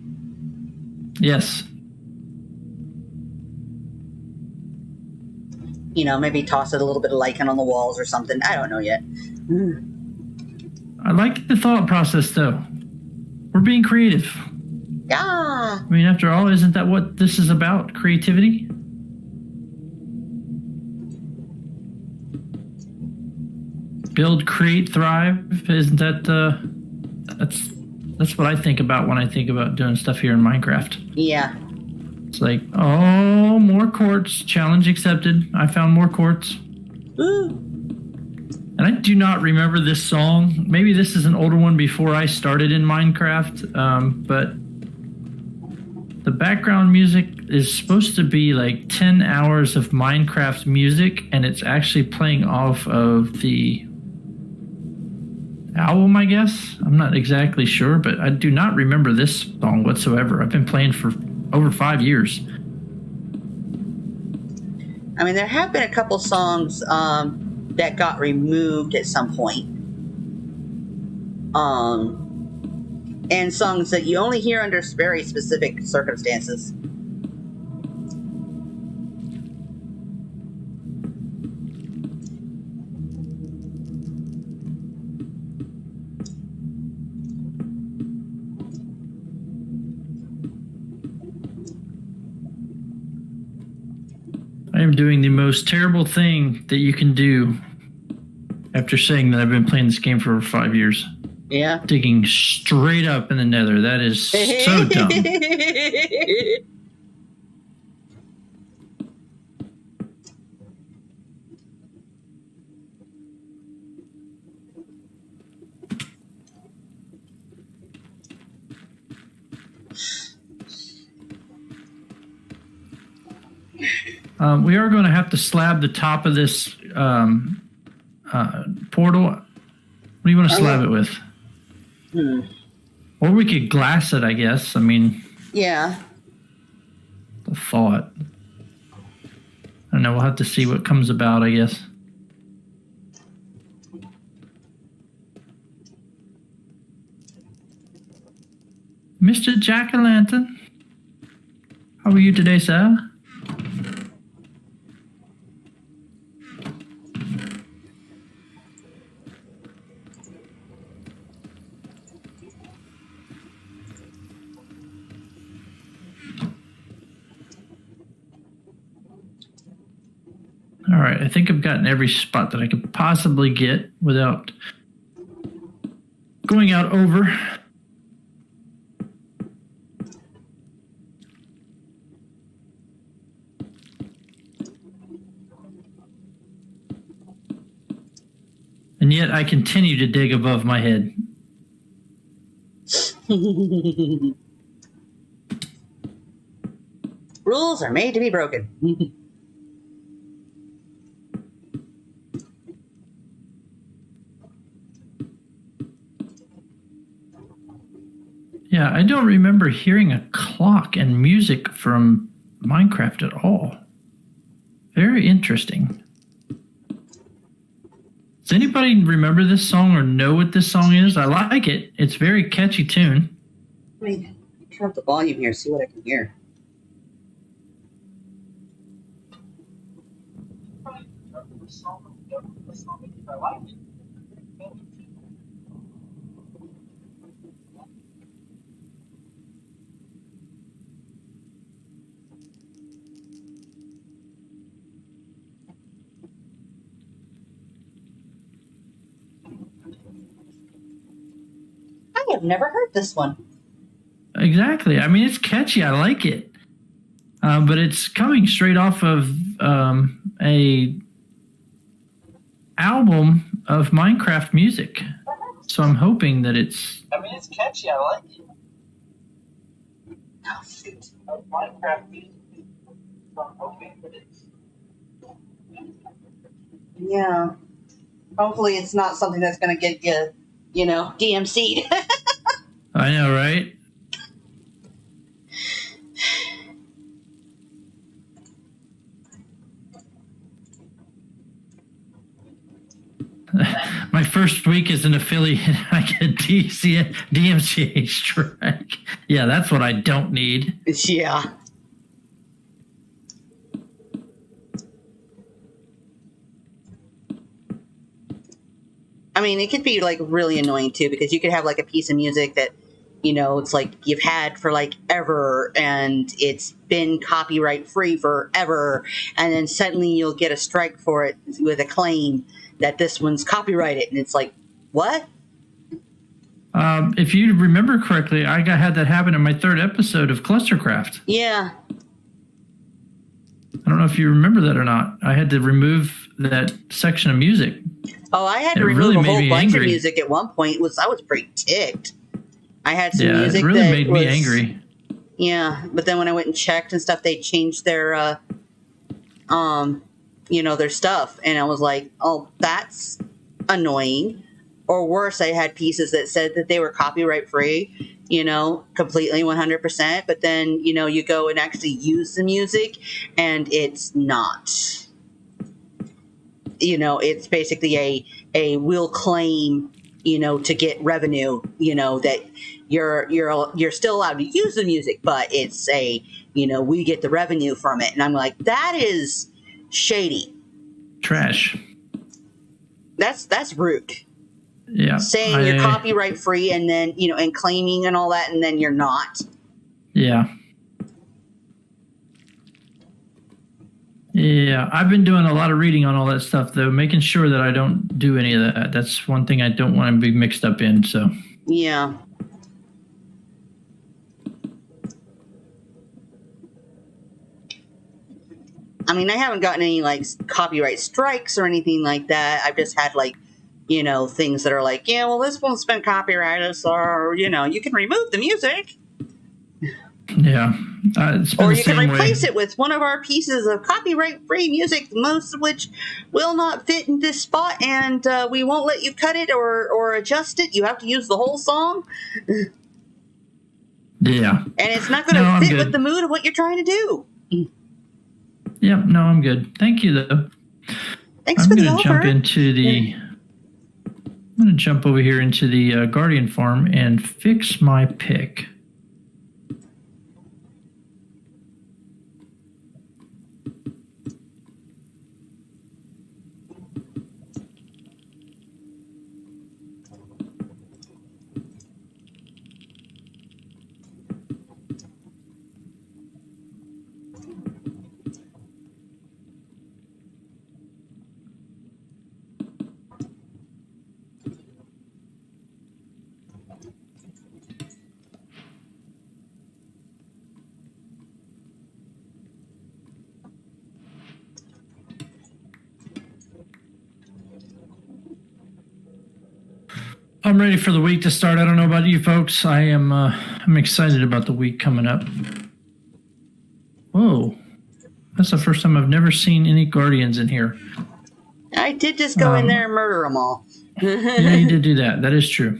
A: Yes.
B: Maybe toss it a little bit of lichen on the walls or something. I don't know yet.
A: I like the thought process, though. We're being creative.
B: Yeah.
A: I mean, after all, isn't that what this is about? Creativity? Build, create, thrive. Isn't that that's what I think about when I think about doing stuff here in Minecraft.
B: Yeah.
A: It's like, oh, more quartz. Challenge accepted. I found more quartz.
B: Ooh.
A: And I do not remember this song. Maybe this is an older one before I started in Minecraft. But the background music is supposed to be like 10 hours of Minecraft music, and it's actually playing off of the album, I guess. I'm not exactly sure, but I do not remember this song whatsoever. I've been playing for over 5 years.
B: I mean, there have been a couple songs that got removed at some point. And songs that you only hear under very specific circumstances.
A: I am doing the most terrible thing that you can do after saying that I've been playing this game for over 5 years.
B: Yeah.
A: Digging straight up in the nether. That is so dumb. We are going to have to slab the top of this portal. What do you want to slab it with? Or we could glass it, I guess. I mean...
B: Yeah.
A: The thought. I don't know. We'll have to see what comes about, I guess. Mr. Jack-o'-lantern. How are you today, sir? All right, I think I've gotten every spot that I could possibly get without going out over. And yet I continue to dig above my head.
B: Rules are made to be broken.
A: Yeah, I don't remember hearing a clock and music from Minecraft at all. Very interesting. Does anybody remember this song or know what this song is? I like it. It's a very catchy tune.
B: I mean, turn up the volume here, see what I can hear. I have never heard this one.
A: Exactly. I mean, it's catchy. I like it. But it's coming straight off of a album of Minecraft music. So I'm hoping that it's...
C: I mean, it's catchy. I like it. Oh, shoot. Minecraft music. So I'm hoping that it's...
B: Yeah. Hopefully it's not something that's going to get you, DMC'd.
A: I know, right? My first week as an affiliate, I get DMCA strike. Yeah, that's what I don't need.
B: Yeah. I mean, it could be like really annoying too, because you could have like a piece of music that, it's like you've had for like ever and it's been copyright free forever. And then suddenly you'll get a strike for it with a claim that this one's copyrighted. And it's like, what?
A: If you remember correctly, I had that happen in my third episode of Clustercraft.
B: Yeah.
A: I don't know if you remember that or not. I had to remove that section of music.
B: Oh, I had to remove a whole bunch of music at one point. I was pretty ticked. I had some music
A: it really
B: that
A: made me angry.
B: Yeah, but then when I went and checked and stuff, they changed their, their stuff, and I was like, oh, that's annoying. Or worse, I had pieces that said that they were copyright free, completely 100%. But then, you go and actually use the music, and it's not. It's basically a will claim, to get revenue, that you're still allowed to use the music, but it's we get the revenue from it. And I'm like, that is shady.
A: Trash.
B: That's rude.
A: Yeah.
B: Saying you're copyright free and then, and claiming and all that, and then you're not.
A: Yeah. Yeah, I've been doing a lot of reading on all that stuff, though, making sure that I don't do any of that. That's one thing I don't want to be mixed up in, so.
B: Yeah. I mean, I haven't gotten any, copyright strikes or anything like that. I've just had, things that are like, yeah, well, this one's been copyrighted, so, you can remove the music.
A: Yeah.
B: Or you can replace it with one of our pieces of copyright-free music, most of which will not fit in this spot, and we won't let you cut it or adjust it. You have to use the whole song.
A: Yeah.
B: And it's not going to fit with the mood of what you're trying to do.
A: Yep, no, I'm good. Thank you, though.
B: Thanks for the offer.
A: I'm going to jump over here into the Guardian farm and fix my pick. I'm ready for the week to start. I don't know about you folks. I'm excited about the week coming up. Whoa. That's the first time I've never seen any Guardians in here.
B: I did just go in there and murder them all.
A: Yeah, you did do that. That is true.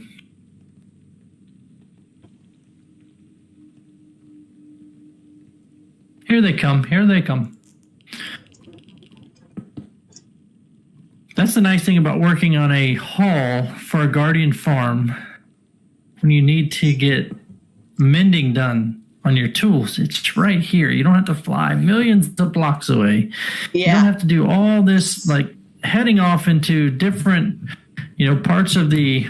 A: Here they come. Here they come. That's the nice thing about working on a hall for a guardian farm. When you need to get mending done on your tools, it's right here. You don't have to fly millions of blocks away.
B: Yeah.
A: You don't have to do all this, like heading off into different, parts of the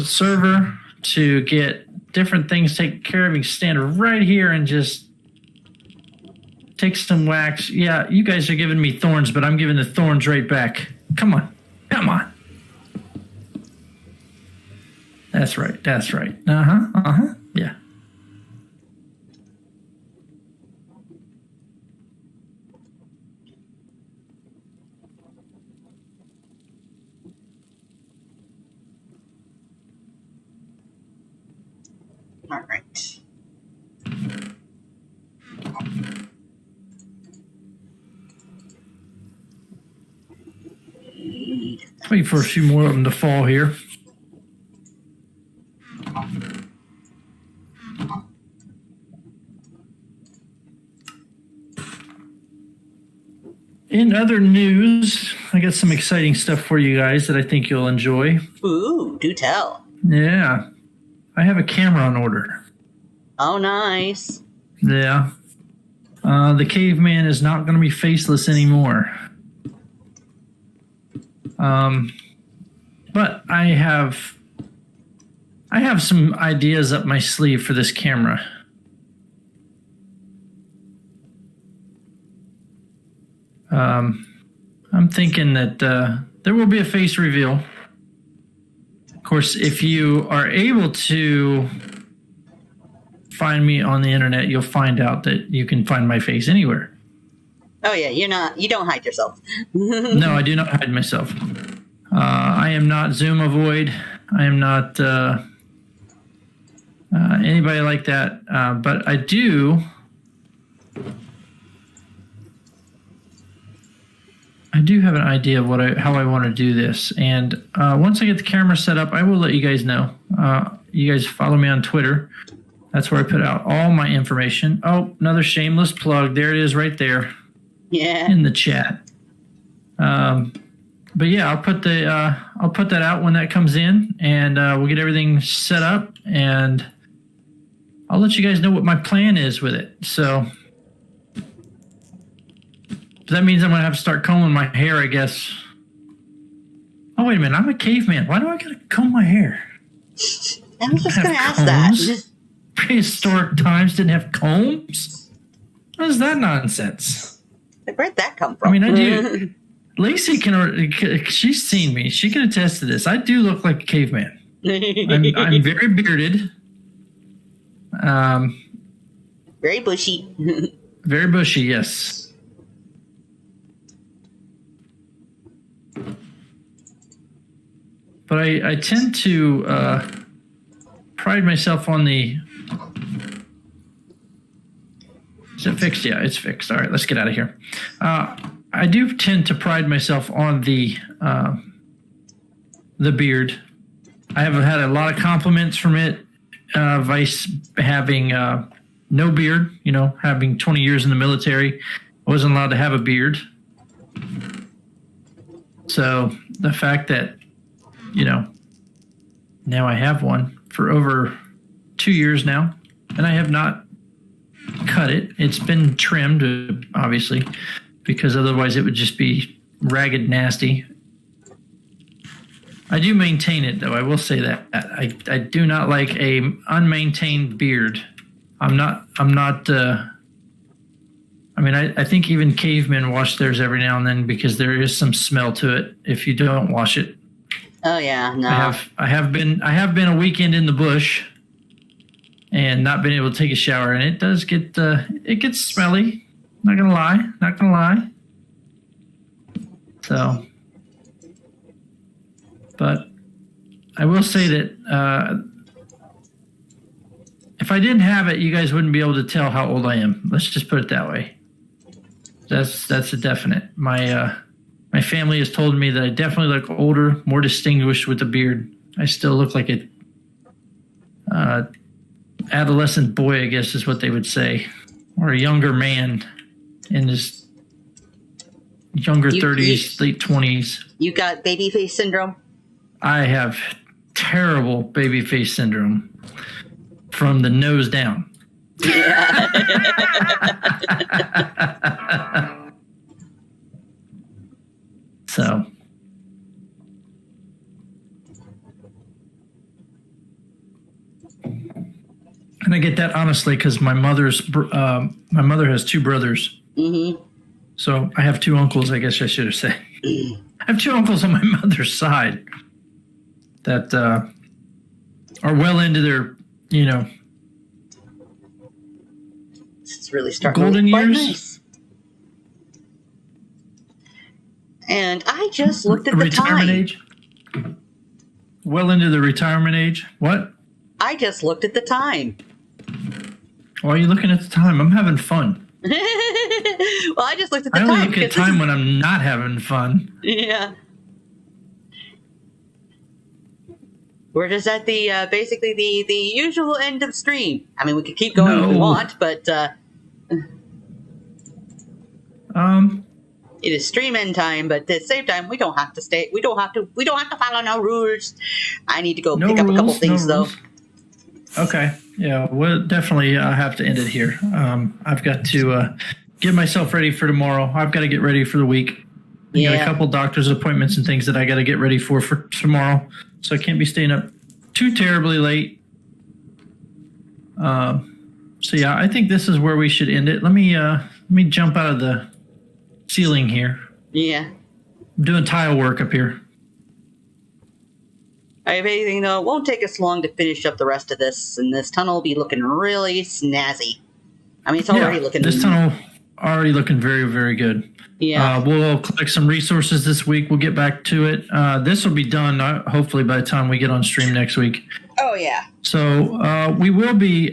A: server to get different things taken care of. You can stand right here and just take some wax. Yeah, you guys are giving me thorns, but I'm giving the thorns right back. Come on. Come on. That's right. That's right. Yeah.
B: All right.
A: Wait for a few more of them to fall here. In other news, I got some exciting stuff for you guys that I think you'll enjoy.
B: Ooh, do tell.
A: Yeah. I have a camera on order.
B: Oh, nice.
A: Yeah. The caveman is not going to be faceless anymore. But I have some ideas up my sleeve for this camera. I'm thinking that there will be a face reveal. Of course, if you are able to find me on the internet, you'll find out that you can find my face anywhere.
B: Oh yeah, you don't hide yourself.
A: No, I do not hide myself. I am not Zoom avoid. I am not anybody like that. But I do. I do have an idea of how I want to do this, and once I get the camera set up, I will let you guys know. You guys follow me on Twitter. That's where I put out all my information. Oh, another shameless plug. There it is, right there.
B: Yeah.
A: In the chat. But yeah, I'll put that out when that comes in, and we'll get everything set up, and I'll let you guys know what my plan is with it. So that means I'm gonna have to start combing my hair, I guess. Oh wait a minute, I'm a caveman. Why do I gotta comb my hair?
B: I was just gonna ask
A: combs?
B: that.
A: Prehistoric times didn't have combs? What is that nonsense?
B: Where'd that come from?
A: I mean, I do. Lacey she's seen me. She can attest to this. I do look like a caveman. I'm very bearded.
B: Very bushy.
A: Very bushy, yes. But I tend to pride myself on the... Is it fixed? Yeah, it's fixed. All right, let's get out of here. I do tend to pride myself on the beard. I have had a lot of compliments from it. Vice having no beard, having 20 years in the military, I wasn't allowed to have a beard. So the fact that, now I have one for over 2 years now, and I have not cut it. It's been trimmed, obviously, because otherwise it would just be ragged, nasty. I do maintain it, though. I will say that I do not like a unmaintained beard. I think even cavemen wash theirs every now and then because there is some smell to it if you don't wash it.
B: Oh yeah, no.
A: I have been a weekend in the bush and not been able to take a shower, and it does get it gets smelly. Not gonna lie. So, but I will say that if I didn't have it, you guys wouldn't be able to tell how old I am. Let's just put it that way. That's a definite. My family has told me that I definitely look older, more distinguished with the beard. I still look like a adolescent boy, I guess is what they would say, or a younger man in his younger 30s, late 20s.
B: You got baby face syndrome?
A: I have terrible baby face syndrome from the nose down.
B: Yeah.
A: So. And I get that honestly because my mother has 2 brothers.
B: Mm-hmm.
A: So I have 2 uncles, I guess I should have said. I have 2 uncles on my mother's side that are well into their,
B: It's really starting
A: golden
B: to look quite
A: years.
B: nice. And I just looked at the
A: retirement
B: time.
A: age. Well into the retirement age. What?
B: I just looked at the time.
A: Why are you looking at the time? I'm having fun.
B: Well, I just looked at the
A: I
B: time.
A: only look at
B: because
A: time when I'm not having fun.
B: Yeah. We're just at the basically the usual end of stream. I mean, we could keep going if we
A: No.
B: want, but it is stream end time. But at the same time, we don't have to stay. We don't have to follow no rules. I need to go
A: No
B: pick up a couple
A: rules,
B: things
A: no
B: though.
A: rules. Okay. Yeah, we'll definitely have to end it here. I've got to get myself ready for tomorrow. I've got to get ready for the week. I got a couple doctor's appointments and things that I got to get ready for tomorrow. So I can't be staying up too terribly late. So yeah, I think this is where we should end it. Let me jump out of the ceiling here.
B: Yeah.
A: I'm doing tile work up here.
B: I have anything though. It won't take us long to finish up the rest of this, and this tunnel will be looking really snazzy. I mean, it's already looking.
A: This tunnel already looking very, very good.
B: Yeah.
A: We'll collect some resources this week. We'll get back to it. This will be done hopefully by the time we get on stream next week.
B: Oh yeah.
A: So we will be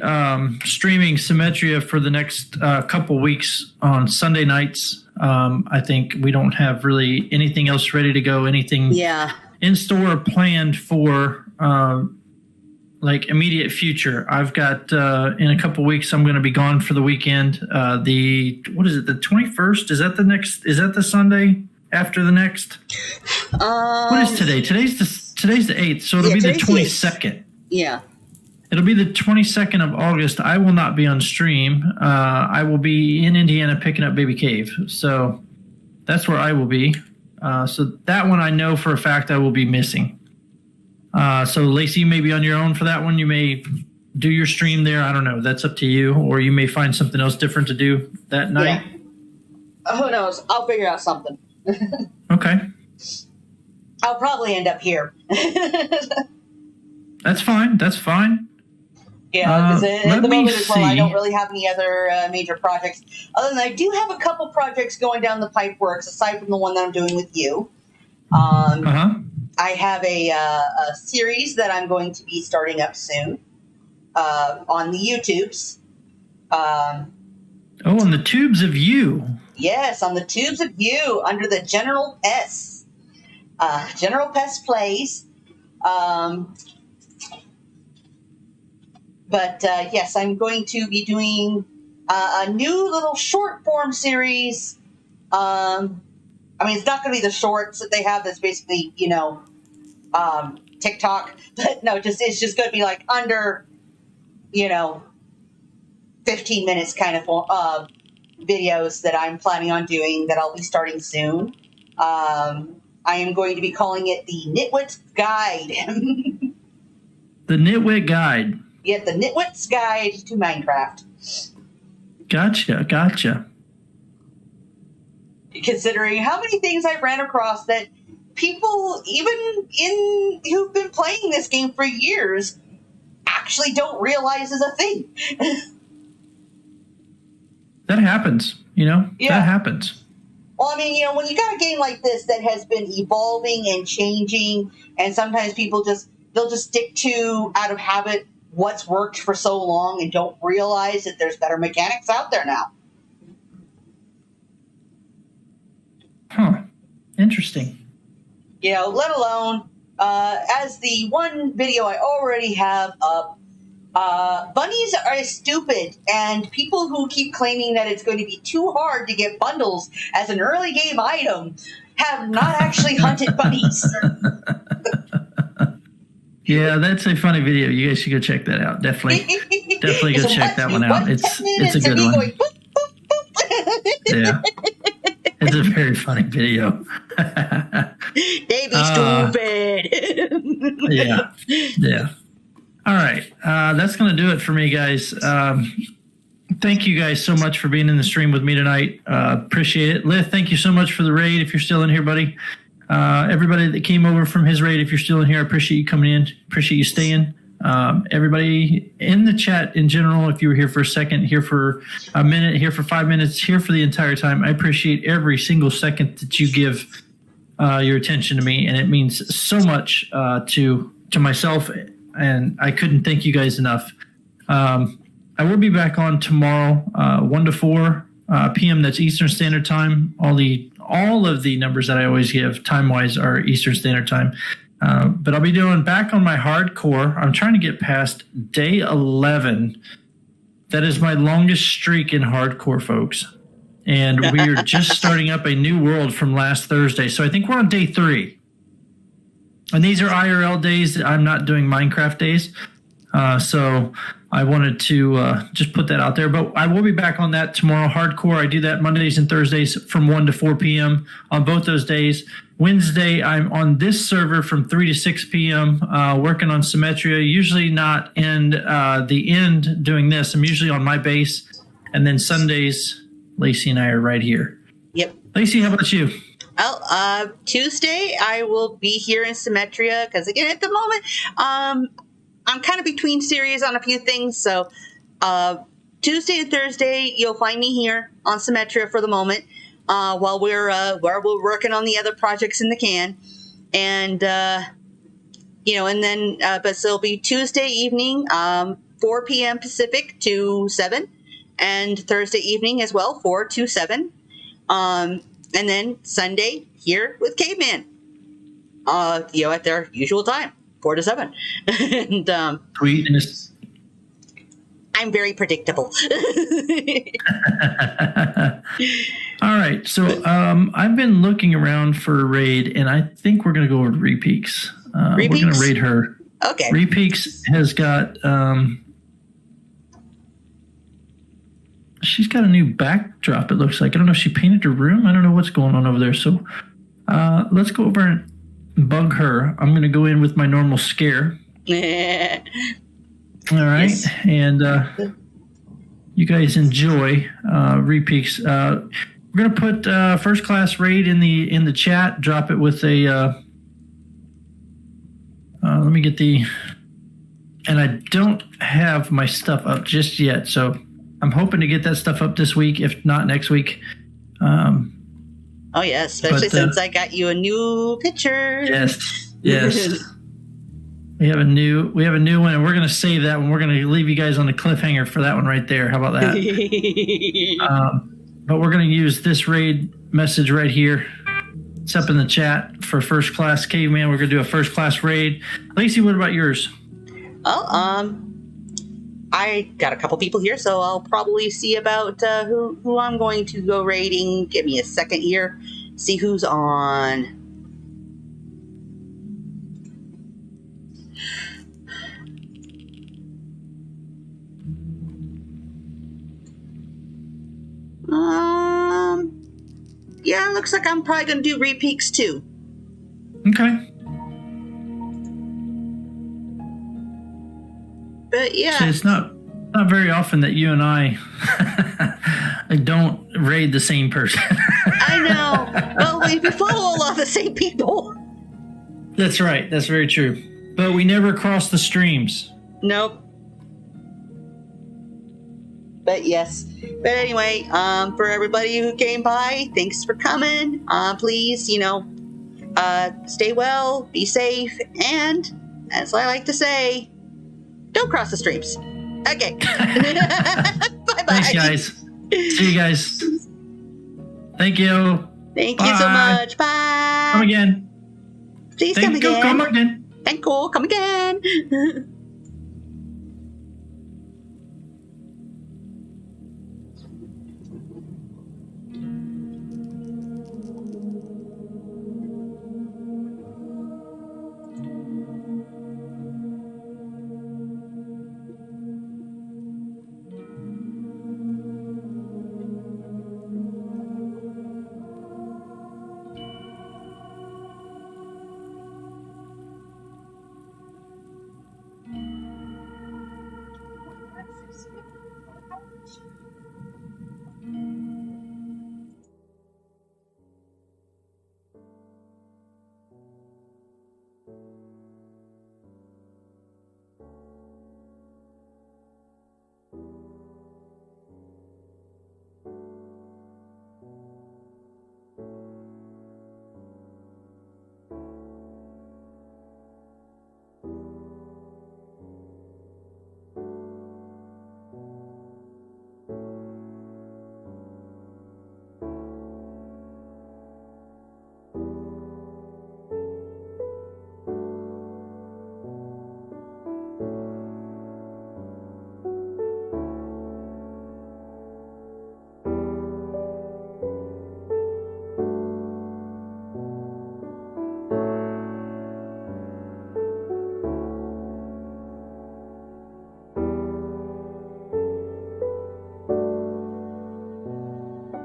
A: streaming Symmetria for the next couple weeks on Sunday nights. I think we don't have really anything else ready to go. Anything in store or planned for like immediate future. I've got in a couple weeks I'm going to be gone for the weekend. The 21st? Is that the next? Is that the Sunday after the next? What is today? Today's the 8th, so it'll be the 22nd.
B: Yeah.
A: It'll be the 22nd of August. I will not be on stream. I will be in Indiana picking up Baby Cave. So that's where I will be. So that one I know for a fact I will be missing. So Lacey, you may be on your own for that one. You may do your stream there. I don't know. That's up to you. Or you may find something else different to do that night.
B: Yeah. Who knows? I'll figure out something.
A: Okay.
B: I'll probably end up here.
A: That's fine. That's fine.
B: Yeah, because at the moment as well, I
A: see.
B: don't really have any other major projects. Other than I do have a couple projects going down the pipe works, aside from the one that I'm doing with you. I have a series that I'm going to be starting up soon on the YouTubes.
A: On the tubes of you.
B: Yes, on the tubes of you under the General Pest. General Pest Plays. But yes, I'm going to be doing a new little short form series. I mean, it's not going to be the shorts that they have that's basically, TikTok. But no, it's just going to be like under, 15 minutes kind of videos that I'm planning on doing that I'll be starting soon. I am going to be calling it the Nitwit's Guide.
A: The Nitwit Guide.
B: Yeah, the Nitwit's Guide to Minecraft.
A: Gotcha.
B: Considering how many things I've ran across that people, even who've been playing this game for years, actually don't realize is a thing.
A: That happens,
B: Yeah.
A: That happens.
B: Well, I mean, when you got a game like this that has been evolving and changing, and sometimes people they'll just stick to, out of habit, what's worked for so long and don't realize that there's better mechanics out there now.
A: Huh. Interesting.
B: Let alone, as the one video I already have up, Bunnies are stupid, and people who keep claiming that it's going to be too hard to get bundles as an early game item have not actually hunted bunnies.
A: Yeah, that's a funny video. You guys should go check that out. Definitely go
B: So
A: check that one out. It's a good one.
B: Going, boop, boop, boop.
A: Yeah, it's a very funny video.
B: They be stupid.
A: Yeah. All right, that's going to do it for me, guys. Thank you guys so much for being in the stream with me tonight. Appreciate it. Lith, thank you so much for the raid. If you're still in here, buddy. Everybody that came over from his raid, if you're still in here, I appreciate you coming in. Appreciate you staying. Everybody in the chat in general, if you were here for a second, here for a minute, here for 5 minutes, here for the entire time, I appreciate every single second that you give your attention to me, and it means so much to myself, and I couldn't thank you guys enough. I will be back on tomorrow, 1 to 4 p.m. That's Eastern Standard Time. All of the numbers that I always give time-wise are Eastern Standard Time. But I'll be doing back on my hardcore. I'm trying to get past day 11. That is my longest streak in hardcore, folks. And we are just starting up a new world from last Thursday. So I think we're on day 3. And these are IRL days. I'm not doing Minecraft days. So I wanted to just put that out there. But I will be back on that tomorrow. Hardcore, I do that Mondays and Thursdays from 1 to 4 p.m. on both those days. Wednesday, I'm on this server from 3 to 6 p.m. Working on Symmetria. Usually not in the end doing this. I'm usually on my base. And then Sundays, Lacey and I are right here.
B: Yep.
A: Lacey, how about you?
B: Well, Tuesday I will be here in Symmetria because again at the moment I'm kind of between series on a few things. So Tuesday and Thursday you'll find me here on Symmetria for the moment while we're working on the other projects in the can, and and then but so it'll be Tuesday evening 4 p.m. Pacific to 7, and Thursday evening as well 4 to 7. And then Sunday here with Caveman, at their usual time, 4 to 7. And
A: Sweetness.
B: I'm very predictable.
A: All right, so I've been looking around for a raid, and I think we're going to go over to Repeaks. We're going to raid her.
B: Okay.
A: Repeaks has got she's got a new backdrop, it looks like. I don't know if she painted her room. I don't know what's going on over there. So let's go over and bug her. I'm going to go in with my normal scare. All right. Yes. And you guys enjoy Repeaks. We're going to put first class raid in the chat. Drop it with a let me get the, and I don't have my stuff up just yet, so I'm hoping to get that stuff up this week, if not next week.
B: Oh yes, especially since I got you a new picture.
A: Yes. We have a new one, and we're going to save that one. We're going to leave you guys on the cliffhanger for that one right there. How about that? But we're going to use this raid message right here. It's up in the chat for First Class Caveman. We're going to do a first class raid. Lacey, what about yours?
B: Oh, I got a couple people here, so I'll probably see about who I'm going to go raiding. Give me a second here. See who's on. Yeah, looks like I'm probably going to do Repeaks too.
A: Okay.
B: But yeah.
A: So it's not very often that you and I don't raid the same person.
B: I know. Well, we follow a lot of the same people.
A: That's right. That's very true. But we never cross the streams.
B: Nope. But yes. But anyway, for everybody who came by, thanks for coming. Please, stay well, be safe, and as I like to say, don't cross the streams. Okay. Bye-bye.
A: Thanks, guys. See you guys. Thank you.
B: Thank you so much. Bye.
A: Come again.
B: Please come again.
A: Come again.
B: Thank you. Come again.